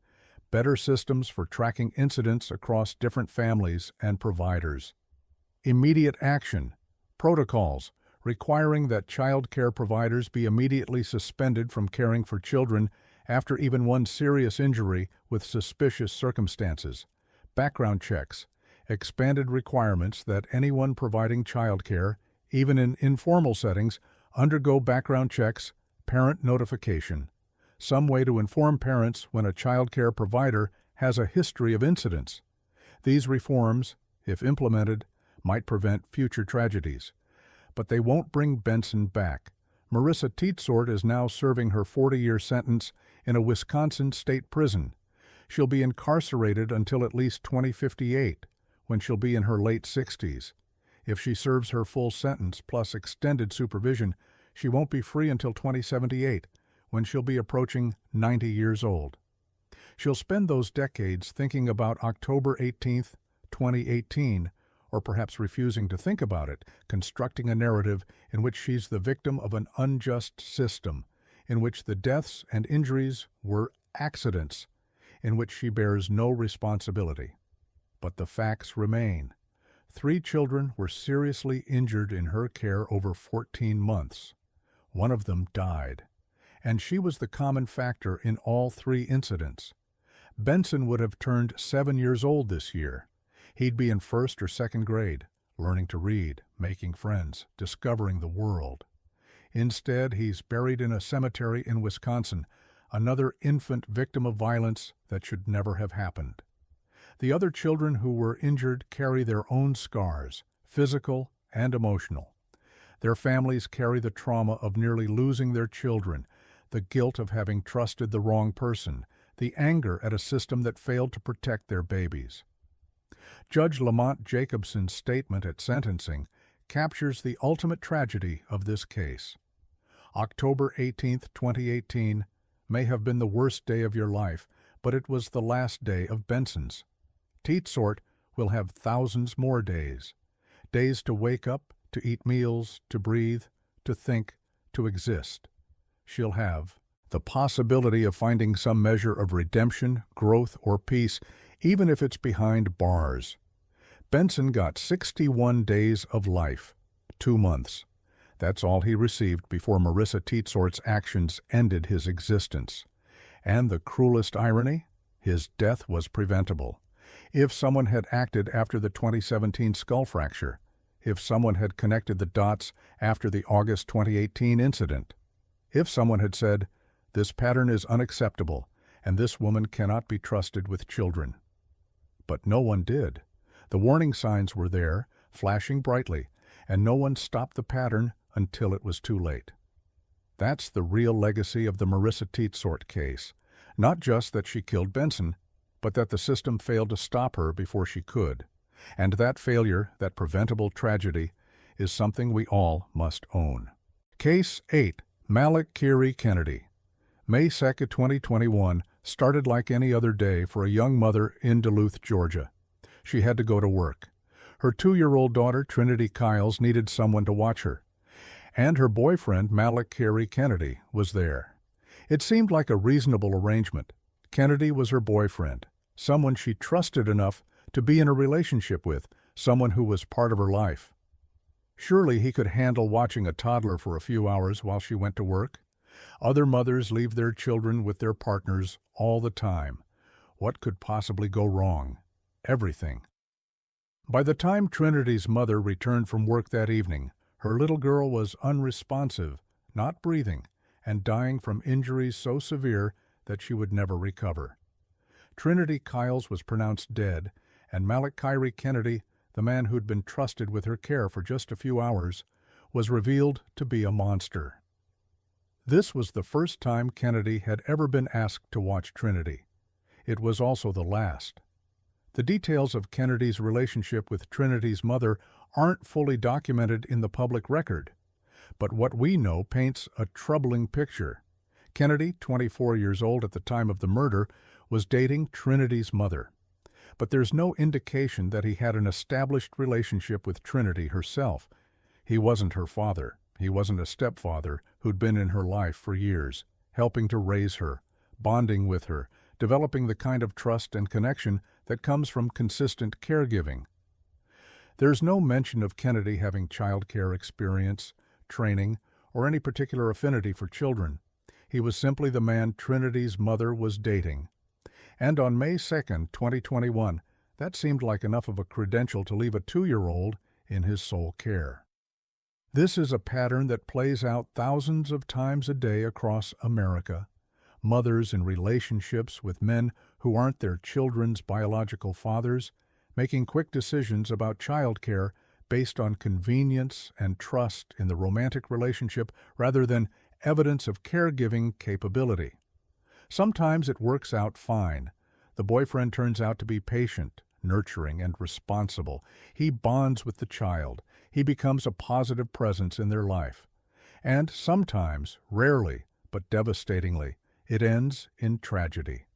Speaker 1: better systems for tracking incidents across different families and providers, immediate action, protocols, requiring that child care providers be immediately suspended from caring for children after even one serious injury with suspicious circumstances, background checks, expanded requirements that anyone providing child care, even in informal settings, undergo background checks, parent notification, some way to inform parents when a child care provider has a history of incidents. These reforms, if implemented, might prevent future tragedies. But they won't bring Benson back. Marissa Teetsort is now serving her 40-year sentence in a Wisconsin state prison. She'll be incarcerated until at least 2058, when she'll be in her late 60s. If she serves her full sentence plus extended supervision, she won't be free until 2078, when she'll be approaching 90 years old. She'll spend those decades thinking about October 18th, 2018, or perhaps refusing to think about it, constructing a narrative in which she's the victim of an unjust system, in which the deaths and injuries were accidents, in which she bears no responsibility. But the facts remain. 3 children were seriously injured in her care over 14 months. One of them died, and she was the common factor in all 3 incidents. Benson would have turned 7 years old this year. He'd be in 1st or 2nd grade, learning to read, making friends, discovering the world. Instead, he's buried in a cemetery in Wisconsin, another infant victim of violence that should never have happened. The other children who were injured carry their own scars, physical and emotional. Their families carry the trauma of nearly losing their children, the guilt of having trusted the wrong person, the anger at a system that failed to protect their babies. Judge Lamont Jacobson's statement at sentencing captures the ultimate tragedy of this case. October 18, 2018, may have been the worst day of your life, but it was the last day of Benson's. Teetsort will have thousands more days. Days to wake up, to eat meals, to breathe, to think, to exist. She'll have the possibility of finding some measure of redemption, growth, or peace, even if it's behind bars. Benson got 61 days of life, 2 months. That's all he received before Marissa Teetsort's actions ended his existence. And the cruelest irony? His death was preventable. If someone had acted after the 2017 skull fracture, if someone had connected the dots after the August 2018 incident, if someone had said, "This pattern is unacceptable, and this woman cannot be trusted with children." But no one did. The warning signs were there, flashing brightly, and no one stopped the pattern until it was too late. That's the real legacy of the Marissa Teetsort case. Not just that she killed Benson, but that the system failed to stop her before she could. And that failure, that preventable tragedy, is something we all must own. Case 8. Malik Kiri Kennedy. May 2, 2021, started like any other day for a young mother in Duluth, Georgia. She had to go to work. Her 2-year-old daughter, Trinity Kiles, needed someone to watch her. And her boyfriend, Malik Kiri Kennedy, was there. It seemed like a reasonable arrangement. Kennedy was her boyfriend, someone she trusted enough to be in a relationship with, someone who was part of her life. Surely he could handle watching a toddler for a few hours while she went to work. Other mothers leave their children with their partners all the time. What could possibly go wrong? Everything. By the time Trinity's mother returned from work that evening, her little girl was unresponsive, not breathing, and dying from injuries so severe that she would never recover. Trinity Kiles was pronounced dead, and Malik Kiri Kennedy, the man who'd been trusted with her care for just a few hours, was revealed to be a monster. This was the first time Kennedy had ever been asked to watch Trinity. It was also the last. The details of Kennedy's relationship with Trinity's mother aren't fully documented in the public record, but what we know paints a troubling picture. Kennedy, 24 years old at the time of the murder, was dating Trinity's mother. But there's no indication that he had an established relationship with Trinity herself. He wasn't her father. He wasn't a stepfather who'd been in her life for years, helping to raise her, bonding with her, developing the kind of trust and connection that comes from consistent caregiving. There's no mention of Kennedy having child care experience. training, or any particular affinity for children. He was simply the man Trinity's mother was dating. And on May 2nd, 2021, that seemed like enough of a credential to leave a 2-year-old in his sole care. This is a pattern that plays out thousands of times a day across America. Mothers in relationships with men who aren't their children's biological fathers, making quick decisions about childcare based on convenience and trust in the romantic relationship rather than evidence of caregiving capability. Sometimes it works out fine. The boyfriend turns out to be patient, nurturing, and responsible. He bonds with the child. He becomes a positive presence in their life. And sometimes, rarely, but devastatingly, it ends in tragedy.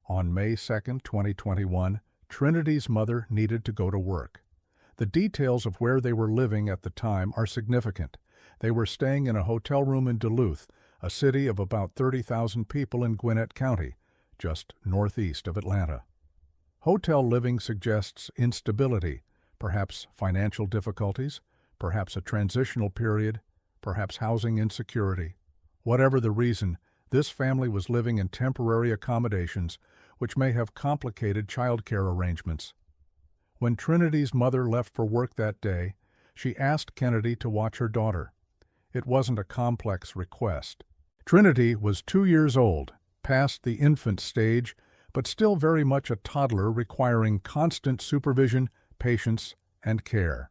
Speaker 1: On May 2nd, 2021, Trinity's mother needed to go to work. The details of where they were living at the time are significant. They were staying in a hotel room in Duluth, a city of about 30,000 people in Gwinnett County, just northeast of Atlanta. Hotel living suggests instability, perhaps financial difficulties, perhaps a transitional period, perhaps housing insecurity. Whatever the reason, this family was living in temporary accommodations, which may have complicated childcare arrangements. When Trinity's mother left for work that day, she asked Kennedy to watch her daughter. It wasn't a complex request. Trinity was 2 years old, past the infant stage, but still very much a toddler requiring constant supervision, patience, and care.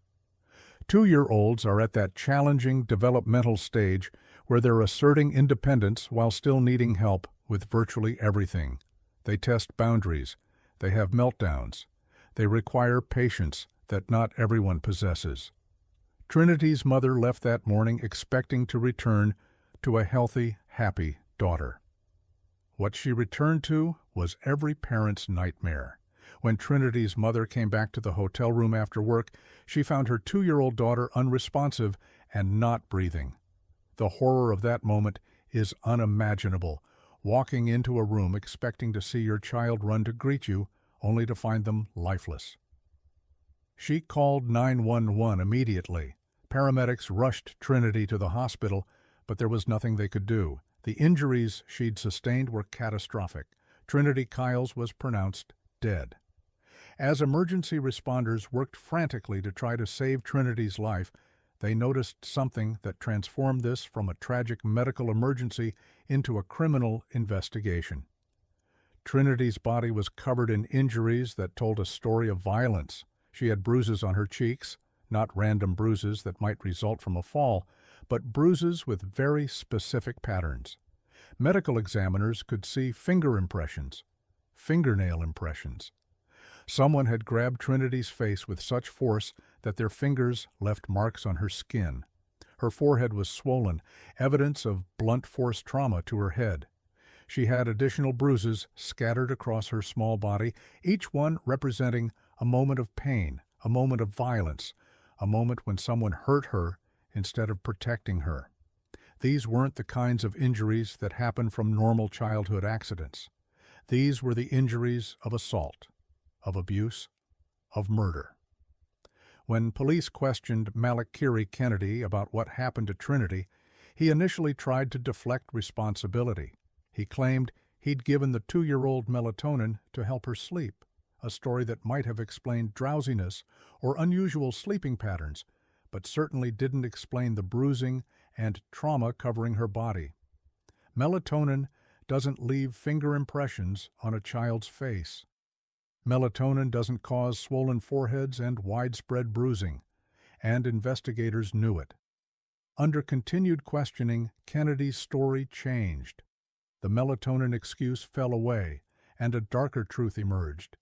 Speaker 1: 2-year-olds are at that challenging developmental stage where they're asserting independence while still needing help with virtually everything. They test boundaries. They have meltdowns. They require patience that not everyone possesses. Trinity's mother left that morning expecting to return to a healthy, happy daughter. What she returned to was every parent's nightmare. When Trinity's mother came back to the hotel room after work, she found her 2-year-old daughter unresponsive and not breathing. The horror of that moment is unimaginable, walking into a room expecting to see your child run to greet you, only to find them lifeless. She called 911 immediately. Paramedics rushed Trinity to the hospital, but there was nothing they could do. The injuries she'd sustained were catastrophic. Trinity Kiles was pronounced dead. As emergency responders worked frantically to try to save Trinity's life, they noticed something that transformed this from a tragic medical emergency into a criminal investigation. Trinity's body was covered in injuries that told a story of violence. She had bruises on her cheeks, not random bruises that might result from a fall, but bruises with very specific patterns. Medical examiners could see finger impressions, fingernail impressions. Someone had grabbed Trinity's face with such force that their fingers left marks on her skin. Her forehead was swollen, evidence of blunt force trauma to her head. She had additional bruises scattered across her small body, each one representing a moment of pain, a moment of violence, a moment when someone hurt her instead of protecting her. These weren't the kinds of injuries that happen from normal childhood accidents. These were the injuries of assault, of abuse, of murder. When police questioned Malakiri Kennedy about what happened to Trinity, he initially tried to deflect responsibility. He claimed he'd given the 2-year-old melatonin to help her sleep, a story that might have explained drowsiness or unusual sleeping patterns, but certainly didn't explain the bruising and trauma covering her body. Melatonin doesn't leave finger impressions on a child's face. Melatonin doesn't cause swollen foreheads and widespread bruising, and investigators knew it. Under continued questioning, Kennedy's story changed. The melatonin excuse fell away, and a darker truth emerged.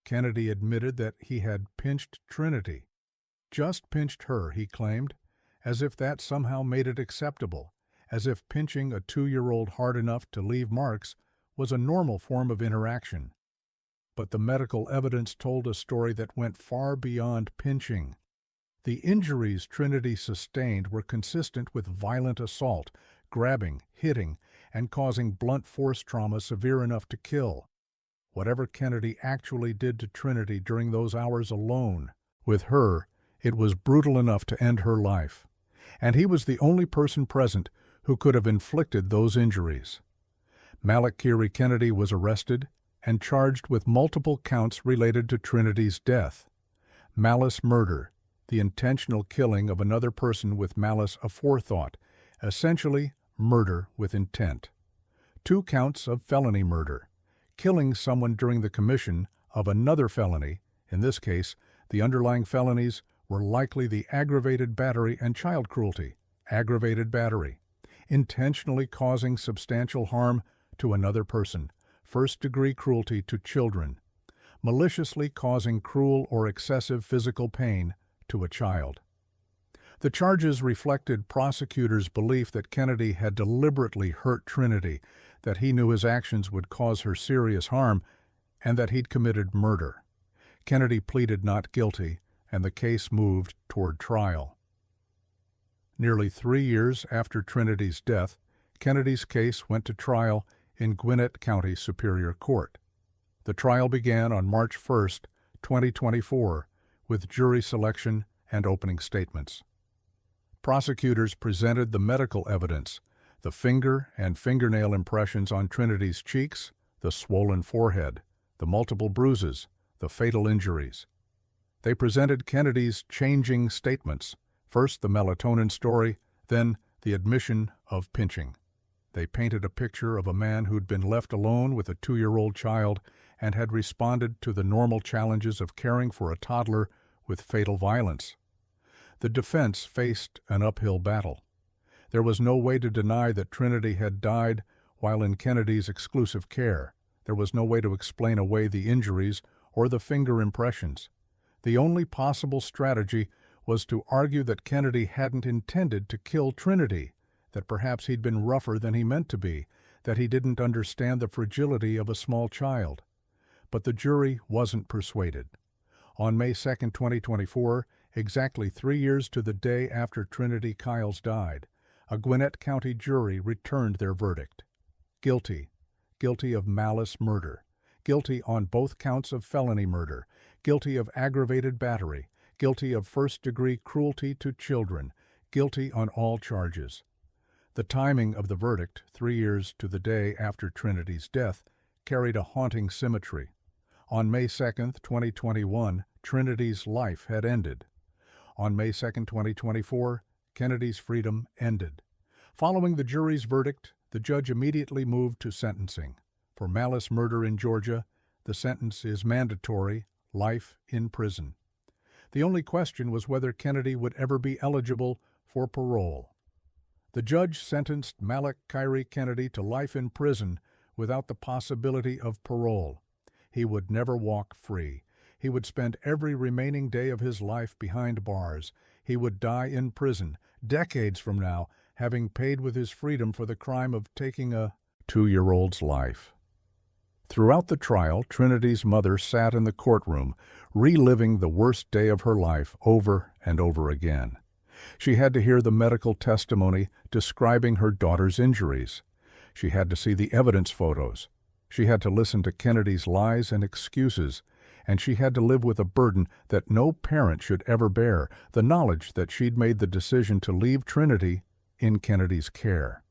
Speaker 1: Kennedy admitted that he had pinched Trinity. Just pinched her, he claimed, as if that somehow made it acceptable, as if pinching a 2-year-old hard enough to leave marks was a normal form of interaction. But the medical evidence told a story that went far beyond pinching. The injuries Trinity sustained were consistent with violent assault, grabbing, hitting, and causing blunt force trauma severe enough to kill. Whatever Kennedy actually did to Trinity during those hours alone, with her, it was brutal enough to end her life. and he was the only person present who could have inflicted those injuries. Malak Kiri Kennedy was arrested and charged with multiple counts related to Trinity's death: malice murder, the intentional killing of another person with malice aforethought, essentially murder with intent; 2 counts of felony murder, killing someone during the commission of another felony. In this case, the underlying felonies were likely the aggravated battery and child cruelty. Aggravated battery, intentionally causing substantial harm to another person; first-degree cruelty to children, maliciously causing cruel or excessive physical pain to a child. The charges reflected prosecutors' belief that Kennedy had deliberately hurt Trinity, that he knew his actions would cause her serious harm, and that he'd committed murder. Kennedy pleaded not guilty, and the case moved toward trial. Nearly 3 years after Trinity's death, Kennedy's case went to trial in Gwinnett County Superior Court. The trial began on March 1, 2024, with jury selection and opening statements. Prosecutors presented the medical evidence: the finger and fingernail impressions on Trinity's cheeks, the swollen forehead, the multiple bruises, the fatal injuries. They presented Kennedy's changing statements: first the melatonin story, then the admission of pinching. They painted a picture of a man who'd been left alone with a 2-year-old child and had responded to the normal challenges of caring for a toddler with fatal violence. The defense faced an uphill battle. There was no way to deny that Trinity had died while in Kennedy's exclusive care. There was no way to explain away the injuries or the finger impressions. The only possible strategy was to argue that Kennedy hadn't intended to kill Trinity, that perhaps he'd been rougher than he meant to be, that he didn't understand the fragility of a small child. But the jury wasn't persuaded. On May 2, 2024, exactly 3 years to the day after Trinity Kiles died, a Gwinnett County jury returned their verdict: guilty, guilty of malice murder, guilty on both counts of felony murder, guilty of aggravated battery, guilty of first-degree cruelty to children, guilty on all charges. The timing of the verdict, 3 years to the day after Trinity's death, carried a haunting symmetry. On May 2, 2021, Trinity's life had ended. On May 2, 2024, Kennedy's freedom ended. Following the jury's verdict, the judge immediately moved to sentencing. For malice murder in Georgia, the sentence is mandatory: life in prison. The only question was whether Kennedy would ever be eligible for parole. The judge sentenced Malak Kiri Kennedy to life in prison without the possibility of parole. He would never walk free. He would spend every remaining day of his life behind bars. He would die in prison, decades from now, having paid with his freedom for the crime of taking a 2-year-old's life. Throughout the trial, Trinity's mother sat in the courtroom, reliving the worst day of her life over and over again. She had to hear the medical testimony describing her daughter's injuries. She had to see the evidence photos. She had to listen to Kennedy's lies and excuses, and she had to live with a burden that no parent should ever bear: the knowledge that she'd made the decision to leave Trinity in Kennedy's care.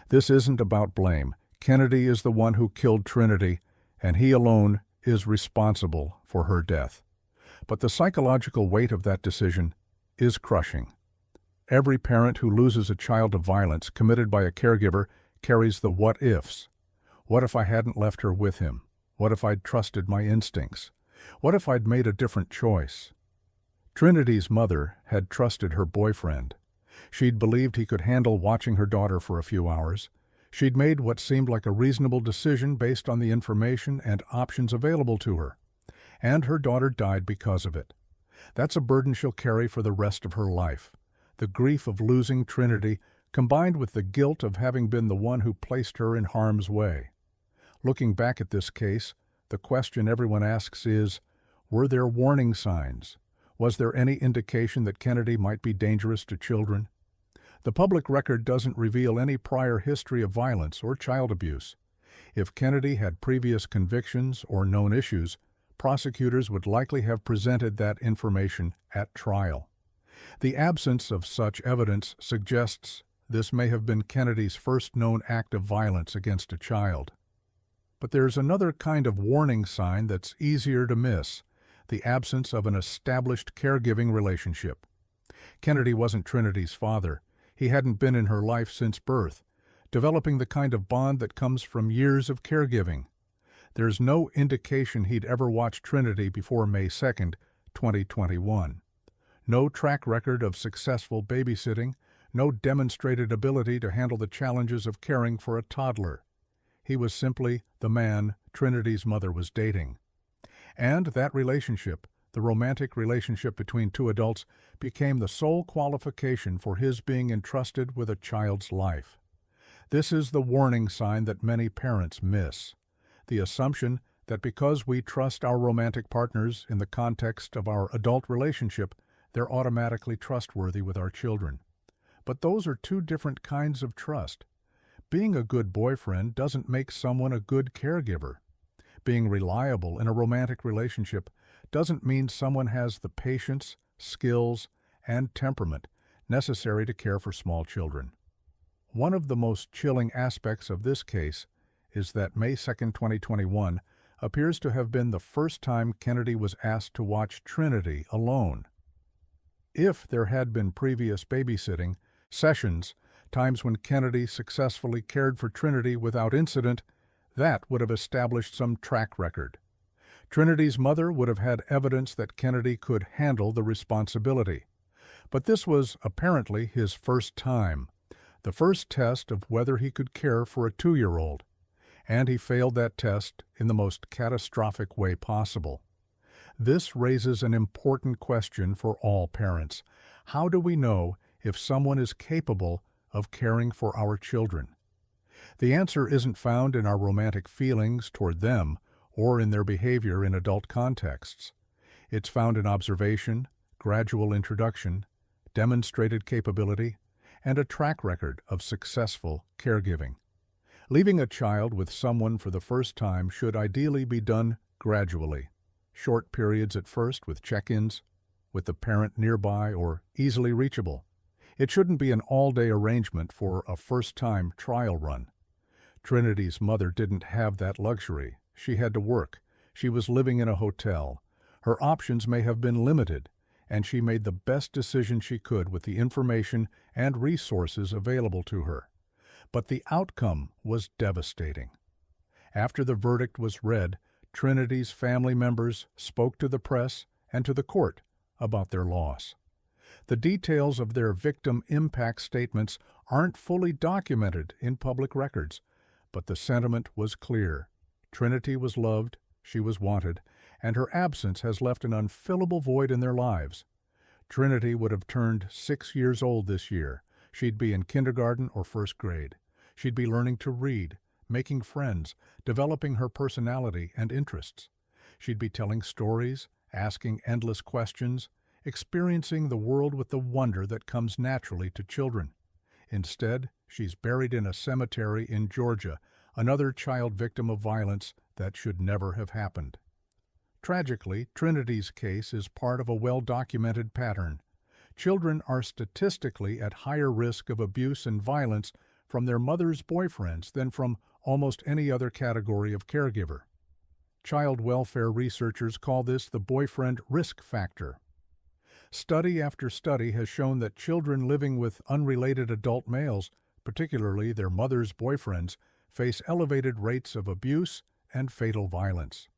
Speaker 1: This isn't about blame. Kennedy is the one who killed Trinity, and he alone is responsible for her death. But the psychological weight of that decision is crushing. Every parent who loses a child to violence committed by a caregiver carries the what-ifs. What if I hadn't left her with him? What if I'd trusted my instincts? What if I'd made a different choice? Trinity's mother had trusted her boyfriend. She'd believed he could handle watching her daughter for a few hours. She'd made what seemed like a reasonable decision based on the information and options available to her. And her daughter died because of it. That's a burden she'll carry for the rest of her life. The grief of losing Trinity, combined with the guilt of having been the one who placed her in harm's way. Looking back at this case, the question everyone asks is, were there warning signs? Was there any indication that Kennedy might be dangerous to children? The public record doesn't reveal any prior history of violence or child abuse. If Kennedy had previous convictions or known issues, prosecutors would likely have presented that information at trial. The absence of such evidence suggests this may have been Kennedy's first known act of violence against a child. But there's another kind of warning sign that's easier to miss: the absence of an established caregiving relationship. Kennedy wasn't Trinity's father. He hadn't been in her life since birth, developing the kind of bond that comes from years of caregiving. There's no indication he'd ever watched Trinity before May 2nd, 2021. No track record of successful babysitting, no demonstrated ability to handle the challenges of caring for a toddler. He was simply the man Trinity's mother was dating. And that relationship, the romantic relationship between two adults, became the sole qualification for his being entrusted with a child's life. This is the warning sign that many parents miss: the assumption that because we trust our romantic partners in the context of our adult relationship, they're automatically trustworthy with our children. But those are two different kinds of trust. Being a good boyfriend doesn't make someone a good caregiver. Being reliable in a romantic relationship doesn't mean someone has the patience, skills, and temperament necessary to care for small children. One of the most chilling aspects of this case is that May 2, 2021 appears to have been the first time Kennedy was asked to watch Trinity alone. If there had been previous babysitting sessions, times when Kennedy successfully cared for Trinity without incident, that would have established some track record. Trinity's mother would have had evidence that Kennedy could handle the responsibility. But this was apparently his first time, the first test of whether he could care for a 2-year-old. And he failed that test in the most catastrophic way possible. This raises an important question for all parents. How do we know if someone is capable of caring for our children? The answer isn't found in our romantic feelings toward them or in their behavior in adult contexts. It's found in observation, gradual introduction, demonstrated capability, and a track record of successful caregiving. Leaving a child with someone for the first time should ideally be done gradually. Short periods at first with check-ins, with the parent nearby or easily reachable. It shouldn't be an all-day arrangement for a first-time trial run. Trinity's mother didn't have that luxury. She had to work. She was living in a hotel. Her options may have been limited, and she made the best decision she could with the information and resources available to her. But the outcome was devastating. After the verdict was read, Trinity's family members spoke to the press and to the court about their loss. The details of their victim impact statements aren't fully documented in public records, but the sentiment was clear. Trinity was loved, she was wanted, and her absence has left an unfillable void in their lives. Trinity would have turned 6 years old this year. She'd be in kindergarten or first grade. She'd be learning to read, making friends, developing her personality and interests. She'd be telling stories, asking endless questions, experiencing the world with the wonder that comes naturally to children. Instead, she's buried in a cemetery in Georgia, another child victim of violence that should never have happened. Tragically, Trinity's case is part of a well-documented pattern. Children are statistically at higher risk of abuse and violence from their mother's boyfriends than from almost any other category of caregiver. Child welfare researchers call this the boyfriend risk factor. Study after study has shown that children living with unrelated adult males, particularly their mother's boyfriends, face elevated rates of abuse and fatal violence.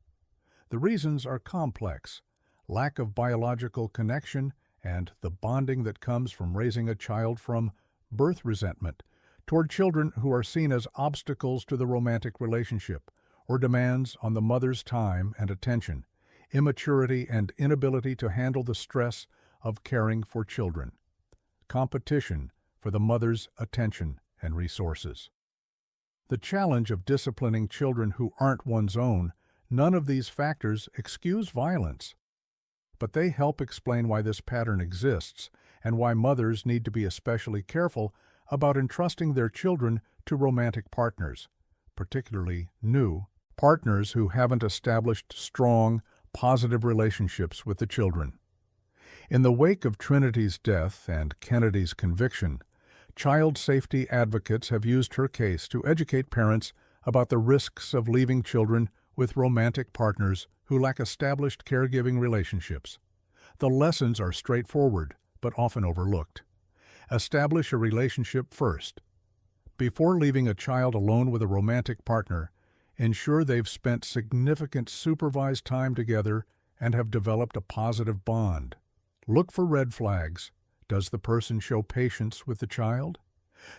Speaker 1: The reasons are complex: lack of biological connection and the bonding that comes from raising a child from birth resentment toward children who are seen as obstacles to the romantic relationship or demands on the mother's time and attention, immaturity and inability to handle the stress of caring for children, competition for the mother's attention and resources. The challenge of disciplining children who aren't one's own, none of these factors excuse violence. But they help explain why this pattern exists and why mothers need to be especially careful about entrusting their children to romantic partners, particularly new partners who haven't established strong, positive relationships with the children. In the wake of Trinity's death and Kennedy's conviction, child safety advocates have used her case to educate parents about the risks of leaving children with romantic partners who lack established caregiving relationships. The lessons are straightforward, but often overlooked. Establish a relationship first. Before leaving a child alone with a romantic partner, ensure they've spent significant supervised time together and have developed a positive bond. Look for red flags. Does the person show patience with the child?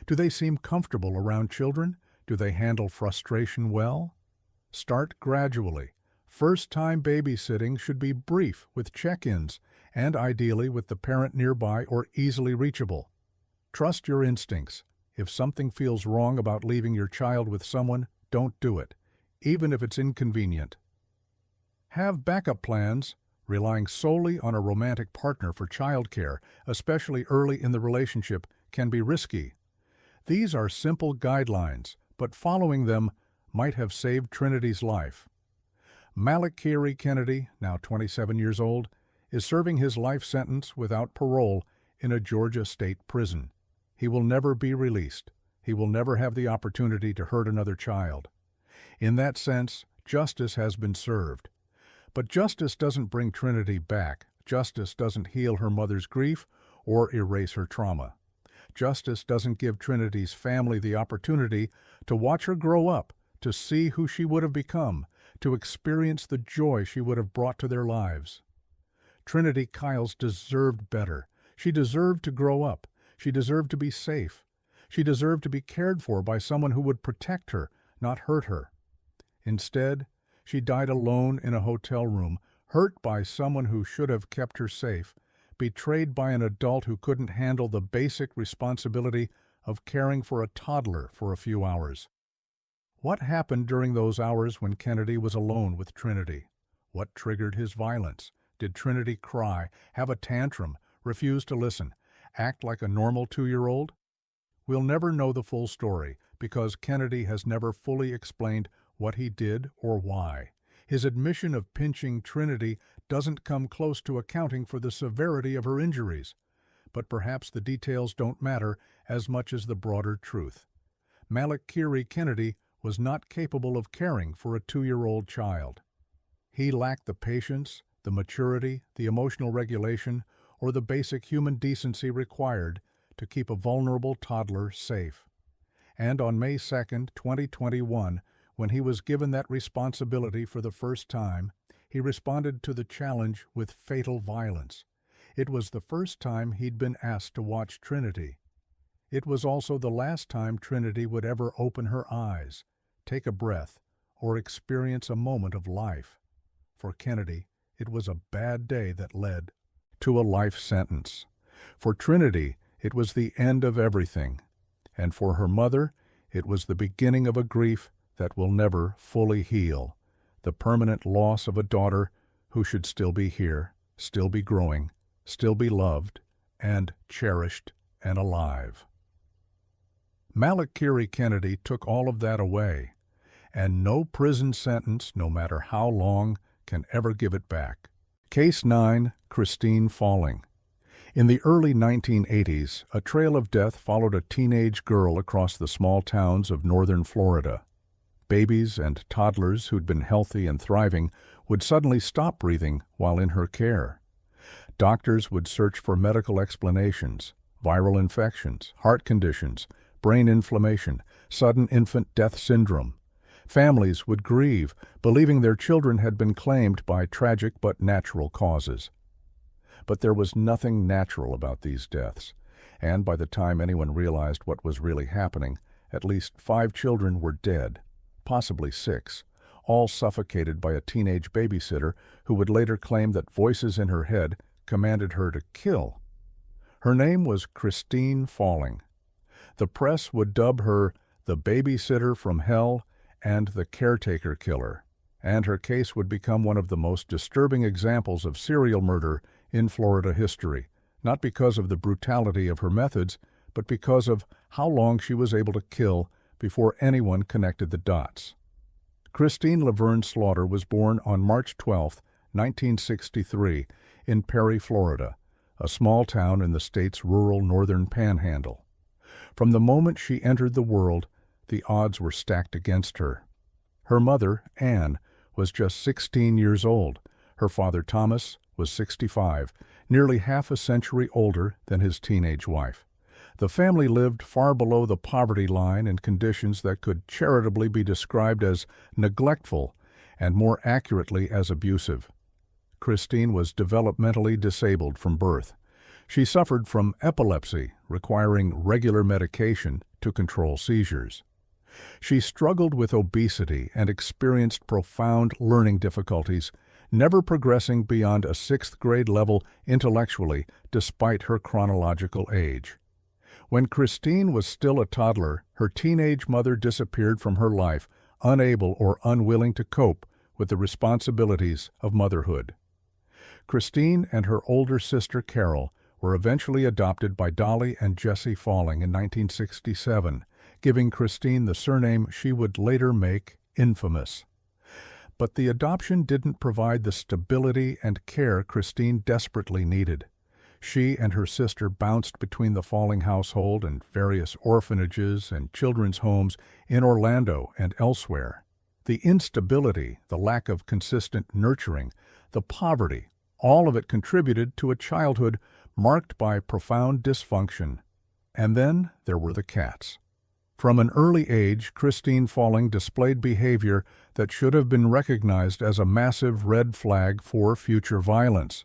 Speaker 1: Do they seem comfortable around children? Do they handle frustration well? Start gradually. First-time babysitting should be brief with check-ins and ideally with the parent nearby or easily reachable. Trust your instincts. If something feels wrong about leaving your child with someone, don't do it, even if it's inconvenient. Have backup plans. Relying solely on a romantic partner for childcare, especially early in the relationship, can be risky. These are simple guidelines, but following them might have saved Trinity's life. Malakiri Kennedy, now 27 years old, is serving his life sentence without parole in a Georgia state prison. He will never be released. He will never have the opportunity to hurt another child. In that sense, justice has been served. But justice doesn't bring Trinity back. Justice doesn't heal her mother's grief or erase her trauma. Justice doesn't give Trinity's family the opportunity to watch her grow up, to see who she would have become, to experience the joy she would have brought to their lives. Trinity Kiles deserved better. She deserved to grow up. She deserved to be safe. She deserved to be cared for by someone who would protect her, not hurt her. Instead, she died alone in a hotel room, hurt by someone who should have kept her safe, betrayed by an adult who couldn't handle the basic responsibility of caring for a toddler for a few hours. What happened during those hours when Kennedy was alone with Trinity? What triggered his violence? Did Trinity cry, have a tantrum, refuse to listen, act like a normal 2-year-old? We'll never know the full story because Kennedy has never fully explained what he did or why. His admission of pinching Trinity doesn't come close to accounting for the severity of her injuries. But perhaps the details don't matter as much as the broader truth. Malakiri Kennedy was not capable of caring for a 2-year-old child. He lacked the patience, the maturity, the emotional regulation, or the basic human decency required to keep a vulnerable toddler safe. And on May 2, 2021, when he was given that responsibility for the first time, he responded to the challenge with fatal violence. It was the first time he'd been asked to watch Trinity. It was also the last time Trinity would ever open her eyes, take a breath, or experience a moment of life. For Kennedy, it was a bad day that led to a life sentence. For Trinity, it was the end of everything. And for her mother, it was the beginning of a grief that will never fully heal, the permanent loss of a daughter who should still be here, still be growing, still be loved, and cherished and alive. Malakiri Kennedy took all of that away, and no prison sentence, no matter how long, can ever give it back. Case 9, Christine Falling. In the early 1980s, a trail of death followed a teenage girl across the small towns of northern Florida. Babies and toddlers who'd been healthy and thriving would suddenly stop breathing while in her care. Doctors would search for medical explanations: viral infections, heart conditions, brain inflammation, sudden infant death syndrome. Families would grieve, believing their children had been claimed by tragic but natural causes. But there was nothing natural about these deaths, and by the time anyone realized what was really happening, at least 5 children were dead, possibly 6, all suffocated by a teenage babysitter who would later claim that voices in her head commanded her to kill. Her name was Christine Falling. The press would dub her the babysitter from hell and the caretaker killer, and her case would become one of the most disturbing examples of serial murder in Florida history, not because of the brutality of her methods, but because of how long she was able to kill before anyone connected the dots. Christine Laverne Slaughter was born on March 12, 1963, in Perry, Florida, a small town in the state's rural northern panhandle. From the moment she entered the world, the odds were stacked against her. Her mother, Anne, was just 16 years old. Her father, Thomas, was 65, nearly half a century older than his teenage wife. The family lived far below the poverty line in conditions that could charitably be described as neglectful and more accurately as abusive. Christine was developmentally disabled from birth. She suffered from epilepsy, requiring regular medication to control seizures. She struggled with obesity and experienced profound learning difficulties, never progressing beyond a sixth-grade level intellectually despite her chronological age. When Christine was still a toddler, her teenage mother disappeared from her life, unable or unwilling to cope with the responsibilities of motherhood. Christine and her older sister Carol were eventually adopted by Dolly and Jesse Falling in 1967, giving Christine the surname she would later make infamous. But the adoption didn't provide the stability and care Christine desperately needed. She and her sister bounced between the Falling household and various orphanages and children's homes in Orlando and elsewhere. The instability, the lack of consistent nurturing, the poverty, all of it contributed to a childhood marked by profound dysfunction. And then there were the cats. From an early age, Christine Falling displayed behavior that should have been recognized as a massive red flag for future violence.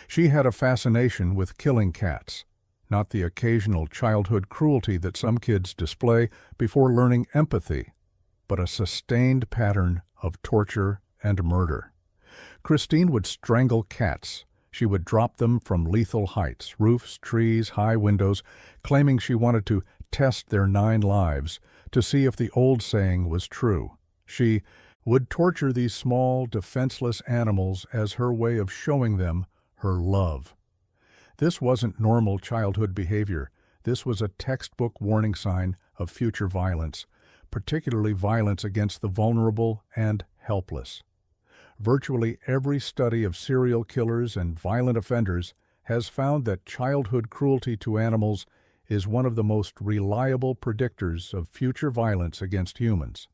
Speaker 1: She had a fascination with killing cats, not the occasional childhood cruelty that some kids display before learning empathy, but a sustained pattern of torture and murder. Christine would strangle cats. She would drop them from lethal heights, roofs, trees, high windows, claiming she wanted to test their 9 lives to see if the old saying was true. She would torture these small, defenseless animals as her way of showing them her love. This wasn't normal childhood behavior. This was a textbook warning sign of future violence, particularly violence against the vulnerable and helpless. Virtually every study of serial killers and violent offenders has found that childhood cruelty to animals is one of the most reliable predictors of future violence against humans.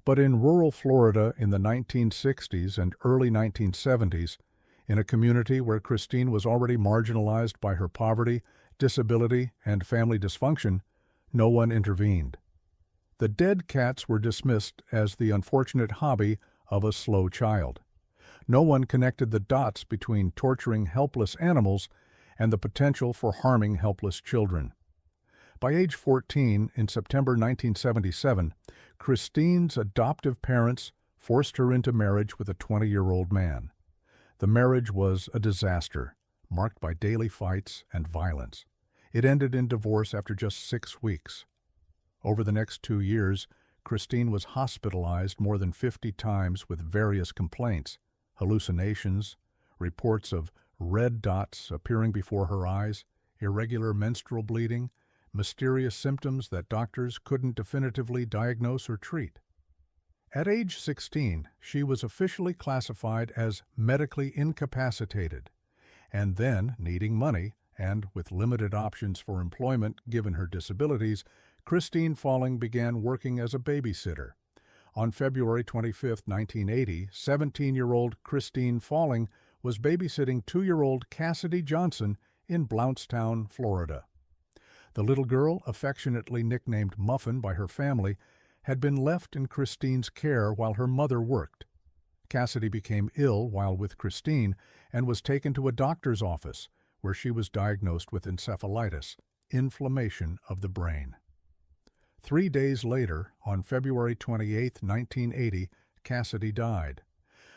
Speaker 1: But in rural Florida in the 1960s and early 1970s, in a community where Christine was already marginalized by her poverty, disability, and family dysfunction, no one intervened. The dead cats were dismissed as the unfortunate hobby of a slow child. No one connected the dots between torturing helpless animals and the potential for harming helpless children. By age 14, in September 1977, Christine's adoptive parents forced her into marriage with a 20-year-old man. The marriage was a disaster, marked by daily fights and violence. It ended in divorce after just 6 weeks. Over the next 2 years, Christine was hospitalized more than 50 times with various complaints, hallucinations, reports of red dots appearing before her eyes, irregular menstrual bleeding, mysterious symptoms that doctors couldn't definitively diagnose or treat. At age 16, she was officially classified as medically incapacitated, and then, needing money, and with limited options for employment given her disabilities, Christine Falling began working as a babysitter. On February 25, 1980, 17-year-old Christine Falling was babysitting 2-year-old Cassidy Johnson in Blountstown, Florida. The little girl, affectionately nicknamed Muffin by her family, had been left in Christine's care while her mother worked. Cassidy became ill while with Christine and was taken to a doctor's office, where she was diagnosed with encephalitis, inflammation of the brain. 3 days later, on February 28, 1980, Cassidy died.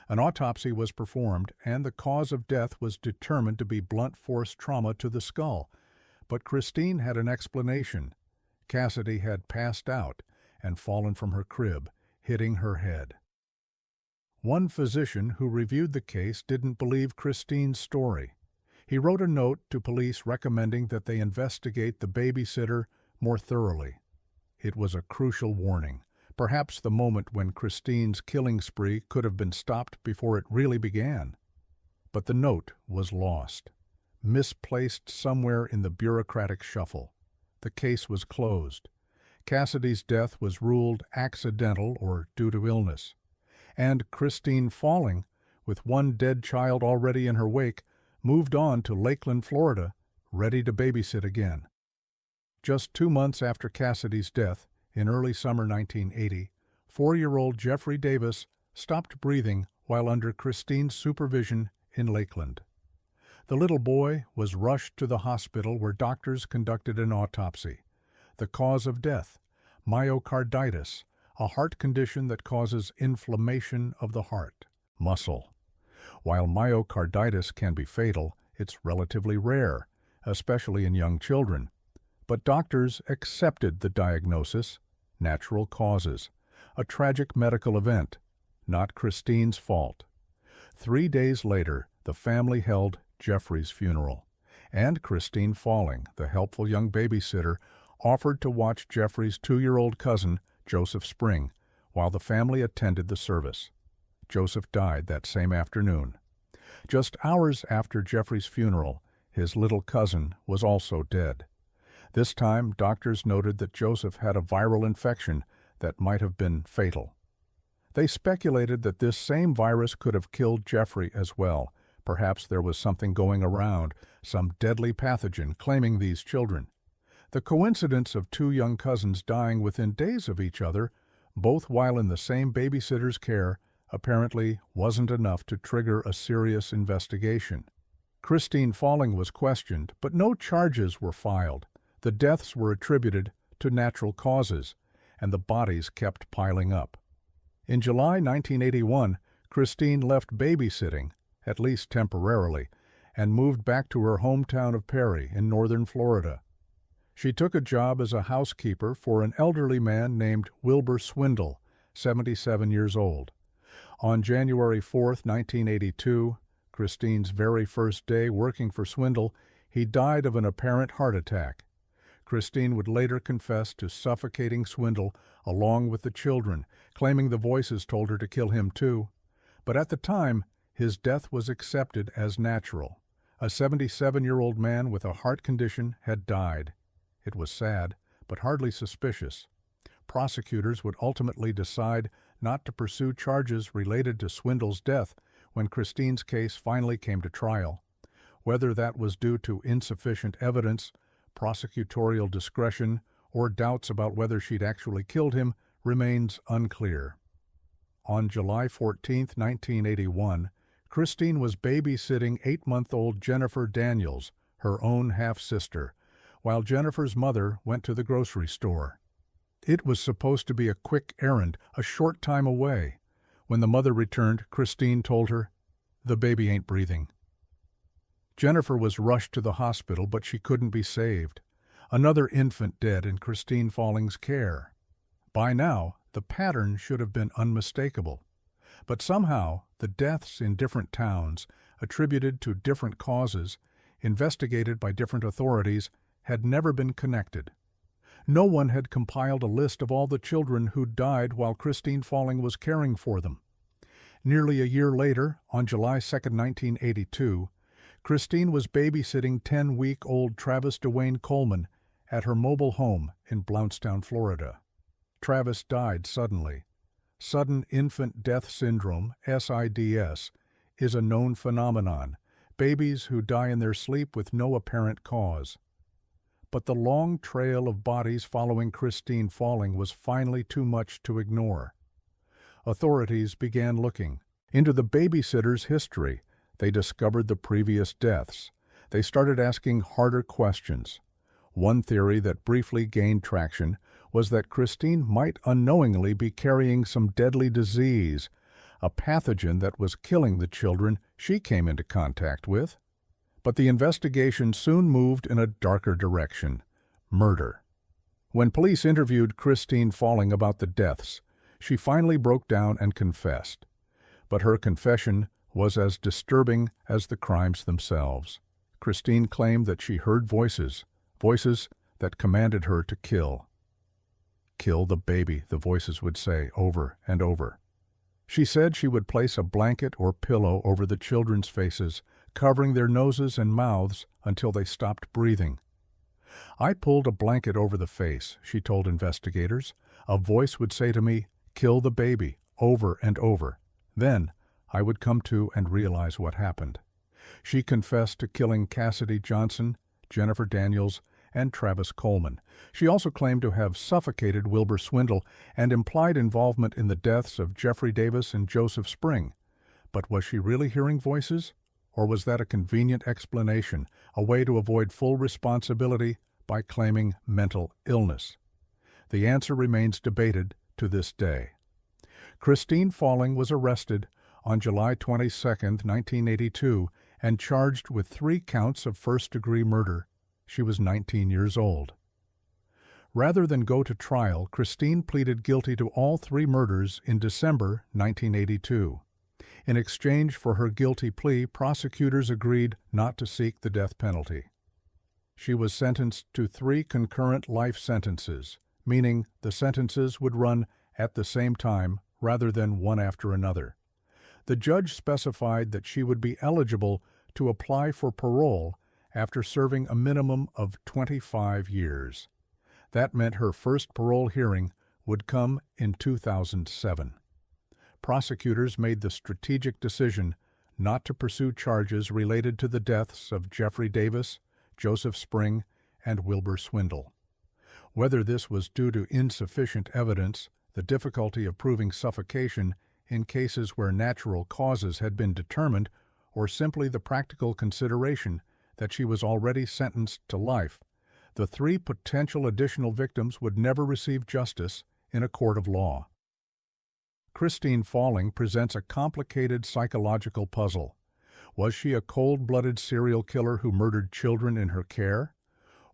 Speaker 1: An autopsy was performed, and the cause of death was determined to be blunt force trauma to the skull. But Christine had an explanation. Cassidy had passed out and fallen from her crib, hitting her head. One physician who reviewed the case didn't believe Christine's story. He wrote a note to police recommending that they investigate the babysitter more thoroughly. It was a crucial warning, perhaps the moment when Christine's killing spree could have been stopped before it really began. But the note was lost. misplaced somewhere in the bureaucratic shuffle. The case was closed. Cassidy's death was ruled accidental or due to illness. And Christine Falling, with one dead child already in her wake, moved on to Lakeland, Florida, ready to babysit again. Just 2 months after Cassidy's death, in early summer 1980, 4-year-old Jeffrey Davis stopped breathing while under Christine's supervision in Lakeland. The little boy was rushed to the hospital where doctors conducted an autopsy. The cause of death, myocarditis, a heart condition that causes inflammation of the heart muscle. While myocarditis can be fatal, it's relatively rare, especially in young children. But doctors accepted the diagnosis, natural causes, a tragic medical event, not Christine's fault. 3 days later, the family held Jeffrey's funeral, and Christine Falling, the helpful young babysitter, offered to watch Jeffrey's 2-year-old cousin, Joseph Spring, while the family attended the service. Joseph died that same afternoon. Just hours after Jeffrey's funeral, his little cousin was also dead. This time, doctors noted that Joseph had a viral infection that might have been fatal. They speculated that this same virus could have killed Jeffrey as well. Perhaps there was something going around, some deadly pathogen claiming these children. The coincidence of 2 young cousins dying within days of each other, both while in the same babysitter's care, apparently wasn't enough to trigger a serious investigation. Christine Falling was questioned, but no charges were filed. The deaths were attributed to natural causes, and the bodies kept piling up. In July 1981, Christine left babysitting, at least temporarily, and moved back to her hometown of Perry in northern Florida. She took a job as a housekeeper for an elderly man named Wilbur Swindle, 77 years old. On January 4, 1982, Christine's very first day working for Swindle, he died of an apparent heart attack. Christine would later confess to suffocating Swindle along with the children, claiming the voices told her to kill him too. But at the time, his death was accepted as natural. A 77-year-old man with a heart condition had died. It was sad, but hardly suspicious. Prosecutors would ultimately decide not to pursue charges related to Swindle's death when Christine's case finally came to trial. Whether that was due to insufficient evidence, prosecutorial discretion, or doubts about whether she'd actually killed him remains unclear. On July 14, 1981, Christine was babysitting 8-month-old Jennifer Daniels, her own half-sister, while Jennifer's mother went to the grocery store. It was supposed to be a quick errand, a short time away. When the mother returned, Christine told her, "The baby ain't breathing." Jennifer was rushed to the hospital, but she couldn't be saved. Another infant dead in Christine Falling's care. By now, the pattern should have been unmistakable. But somehow, the deaths in different towns, attributed to different causes, investigated by different authorities, had never been connected. No one had compiled a list of all the children who died while Christine Falling was caring for them. Nearly a year later, on July 2, 1982, Christine was babysitting 10-week-old Travis Dwayne Coleman at her mobile home in Blountstown, Florida. Travis died suddenly. Sudden infant death syndrome, SIDS, is a known phenomenon, babies who die in their sleep with no apparent cause. But the long trail of bodies following Christine Falling was finally too much to ignore. Authorities began looking into the babysitter's history. They discovered the previous deaths. They started asking harder questions. One theory that briefly gained traction was that Christine might unknowingly be carrying some deadly disease, a pathogen that was killing the children she came into contact with. But the investigation soon moved in a darker direction: murder. When police interviewed Christine Falling about the deaths, she finally broke down and confessed. But her confession was as disturbing as the crimes themselves. Christine claimed that she heard voices that commanded her to kill. "Kill the baby," the voices would say over and over. She said she would place a blanket or pillow over the children's faces, covering their noses and mouths until they stopped breathing. "I pulled a blanket over the face," she told investigators. "A voice would say to me, 'Kill the baby,' over and over. Then I would come to and realize what happened." She confessed to killing Cassidy Johnson, Jennifer Daniels, and Travis Coleman. She also claimed to have suffocated Wilbur Swindle and implied involvement in the deaths of Jeffrey Davis and Joseph Spring. But was she really hearing voices? Or was that a convenient explanation, a way to avoid full responsibility by claiming mental illness? The answer remains debated to this day. Christine Falling was arrested on July 22, 1982, and charged with 3 counts of first-degree murder. She was 19 years old. Rather than go to trial, Christine pleaded guilty to all 3 murders in December 1982. In exchange for her guilty plea, prosecutors agreed not to seek the death penalty. She was sentenced to 3 concurrent life sentences, meaning the sentences would run at the same time rather than one after another. The judge specified that she would be eligible to apply for parole after serving a minimum of 25 years. That meant her first parole hearing would come in 2007. Prosecutors made the strategic decision not to pursue charges related to the deaths of Jeffrey Davis, Joseph Spring, and Wilbur Swindle. Whether this was due to insufficient evidence, the difficulty of proving suffocation in cases where natural causes had been determined, or simply the practical consideration that she was already sentenced to life, the 3 potential additional victims would never receive justice in a court of law. Christine Falling presents a complicated psychological puzzle. Was she a cold-blooded serial killer who murdered children in her care?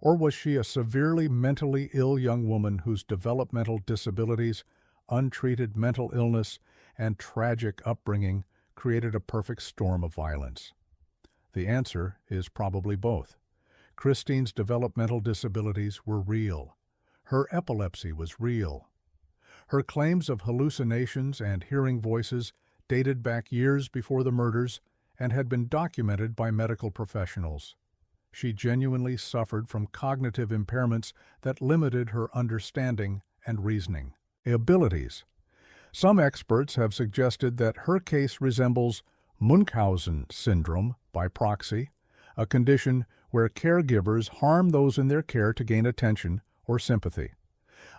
Speaker 1: Or was she a severely mentally ill young woman whose developmental disabilities, untreated mental illness, and tragic upbringing created a perfect storm of violence? The answer is probably both. Christine's developmental disabilities were real. Her epilepsy was real. Her claims of hallucinations and hearing voices dated back years before the murders and had been documented by medical professionals. She genuinely suffered from cognitive impairments that limited her understanding and reasoning abilities. Some experts have suggested that her case resembles Munchausen syndrome by proxy, a condition where caregivers harm those in their care to gain attention or sympathy.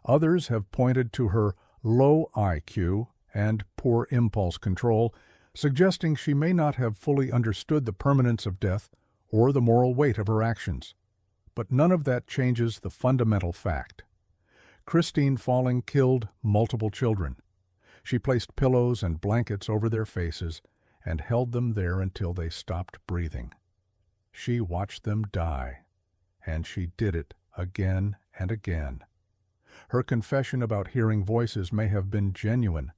Speaker 1: Others have pointed to her low IQ and poor impulse control, suggesting she may not have fully understood the permanence of death or the moral weight of her actions. But none of that changes the fundamental fact. Christine Falling killed multiple children. She placed pillows and blankets over their faces and held them there until they stopped breathing. She watched them die, and she did it again and again. Her confession about hearing voices may have been genuine,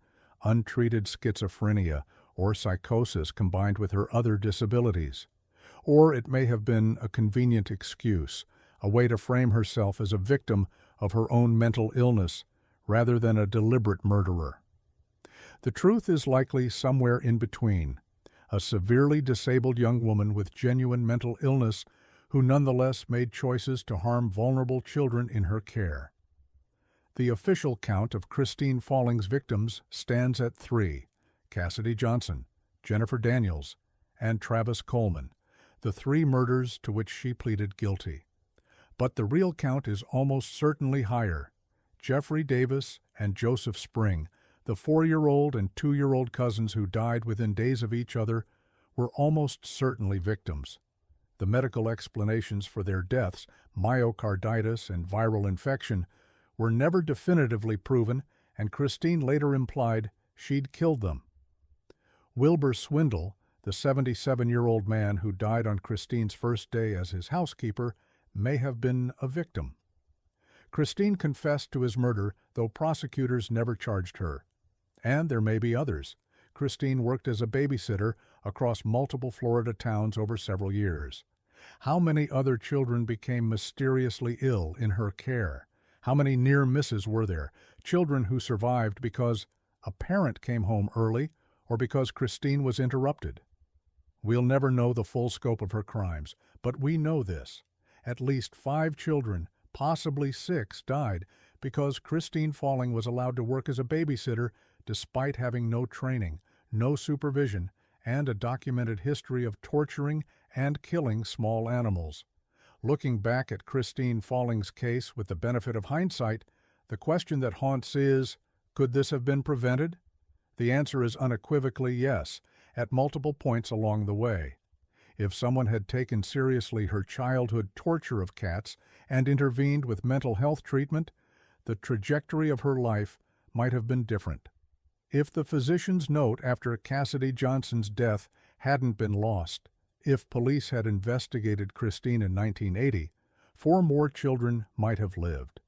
Speaker 1: untreated schizophrenia or psychosis combined with her other disabilities. Or it may have been a convenient excuse, a way to frame herself as a victim of her own mental illness rather than a deliberate murderer. The truth is likely somewhere in between, a severely disabled young woman with genuine mental illness who nonetheless made choices to harm vulnerable children in her care. The official count of Christine Falling's victims stands at 3: Cassidy Johnson, Jennifer Daniels, and Travis Coleman, the 3 murders to which she pleaded guilty. But the real count is almost certainly higher. Jeffrey Davis and Joseph Spring, the 4-year-old and 2-year-old cousins who died within days of each other, were almost certainly victims. The medical explanations for their deaths, myocarditis and viral infection, were never definitively proven, and Christine later implied she'd killed them. Wilbur Swindle, the 77-year-old man who died on Christine's first day as his housekeeper, may have been a victim. Christine confessed to his murder, though prosecutors never charged her. And there may be others. Christine worked as a babysitter across multiple Florida towns over several years. How many other children became mysteriously ill in her care? How many near misses were there? Children who survived because a parent came home early or because Christine was interrupted. We'll never know the full scope of her crimes, but we know this. At least 5 children, possibly 6, died because Christine Falling was allowed to work as a babysitter despite having no training, no supervision, and a documented history of torturing and killing small animals. Looking back at Christine Falling's case with the benefit of hindsight, the question that haunts is, could this have been prevented? The answer is unequivocally yes, at multiple points along the way. If someone had taken seriously her childhood torture of cats and intervened with mental health treatment, the trajectory of her life might have been different. If the physician's note after Cassidy Johnson's death hadn't been lost, if police had investigated Christine in 1980, 4 more children might have lived.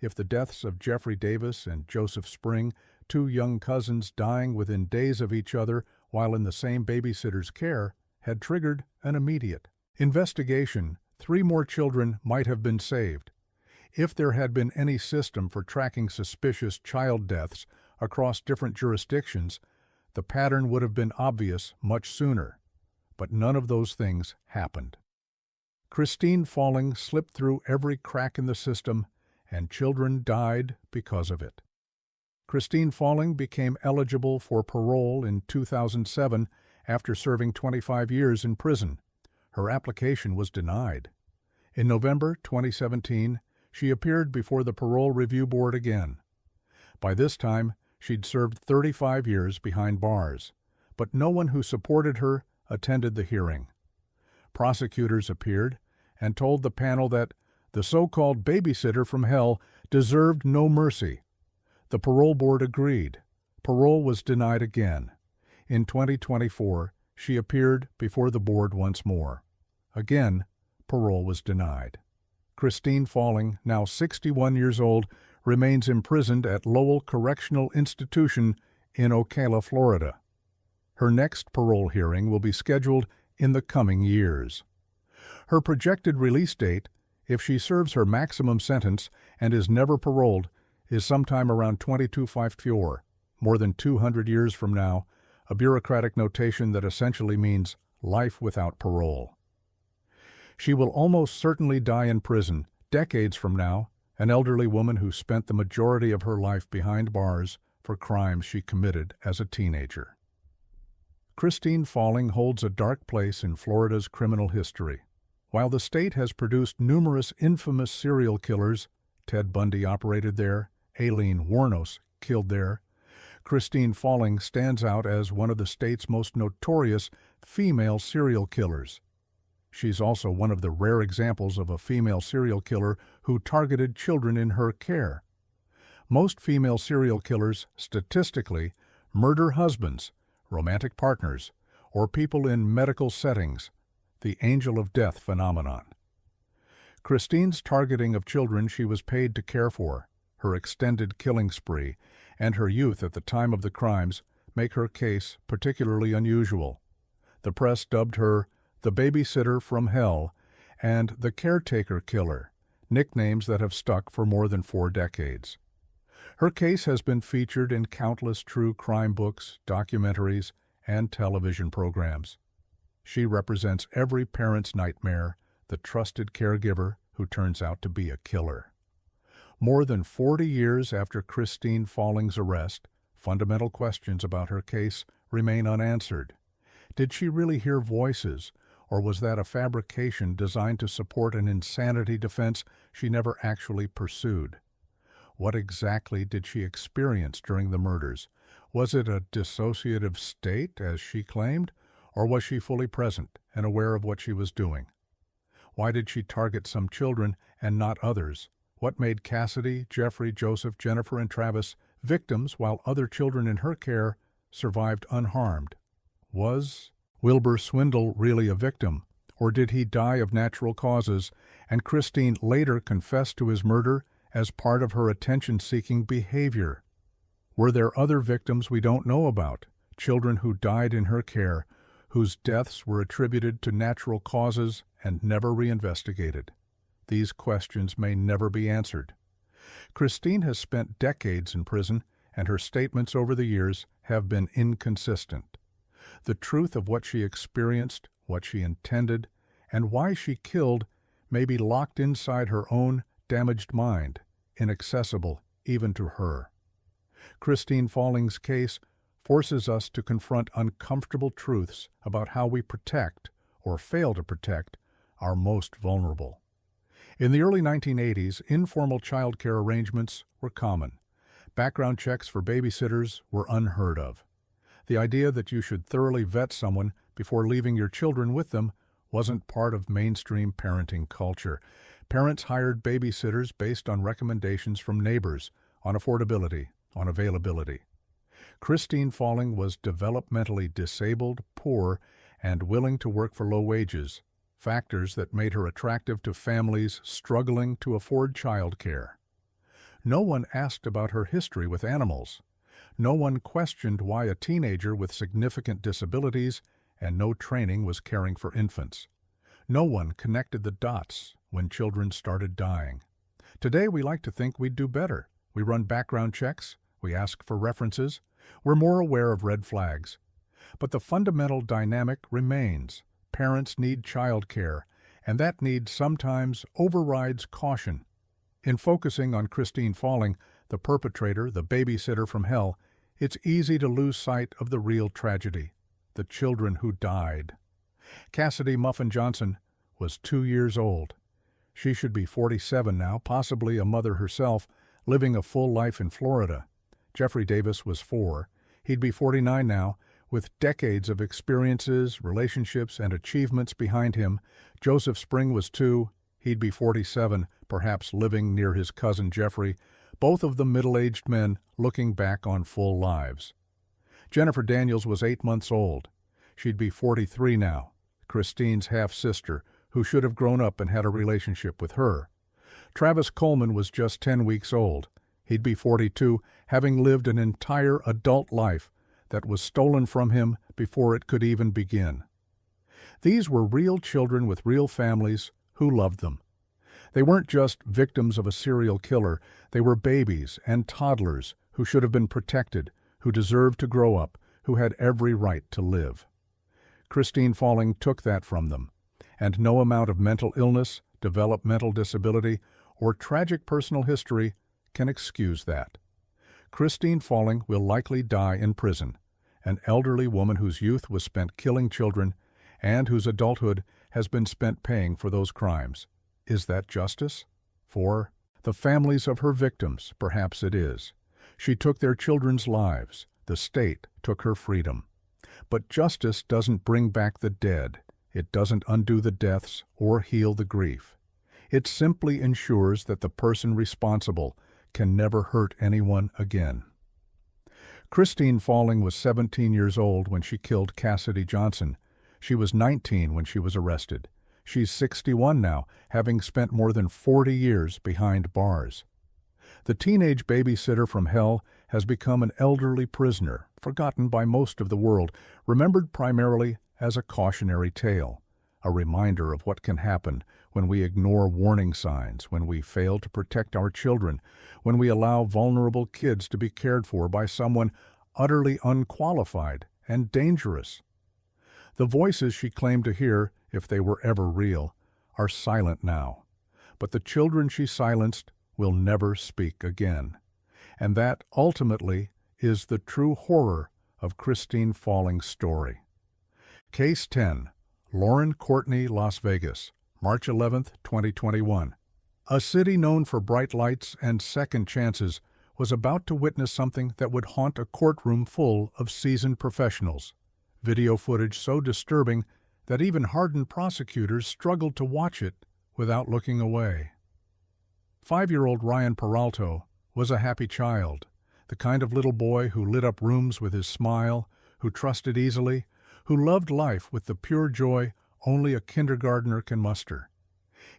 Speaker 1: If the deaths of Jeffrey Davis and Joseph Spring, 2 young cousins dying within days of each other while in the same babysitter's care, had triggered an immediate investigation, 3 more children might have been saved. If there had been any system for tracking suspicious child deaths across different jurisdictions, the pattern would have been obvious much sooner. But none of those things happened. Christine Falling slipped through every crack in the system, and children died because of it. Christine Falling became eligible for parole in 2007 after serving 25 years in prison. Her application was denied. In November 2017, she appeared before the Parole Review Board again. By this time, she'd served 35 years behind bars, but no one who supported her attended the hearing. Prosecutors appeared and told the panel that the so-called babysitter from hell deserved no mercy. The parole board agreed. Parole was denied again. In 2024, she appeared before the board once more. Again, parole was denied. Christine Falling, now 61 years old, remains imprisoned at Lowell Correctional Institution in Ocala, Florida. Her next parole hearing will be scheduled in the coming years. Her projected release date, if she serves her maximum sentence and is never paroled, is sometime around 2254, more than 200 years from now, a bureaucratic notation that essentially means life without parole. She will almost certainly die in prison, decades from now, an elderly woman who spent the majority of her life behind bars for crimes she committed as a teenager. Christine Falling holds a dark place in Florida's criminal history. While the state has produced numerous infamous serial killers, Ted Bundy operated there, Aileen Wuornos killed there, Christine Falling stands out as one of the state's most notorious female serial killers. She's also one of the rare examples of a female serial killer who targeted children in her care. Most female serial killers, statistically, murder husbands, romantic partners, or people in medical settings, the angel of death phenomenon. Christine's targeting of children she was paid to care for, her extended killing spree, and her youth at the time of the crimes make her case particularly unusual. The press dubbed her the babysitter from hell and the caretaker killer, nicknames that have stuck for more than 4 decades. Her case has been featured in countless true crime books, documentaries, and television programs. She represents every parent's nightmare, the trusted caregiver who turns out to be a killer. More than 40 years after Christine Falling's arrest, fundamental questions about her case remain unanswered. Did she really hear voices, or was that a fabrication designed to support an insanity defense she never actually pursued? What exactly did she experience during the murders? Was it a dissociative state, as she claimed, or was she fully present and aware of what she was doing? Why did she target some children and not others? What made Cassidy, Jeffrey, Joseph, Jennifer, and Travis victims while other children in her care survived unharmed? Was Wilbur Swindle really a victim, or did he die of natural causes, and Christine later confessed to his murder as part of her attention-seeking behavior? Were there other victims we don't know about, children who died in her care, whose deaths were attributed to natural causes and never reinvestigated? These questions may never be answered. Christine has spent decades in prison, and her statements over the years have been inconsistent. The truth of what she experienced, what she intended, and why she killed may be locked inside her own damaged mind, inaccessible even to her. Christine Falling's case forces us to confront uncomfortable truths about how we protect, or fail to protect, our most vulnerable. In the early 1980s, informal childcare arrangements were common. Background checks for babysitters were unheard of. The idea that you should thoroughly vet someone before leaving your children with them wasn't part of mainstream parenting culture. Parents hired babysitters based on recommendations from neighbors, on affordability, on availability. Christine Falling was developmentally disabled, poor, and willing to work for low wages, factors that made her attractive to families struggling to afford childcare. No one asked about her history with animals. No one questioned why a teenager with significant disabilities and no training was caring for infants. No one connected the dots when children started dying. Today we like to think we'd do better. We run background checks, we ask for references, we're more aware of red flags. But the fundamental dynamic remains. Parents need childcare, and that need sometimes overrides caution. In focusing on Christine Falling, the perpetrator, the babysitter from hell, it's easy to lose sight of the real tragedy, the children who died. Cassidy Muffin Johnson was 2 years old. She should be 47 now, possibly a mother herself, living a full life in Florida. Jeffrey Davis was 4. He'd be 49 now, with decades of experiences, relationships, and achievements behind him. Joseph Spring was 2. He'd be 47, perhaps living near his cousin Jeffrey, both of them middle-aged men looking back on full lives. Jennifer Daniels was 8 months old. She'd be 43 now, Christine's half-sister, who should have grown up and had a relationship with her. Travis Coleman was just 10 weeks old. He'd be 42, having lived an entire adult life that was stolen from him before it could even begin. These were real children with real families who loved them. They weren't just victims of a serial killer, they were babies and toddlers who should have been protected, who deserved to grow up, who had every right to live. Christine Falling took that from them, and no amount of mental illness, developmental disability, or tragic personal history can excuse that. Christine Falling will likely die in prison, an elderly woman whose youth was spent killing children and whose adulthood has been spent paying for those crimes. Is that justice? For the families of her victims, perhaps it is. She took their children's lives. The state took her freedom. But justice doesn't bring back the dead. It doesn't undo the deaths or heal the grief. It simply ensures that the person responsible can never hurt anyone again. Christine Falling was 17 years old when she killed Cassidy Johnson. She was 19 when she was arrested. She's 61 now, having spent more than 40 years behind bars. The teenage babysitter from hell has become an elderly prisoner, forgotten by most of the world, remembered primarily as a cautionary tale, a reminder of what can happen when we ignore warning signs, when we fail to protect our children, when we allow vulnerable kids to be cared for by someone utterly unqualified and dangerous. The voices she claimed to hear, if they were ever real, are silent now. But the children she silenced will never speak again. And that, ultimately, is the true horror of Christine Falling's story. Case 10. Lauren Courtney, Las Vegas, March 11, 2021. A city known for bright lights and second chances was about to witness something that would haunt a courtroom full of seasoned professionals. Video footage so disturbing that even hardened prosecutors struggled to watch it without looking away. 5-year-old Ryan Peralto was a happy child, the kind of little boy who lit up rooms with his smile, who trusted easily, who loved life with the pure joy only a kindergartner can muster.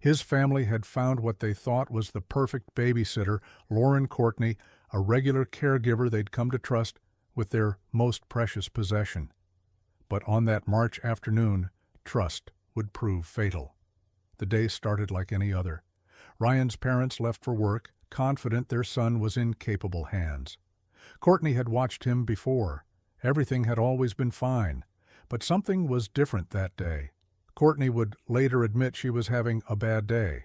Speaker 1: His family had found what they thought was the perfect babysitter, Lauren Courtney, a regular caregiver they'd come to trust with their most precious possession. But on that March afternoon, trust would prove fatal. The day started like any other. Ryan's parents left for work, confident their son was in capable hands. Courtney had watched him before. Everything had always been fine. But something was different that day. Courtney would later admit she was having a bad day.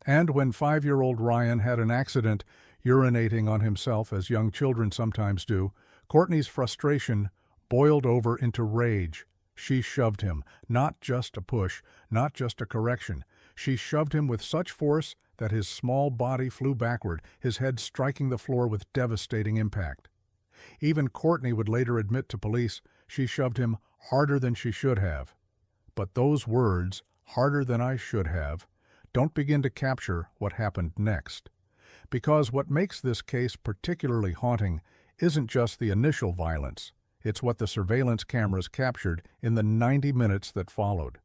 Speaker 1: And when 5-year-old Ryan had an accident urinating on himself, as young children sometimes do, Courtney's frustration boiled over into rage. She shoved him, not just a push, not just a correction. She shoved him with such force that his small body flew backward, his head striking the floor with devastating impact. Even Courtney would later admit to police she shoved him harder than she should have. But those words, harder than I should have, don't begin to capture what happened next. Because what makes this case particularly haunting isn't just the initial violence, it's what the surveillance cameras captured in the 90 minutes that followed.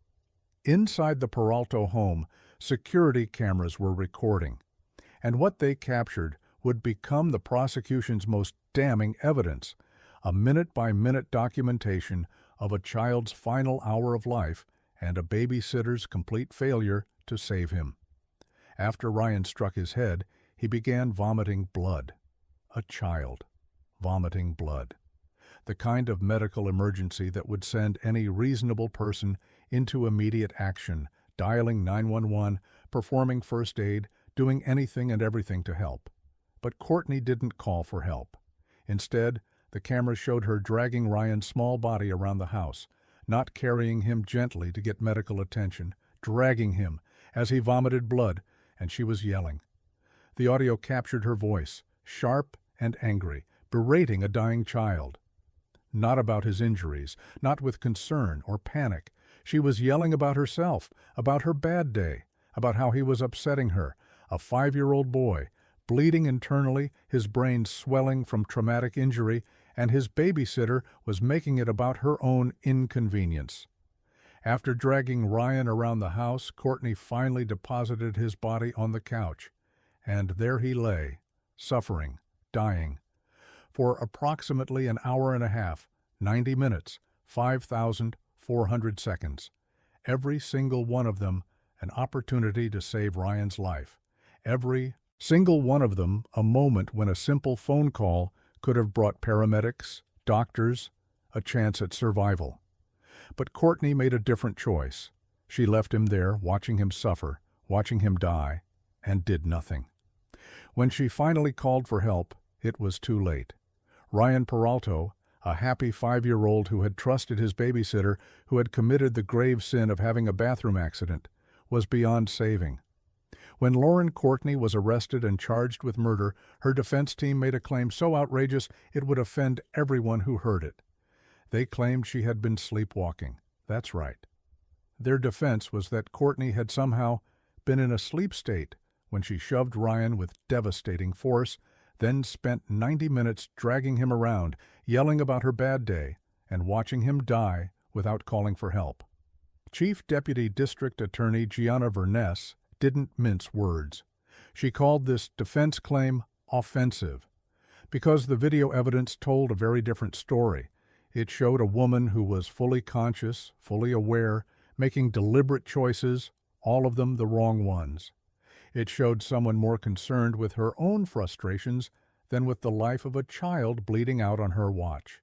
Speaker 1: Inside the Peralto home, security cameras were recording, and what they captured would become the prosecution's most damning evidence, a minute-by-minute documentation of a child's final hour of life and a babysitter's complete failure to save him. After Ryan struck his head, he began vomiting blood. A child vomiting blood. The kind of medical emergency that would send any reasonable person into immediate action, dialing 911, performing first aid, doing anything and everything to help. But Courtney didn't call for help. Instead, the cameras showed her dragging Ryan's small body around the house, not carrying him gently to get medical attention, dragging him as he vomited blood, and she was yelling. The audio captured her voice, sharp and angry, berating a dying child. Not about his injuries, not with concern or panic. She was yelling about herself, about her bad day, about how he was upsetting her, a 5-year-old boy, bleeding internally, his brain swelling from traumatic injury, and his babysitter was making it about her own inconvenience. After dragging Ryan around the house, Courtney finally deposited his body on the couch, and there he lay, suffering, dying. For approximately an hour and a half, 90 minutes, 5,400 seconds. Every single one of them an opportunity to save Ryan's life. Every single one of them a moment when a simple phone call could have brought paramedics, doctors, a chance at survival. But Courtney made a different choice. She left him there, watching him suffer, watching him die, and did nothing. When she finally called for help, it was too late. Ryan Peralto, a happy 5-year-old who had trusted his babysitter, who had committed the grave sin of having a bathroom accident, was beyond saving. When Lauren Courtney was arrested and charged with murder, her defense team made a claim so outrageous it would offend everyone who heard it. They claimed she had been sleepwalking. That's right. Their defense was that Courtney had somehow been in a sleep state when she shoved Ryan with devastating force, then spent 90 minutes dragging him around, yelling about her bad day, and watching him die without calling for help. Chief Deputy District Attorney Gianna Verness didn't mince words. She called this defense claim offensive, because the video evidence told a very different story. It showed a woman who was fully conscious, fully aware, making deliberate choices, all of them the wrong ones. It showed someone more concerned with her own frustrations than with the life of a child bleeding out on her watch.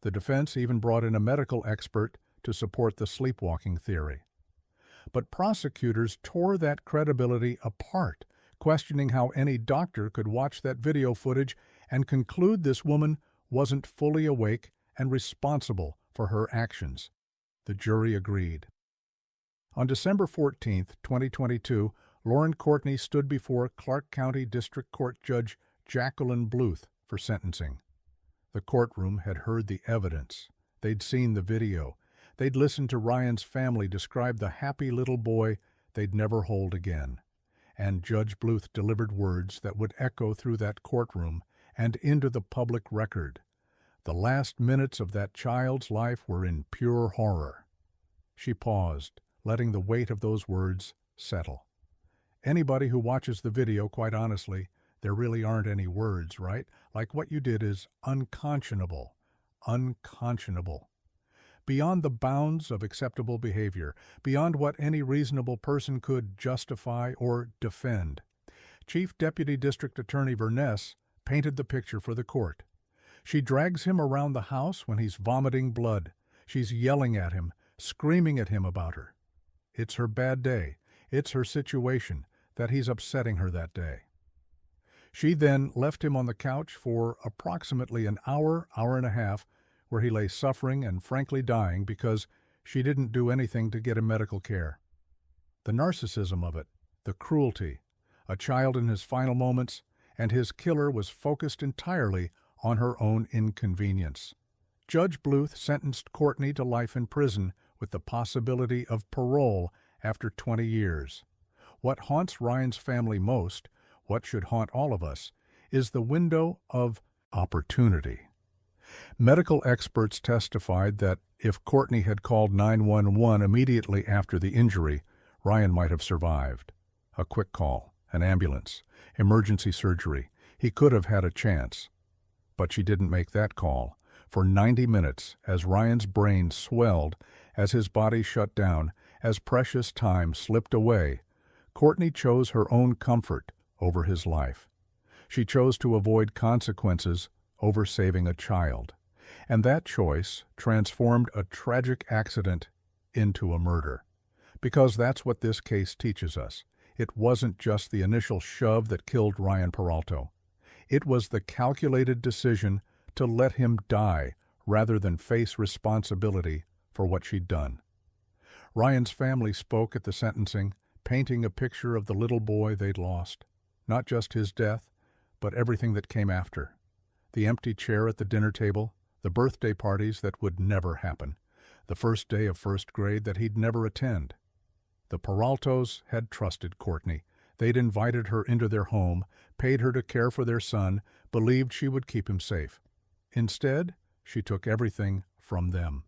Speaker 1: The defense even brought in a medical expert to support the sleepwalking theory. But prosecutors tore that credibility apart, questioning how any doctor could watch that video footage and conclude this woman wasn't fully awake and responsible for her actions. The jury agreed. On December 14, 2022, Lauren Courtney stood before Clark County District Court Judge Jacqueline Bluth for sentencing. The courtroom had heard the evidence. They'd seen the video. They'd listened to Ryan's family describe the happy little boy they'd never hold again. And Judge Bluth delivered words that would echo through that courtroom and into the public record. The last minutes of that child's life were in pure horror. She paused, letting the weight of those words settle. Anybody who watches the video, quite honestly, there really aren't any words, right? Like what you did is unconscionable. Unconscionable. Beyond the bounds of acceptable behavior, beyond what any reasonable person could justify or defend. Chief Deputy District Attorney Verness painted the picture for the court. She drags him around the house when he's vomiting blood, She's yelling at him, screaming at him about her. It's her bad day. It's her situation that he's upsetting her that day. She then left him on the couch for approximately an hour, hour and a half, where he lay suffering and frankly dying because she didn't do anything to get him medical care. The narcissism of it, the cruelty, a child in his final moments, and his killer was focused entirely on her own inconvenience. Judge Bluth sentenced Courtney to life in prison with the possibility of parole after 20 years. What haunts Ryan's family most, what should haunt all of us, is the window of opportunity. Medical experts testified that if Courtney had called 911 immediately after the injury, Ryan might have survived. A quick call, an ambulance, emergency surgery. He could have had a chance. But she didn't make that call. For 90 minutes, as Ryan's brain swelled, as his body shut down, as precious time slipped away, Courtney chose her own comfort over his life. She chose to avoid consequences over saving a child. And that choice transformed a tragic accident into a murder. Because that's what this case teaches us. It wasn't just the initial shove that killed Ryan Peralta. It was the calculated decision to let him die rather than face responsibility for what she'd done. Ryan's family spoke at the sentencing, painting a picture of the little boy they'd lost. Not just his death, but everything that came after. The empty chair at the dinner table, the birthday parties that would never happen, the first day of first grade that he'd never attend. The Peraltas had trusted Courtney. They'd invited her into their home, paid her to care for their son, believed she would keep him safe. Instead, she took everything from them.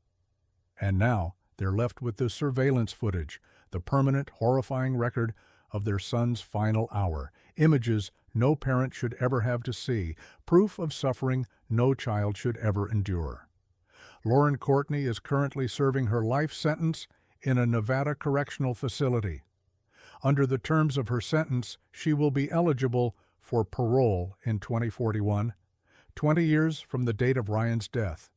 Speaker 1: And now they're left with the surveillance footage, the permanent, horrifying record of their son's final hour, images no parent should ever have to see, proof of suffering no child should ever endure. Lauren Courtney is currently serving her life sentence in a Nevada correctional facility. Under the terms of her sentence, she will be eligible for parole in 2041, 20 years from the date of Ryan's death.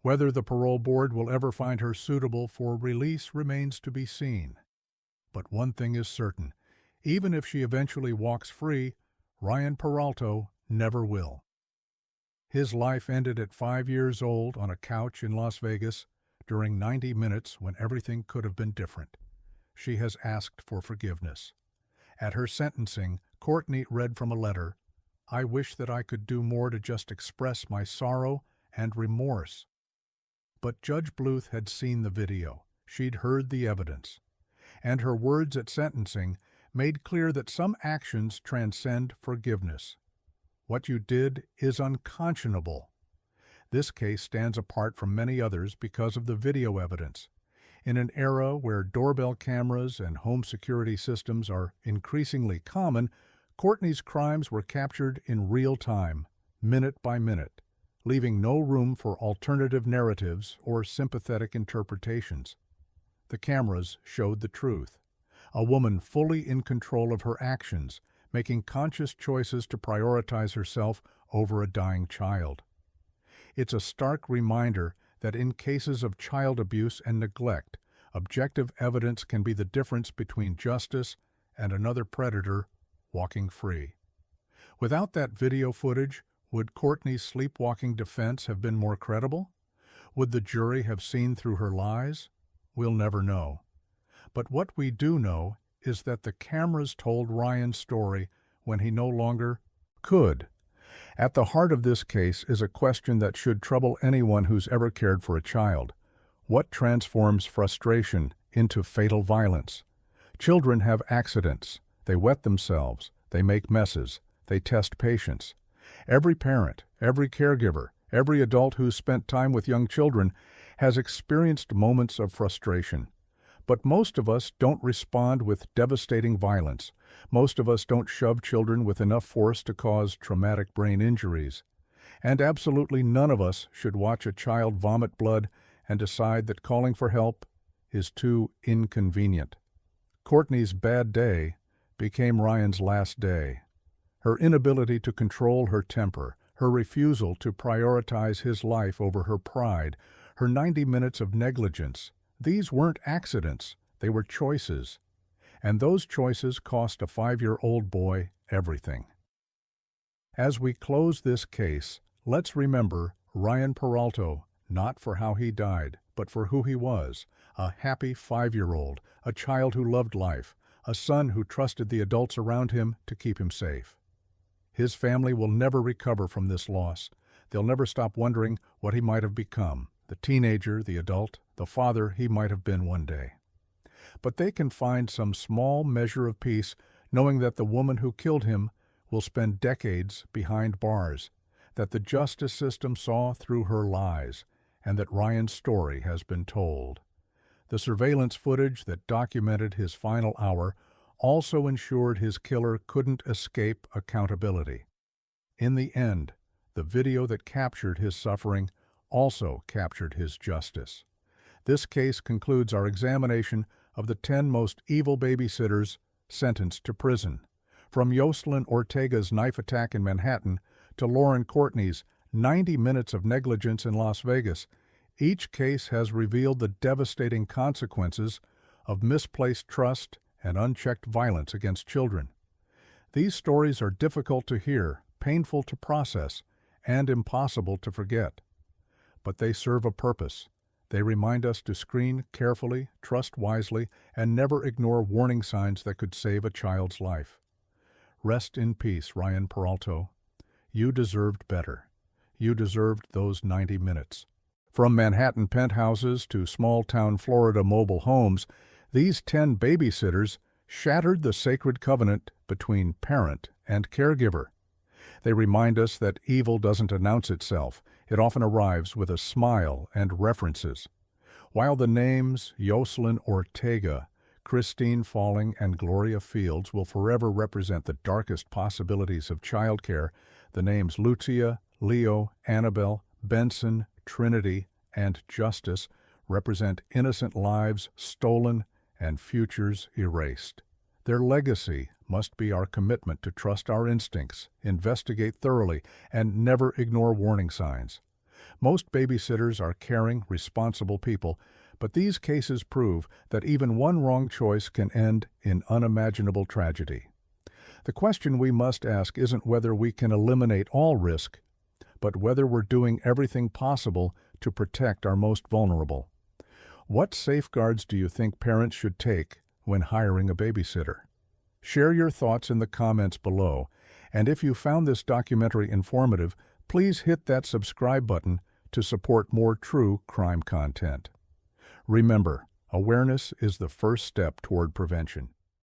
Speaker 1: Whether the parole board will ever find her suitable for release remains to be seen. But one thing is certain, even if she eventually walks free, Ryan Peralta never will. His life ended at 5 years old on a couch in Las Vegas during 90 minutes when everything could have been different. She has asked for forgiveness. At her sentencing, Courtney read from a letter, "I wish that I could do more to just express my sorrow and remorse." But Judge Bluth had seen the video. She'd heard the evidence. And her words at sentencing made clear that some actions transcend forgiveness. What you did is unconscionable. This case stands apart from many others because of the video evidence. In an era where doorbell cameras and home security systems are increasingly common, Courtney's crimes were captured in real time, minute by minute, leaving no room for alternative narratives or sympathetic interpretations. The cameras showed the truth. A woman fully in control of her actions, making conscious choices to prioritize herself over a dying child. It's a stark reminder that in cases of child abuse and neglect, objective evidence can be the difference between justice and another predator walking free. Without that video footage, would Courtney's sleepwalking defense have been more credible? Would the jury have seen through her lies? We'll never know. But what we do know is that the cameras told Ryan's story when he no longer could. At the heart of this case is a question that should trouble anyone who's ever cared for a child. What transforms frustration into fatal violence? Children have accidents. They wet themselves. They make messes. They test patience. Every parent, every caregiver, every adult who's spent time with young children has experienced moments of frustration. But most of us don't respond with devastating violence. Most of us don't shove children with enough force to cause traumatic brain injuries. And absolutely none of us should watch a child vomit blood and decide that calling for help is too inconvenient. Courtney's bad day became Ryan's last day. Her inability to control her temper, her refusal to prioritize his life over her pride, Her 90 minutes of negligence. These weren't accidents, they were choices. And those choices cost a 5-year-old boy everything. As we close this case, let's remember Ryan Peralta, not for how he died, but for who he was, a happy 5-year-old, a child who loved life, a son who trusted the adults around him to keep him safe. His family will never recover from this loss. They'll never stop wondering what he might have become, the teenager, the adult, the father he might have been one day. But they can find some small measure of peace knowing that the woman who killed him will spend decades behind bars, that the justice system saw through her lies, and that Ryan's story has been told. The surveillance footage that documented his final hour also ensured his killer couldn't escape accountability. In the end, the video that captured his suffering also captured his justice. This case concludes our examination of the 10 most evil babysitters sentenced to prison. From Jocelyn Ortega's knife attack in Manhattan to Lauren Courtney's 90 minutes of negligence in Las Vegas, each case has revealed the devastating consequences of misplaced trust and unchecked violence against children. These stories are difficult to hear, painful to process, and impossible to forget. But they serve a purpose. They remind us to screen carefully, trust wisely, and never ignore warning signs that could save a child's life. Rest in peace, Ryan Peralta. You deserved better. You deserved those 90 minutes. From Manhattan penthouses to small-town Florida mobile homes, these 10 babysitters shattered the sacred covenant between parent and caregiver. They remind us that evil doesn't announce itself. It often arrives with a smile and references. While the names Jocelyn Ortega, Christine Falling, and Gloria Fields will forever represent the darkest possibilities of childcare, the names Lucia, Leo, Annabelle, Benson, Trinity, and Justice represent innocent lives stolen and futures erased. Their legacy must be our commitment to trust our instincts, investigate thoroughly, and never ignore warning signs. Most babysitters are caring, responsible people, but these cases prove that even one wrong choice can end in unimaginable tragedy. The question we must ask isn't whether we can eliminate all risk, but whether we're doing everything possible to protect our most vulnerable. What safeguards do you think parents should take when hiring a babysitter? Share your thoughts in the comments below, and if you found this documentary informative, please hit that subscribe button to support more true crime content. Remember, awareness is the first step toward prevention.